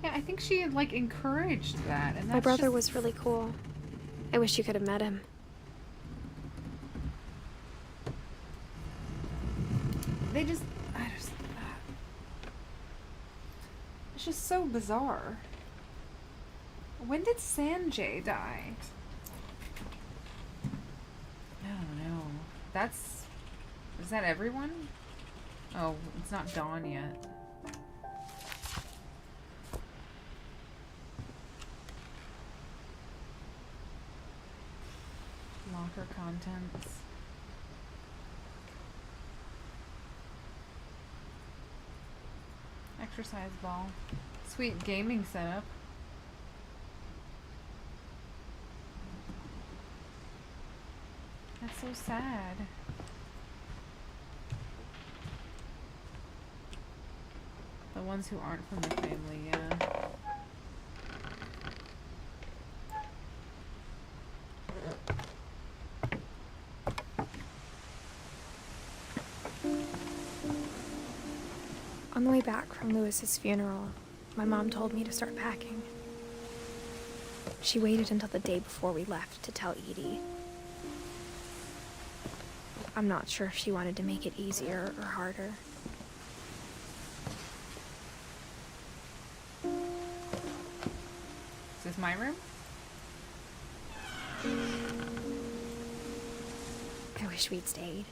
Yeah, I think she like encouraged that, and My that's brother just... was really cool. I wish you could have met him. It's just so bizarre. When did Sanjay die? I don't know. Is that everyone? Oh, it's not dawn yet. Locker contents. Exercise ball. Sweet gaming setup. That's so sad. The ones who aren't from the family, yeah. On the way back from Lewis's funeral, my mom told me to start packing. She waited until the day before we left to tell Edie. I'm not sure if she wanted to make it easier or harder. Is this my room? I wish we'd stayed.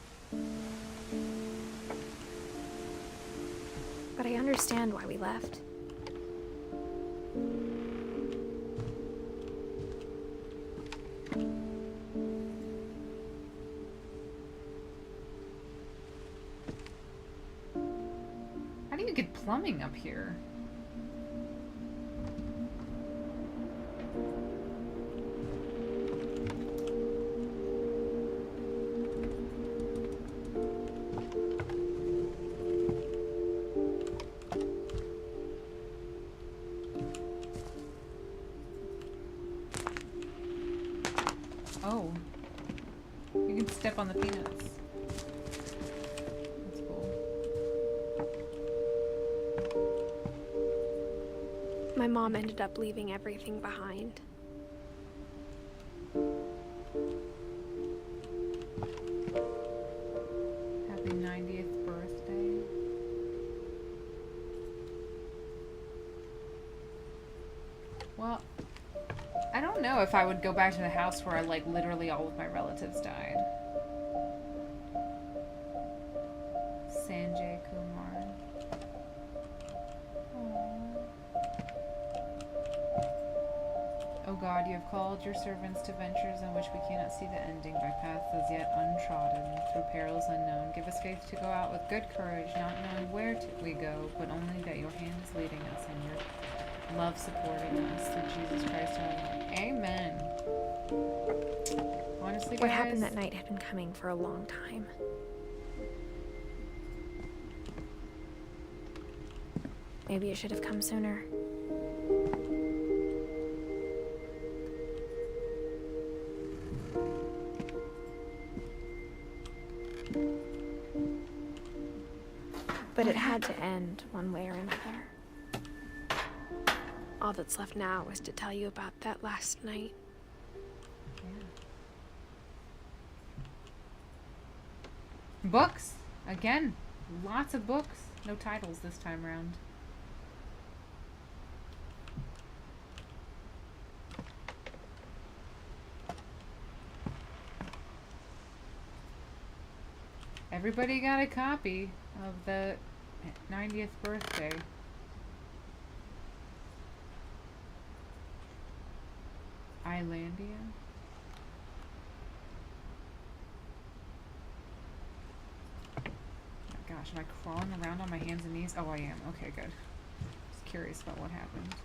But I understand why we left. How do you get plumbing up here? Oh. You can step on the peanuts. That's cool. My mom ended up leaving everything behind. Happy 90th birthday. Well, I don't know if I would go back to the house where like literally all of my relatives died. Sanjay Kumar. O God, you have called your servants to ventures in which we cannot see the ending, by paths as yet untrodden, through perils unknown. Give us faith to go out with good courage, not knowing where we go, but only that your hand is leading us and your love supporting us through Jesus Christ our Lord. Amen. Honestly, What guys, happened that night had been coming for a long time. Maybe it should have come sooner. But it had to end one way or another. All that's left now is to tell you about that last night. Books! Again, lots of books. No titles this time around. Everybody got a copy of the 90th birthday. Islandia. Oh my gosh, am I crawling around on my hands and knees? Oh, I am. Okay, good. Just curious about what happened.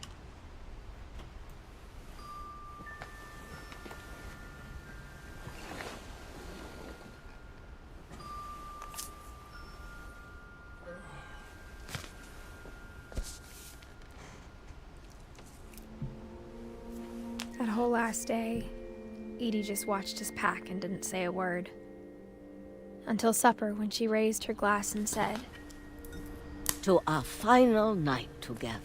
That whole last day, Edie just watched us pack and didn't say a word. Until supper, when she raised her glass and said, "To our final night together,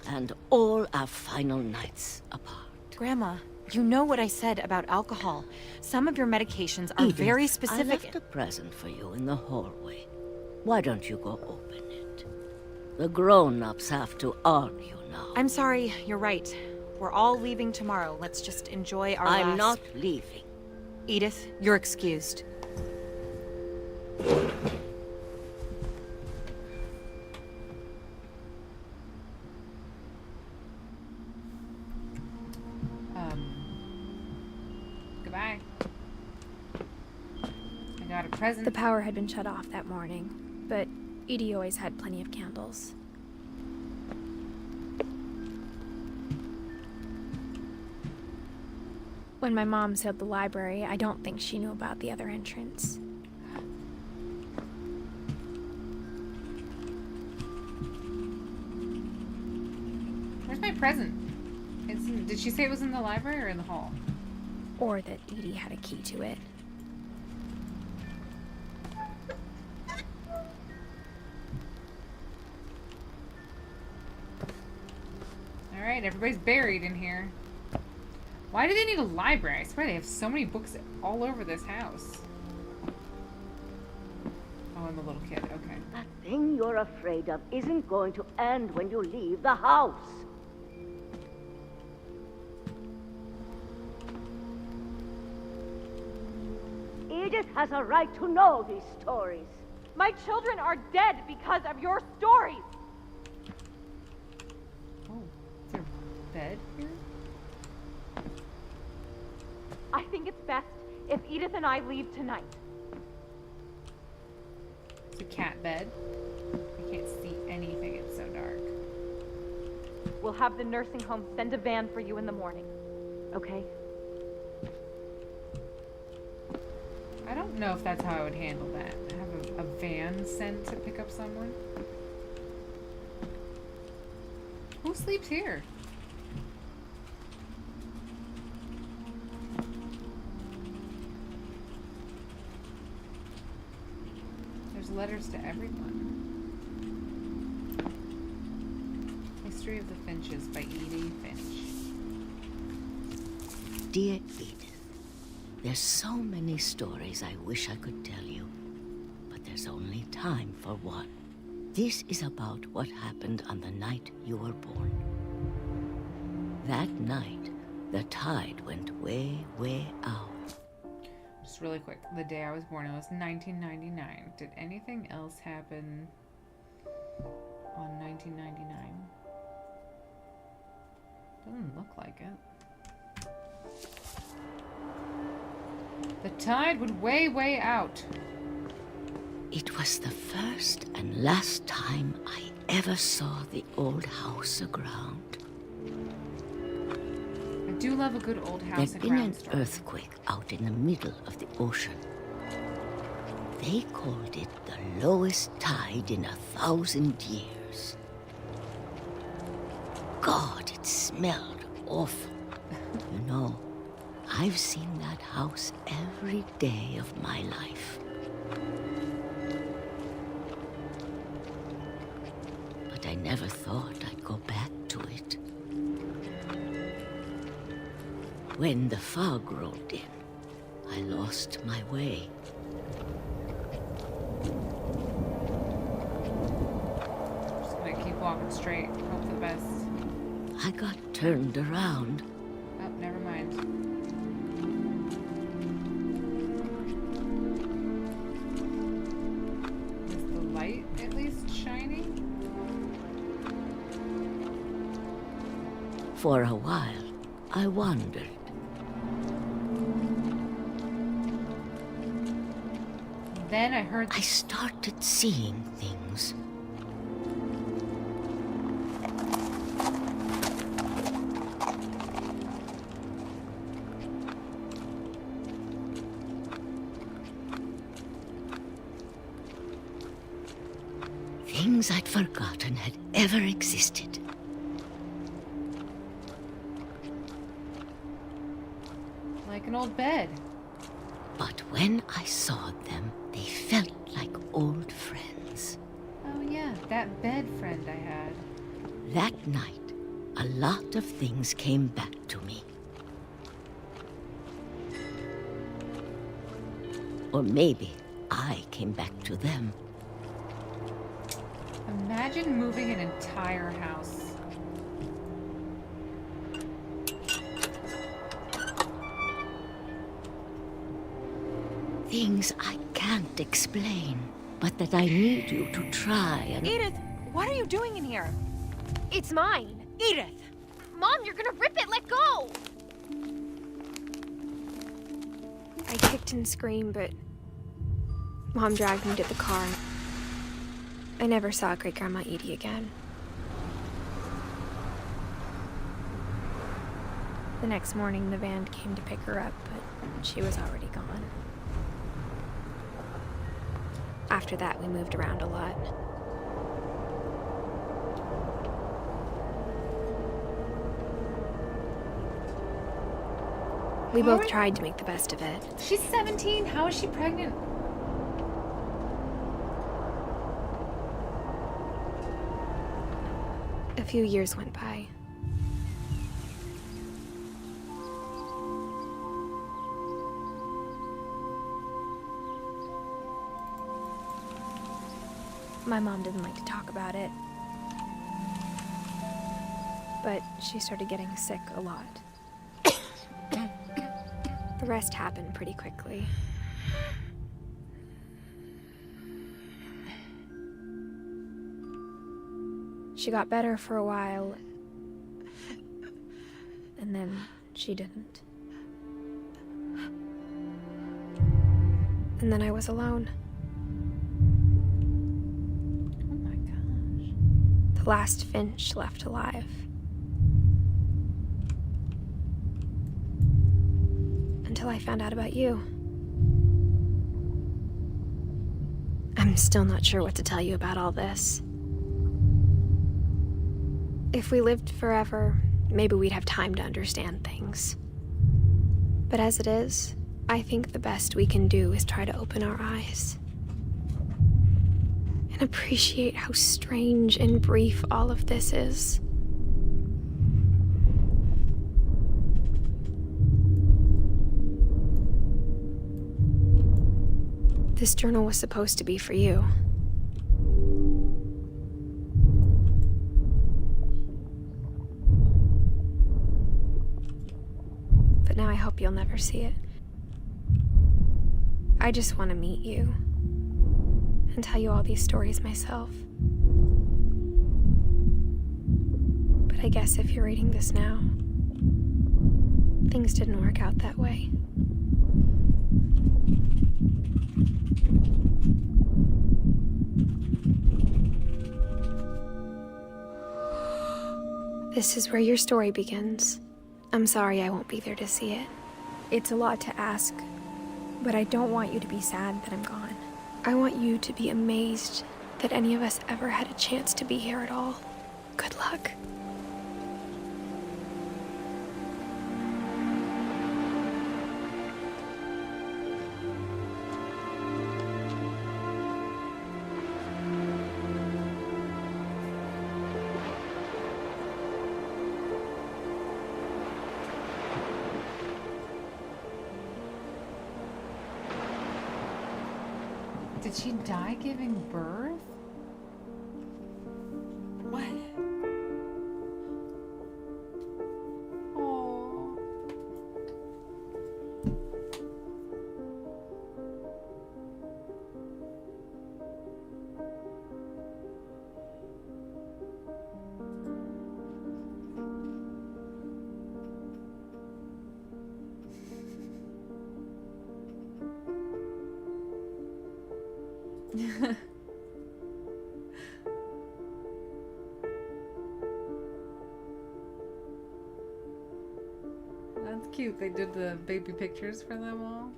and all our final nights apart." Grandma, you know what I said about alcohol. Some of your medications are Edith, very I specific. left a present for you in the hallway. Why don't you go open it? The grown-ups have to argue now. I'm sorry, you're right. We're all leaving tomorrow. Let's just enjoy our I'm last... not leaving. Edith, you're excused. Goodbye. I got a present. The power had been shut off that morning, but Edie always had plenty of candles. When my mom sealed the library, I don't think she knew about the other entrance. Where's my present? Did she say it was in the library or in the hall? Or that Edie had a key to it. Alright, everybody's buried in here. Why do they need a library? I swear they have so many books all over this house. Oh, I'm a little kid. Okay. That thing you're afraid of isn't going to end when you leave the house. Edith has a right to know these stories. My children are dead because of your stories. Oh, is there a bed here? I think it's best if Edith and I leave tonight. It's a cat bed. I can't see anything. It's so dark. We'll have the nursing home send a van for you in the morning. Okay? I don't know if that's how I would handle that. Have a van sent to pick up someone. Who sleeps here? There's letters to everyone. History of the Finches by Edith Finch. Dear Edith, there's so many stories I wish I could tell you, but there's only time for one. This is about what happened on the night you were born. That night, the tide went way, way out. Just really quick, the day I was born, it was 1999. Did anything else happen on 1999? Doesn't look like it. The tide went way, way out. It was the first and last time I ever saw the old house aground. I do love a good old house There'd been aground an story. earthquake out in the middle of the ocean. They called it the lowest tide in 1,000 years. God, it smelled awful. You know, I've seen that house every day of my life. But I never thought I'd go back to it. When the fog rolled in, I lost my way. Just gonna keep walking straight. Hope for the best. I got turned around. Oh, never mind. Is the light at least shining? For a while, I wandered. Then I heard... I started seeing things. Things I'd forgotten had ever existed. Like an old bed. But when I saw them, they felt like old friends. Oh yeah, that bed friend I had. That night, a lot of things came back to me. Or maybe I came back to them. Imagine moving an entire house. Things I can't explain, but that I need you to try and... Edith, what are you doing in here? It's mine. Edith! Mom, you're gonna rip it! Let go! I kicked and screamed, but Mom dragged me to the car. I never saw Great-Grandma Edie again. The next morning, the van came to pick her up, but she was already gone. After that, we moved around a lot. We both tried to make the best of it. She's 17. How is she pregnant? A few years went by. My mom didn't like to talk about it, but she started getting sick a lot. The rest happened pretty quickly. She got better for a while, and then she didn't. And then I was alone. Oh my gosh. The last Finch left alive. Until I found out about you. I'm still not sure what to tell you about all this. If we lived forever, maybe we'd have time to understand things. But as it is, I think the best we can do is try to open our eyes. And appreciate how strange and brief all of this is. This journal was supposed to be for you. But now I hope you'll never see it. I just want to meet you and tell you all these stories myself. But I guess if you're reading this now, things didn't work out that way. This is where your story begins. I'm sorry I won't be there to see it. It's a lot to ask, but I don't want you to be sad that I'm gone. I want you to be amazed that any of us ever had a chance to be here at all. Good luck. Did she die giving birth? What? Oh. That's cute. They did the baby pictures for them all.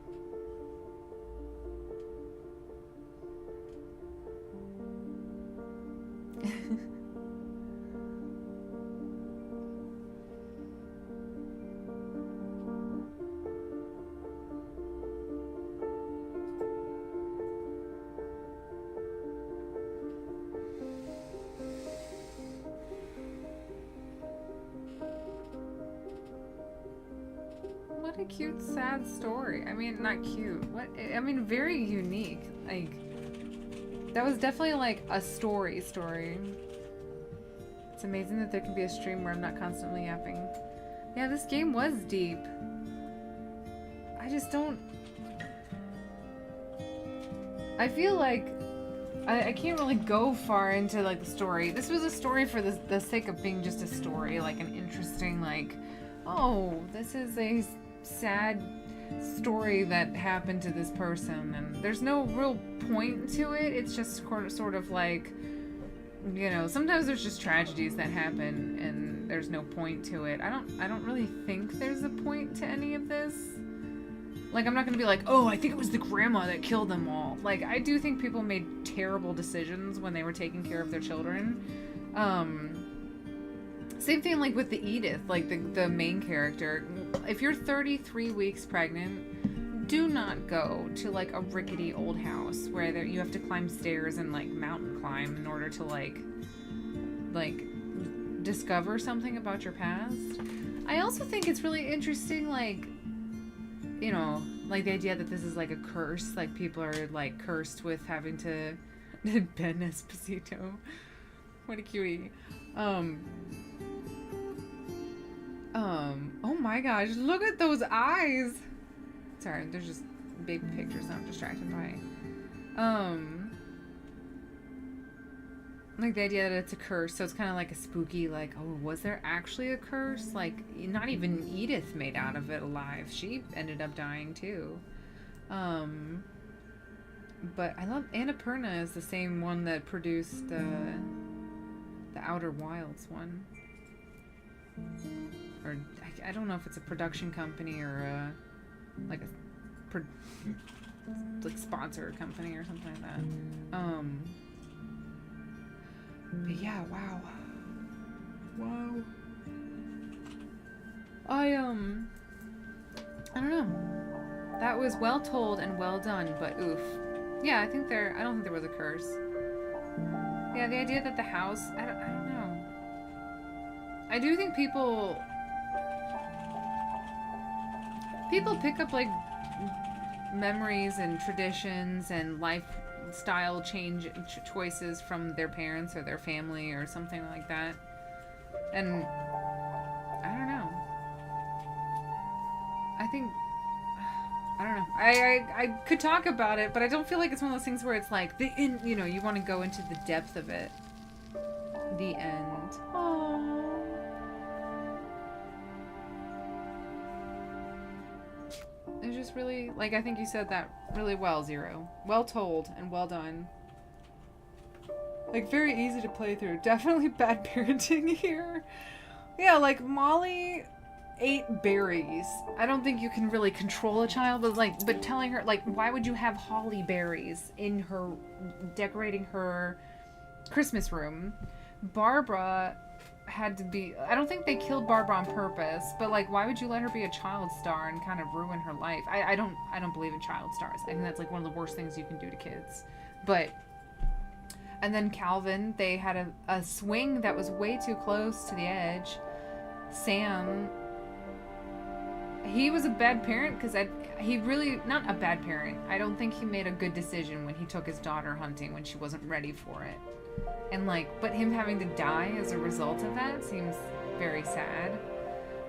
What a cute, sad story. I mean, not cute. What? I mean, very unique. Like, That was definitely like a story. It's amazing that there can be a stream where I'm not constantly yapping. Yeah, this game was deep. I just don't... I feel like I can't really go far into like the story. This was a story for the sake of being just a story, like an interesting, like, oh, this is a sad story that happened to this person, and there's no real point to it. It's just sort of like, you know, sometimes there's just tragedies that happen and there's no point to it. I don't really think there's a point to any of this. Like, I'm not gonna be like, oh, I think it was the grandma that killed them all. Like, I do think people made terrible decisions when they were taking care of their children. Same thing like with the Edith, like the main character. If you're 33 weeks pregnant, do not go to like a rickety old house where you have to climb stairs and like mountain climb in order to like discover something about your past. I also think it's really interesting, like, you know, like the idea that this is like a curse, like people are like cursed with having to Ben Esposito. What a cutie. Oh my gosh, look at those eyes. Sorry, there's just big pictures that I'm distracted by. Like the idea that it's a curse, so it's kind of like a spooky, like, oh, was there actually a curse? Like, not even Edith made out of it alive. She ended up dying too. But I love Annapurna is the same one that produced the Outer Wilds one. Or I don't know if it's a production company or like a like sponsor company or something like that. But yeah, wow. I don't know. That was well told and well done, but oof. Yeah, I don't think there was a curse. Yeah, the idea that the house, I don't know. I do think people pick up like memories and traditions and lifestyle choices from their parents or their family or something like that. And I don't know. I don't know. I could talk about it, but I don't feel like it's one of those things where it's like you know, you want to go into the depth of it. The end. Aww. It's just really, like, I think you said that really well, Zero. Well told and well done. Like, very easy to play through. Definitely bad parenting here. Yeah, like, Molly ate berries. I don't think you can really control a child, but telling her, like, why would you have holly berries in her, decorating her Christmas room? Barbara had to be, I don't think they killed Barbara on purpose, but like, why would you let her be a child star and kind of ruin her life? I don't believe in child stars. I think that's like one of the worst things you can do to kids. But, and then Calvin, they had a swing that was way too close to the edge. Sam, he was a bad parent because he really, not a bad parent. I don't think he made a good decision when he took his daughter hunting when she wasn't ready for it. And like, but him having to die as a result of that seems very sad.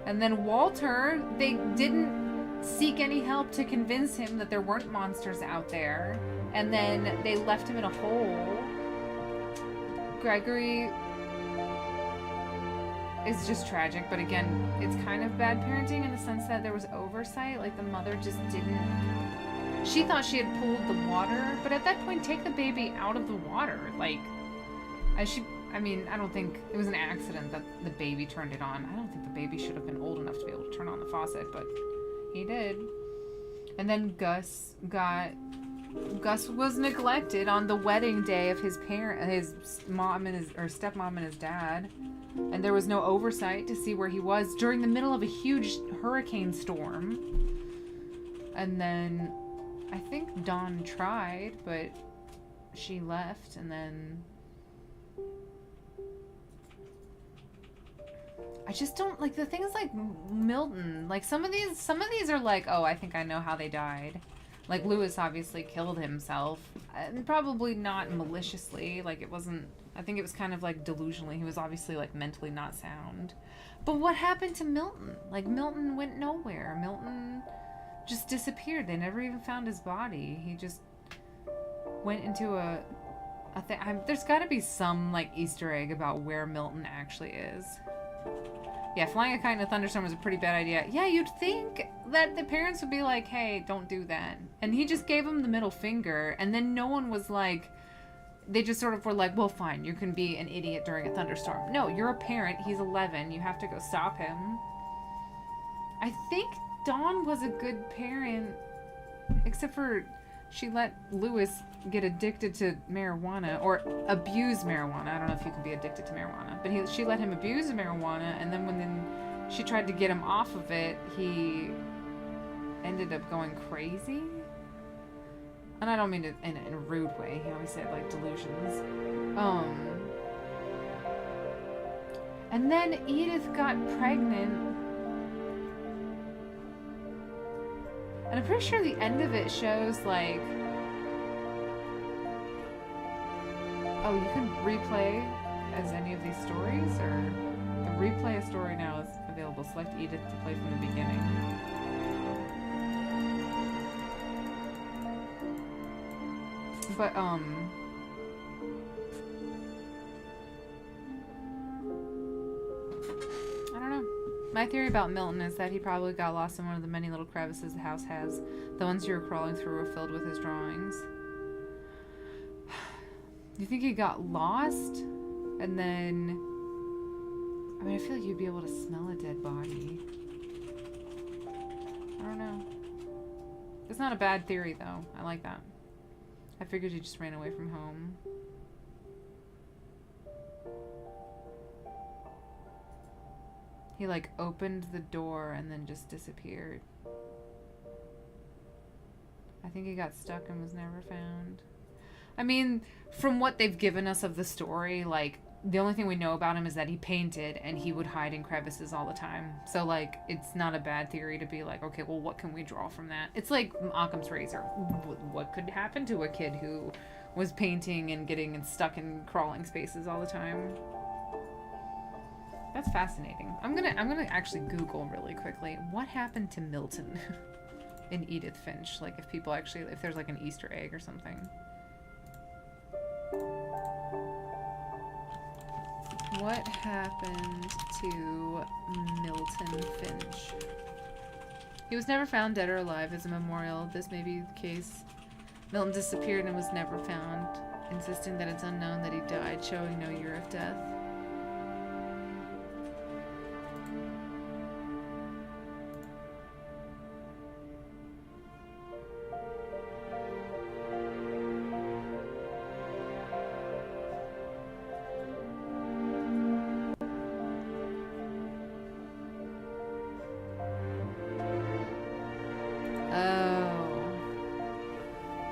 And then Walter, they didn't seek any help to convince him that there weren't monsters out there. And then they left him in a hole. Gregory is just tragic, but again, it's kind of bad parenting in the sense that there was oversight. Like, the mother just didn't... She thought she had pulled the water, but at that point, take the baby out of the water. Like, I mean, I don't think it was an accident that the baby turned it on. I don't think the baby should have been old enough to be able to turn on the faucet, but he did. And then Gus was neglected on the wedding day of his mom and his stepmom and his dad. And there was no oversight to see where he was during the middle of a huge hurricane storm. And then I think Dawn tried, but she left, and then I just don't like the things like Milton. Like some of these are like, oh, I think I know how they died. Like, Lewis obviously killed himself, and probably not maliciously. Like, it wasn't, I think it was kind of like delusionally. He was obviously like mentally not sound. But what happened to Milton? Like, Milton went nowhere. Milton just disappeared. They never even found his body. He just went into a thing. There's got to be some like Easter egg about where Milton actually is. Yeah, flying a kite in a thunderstorm was a pretty bad idea. Yeah, you'd think that the parents would be like, hey, don't do that. And he just gave him the middle finger, and then no one was like, they just sort of were like, well, fine, you can be an idiot during a thunderstorm. No, you're a parent, he's 11, you have to go stop him. I think Dawn was a good parent, except for she let Lewis get addicted to marijuana, or abuse marijuana. I don't know if you can be addicted to marijuana, but she let him abuse marijuana, and then when she tried to get him off of it, he ended up going crazy. And I don't mean it in a rude way. He always said like delusions. And then Edith got pregnant. And I'm pretty sure the end of it shows like, oh, you can replay as any of these stories, or the replay a story now is available. Select Edith to play from the beginning. But, I don't know. My theory about Milton is that he probably got lost in one of the many little crevices the house has. The ones you were crawling through were filled with his drawings. Do you think he got lost? And then... I mean, I feel like you'd be able to smell a dead body. I don't know. It's not a bad theory, though. I like that. I figured he just ran away from home. He like opened the door and then just disappeared. I think he got stuck and was never found. I mean, from what they've given us of the story, like, the only thing we know about him is that he painted and he would hide in crevices all the time. So, like, it's not a bad theory to be like, okay, well, what can we draw from that? It's like Occam's razor. What could happen to a kid who was painting and getting stuck in crawling spaces all the time? That's fascinating. I'm gonna actually Google really quickly what happened to Milton in Edith Finch. Like, if people actually, if there's like an Easter egg or something. What happened to Milton Finch? He was never found dead or alive. As a memorial, this may be the case. Milton disappeared and was never found, insisting that it's unknown that he died, showing no year of death.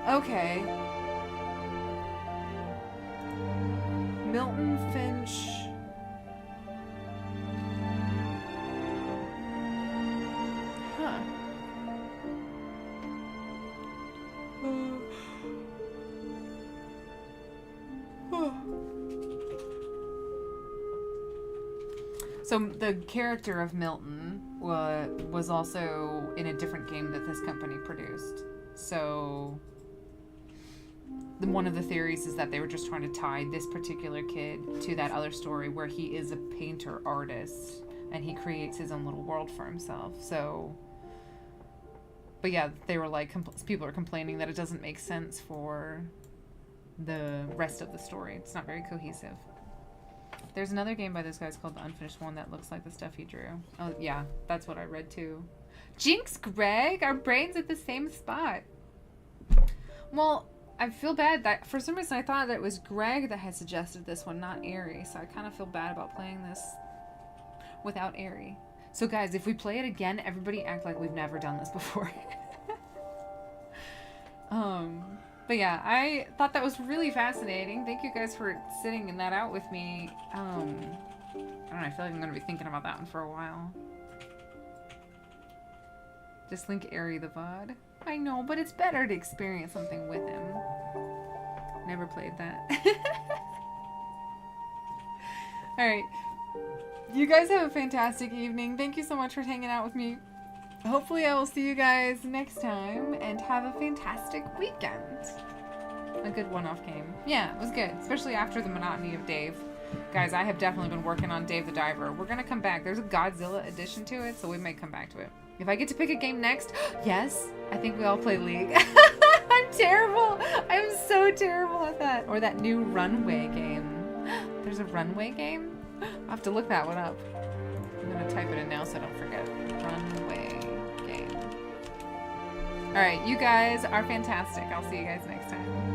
Okay. Milton Finch. Huh. So the character of Milton was also in a different game that this company produced. So one of the theories is that they were just trying to tie this particular kid to that other story where he is a painter artist and he creates his own little world for himself. So, but yeah, they were like, people are complaining that it doesn't make sense for the rest of the story. It's not very cohesive. There's another game by those guys called The Unfinished One that looks like the stuff he drew. Oh yeah, that's what I read too. Jinx, Greg, our brains at the same spot. Well, I feel bad that for some reason I thought that it was Greg that had suggested this one, not Ari. So I kind of feel bad about playing this without Ari. So guys, if we play it again, everybody act like we've never done this before. But yeah, I thought that was really fascinating. Thank you guys for sitting that out with me. I don't know, I feel like I'm gonna be thinking about that one for a while. Just link Ari the VOD. I know, but it's better to experience something with him. Never played that. Alright. You guys have a fantastic evening. Thank you so much for hanging out with me. Hopefully I will see you guys next time and have a fantastic weekend. A good one-off game. Yeah, it was good, especially after the monotony of Dave. Guys, I have definitely been working on Dave the Diver. We're gonna come back. There's a Godzilla edition to it, so we may come back to it. If I get to pick a game next, yes, I think we all play League. I'm terrible. I'm so terrible at that. Or that new Runway game. There's a Runway game? I'll have to look that one up. I'm gonna type it in now so I don't forget. Runway game. Alright, you guys are fantastic. I'll see you guys next time.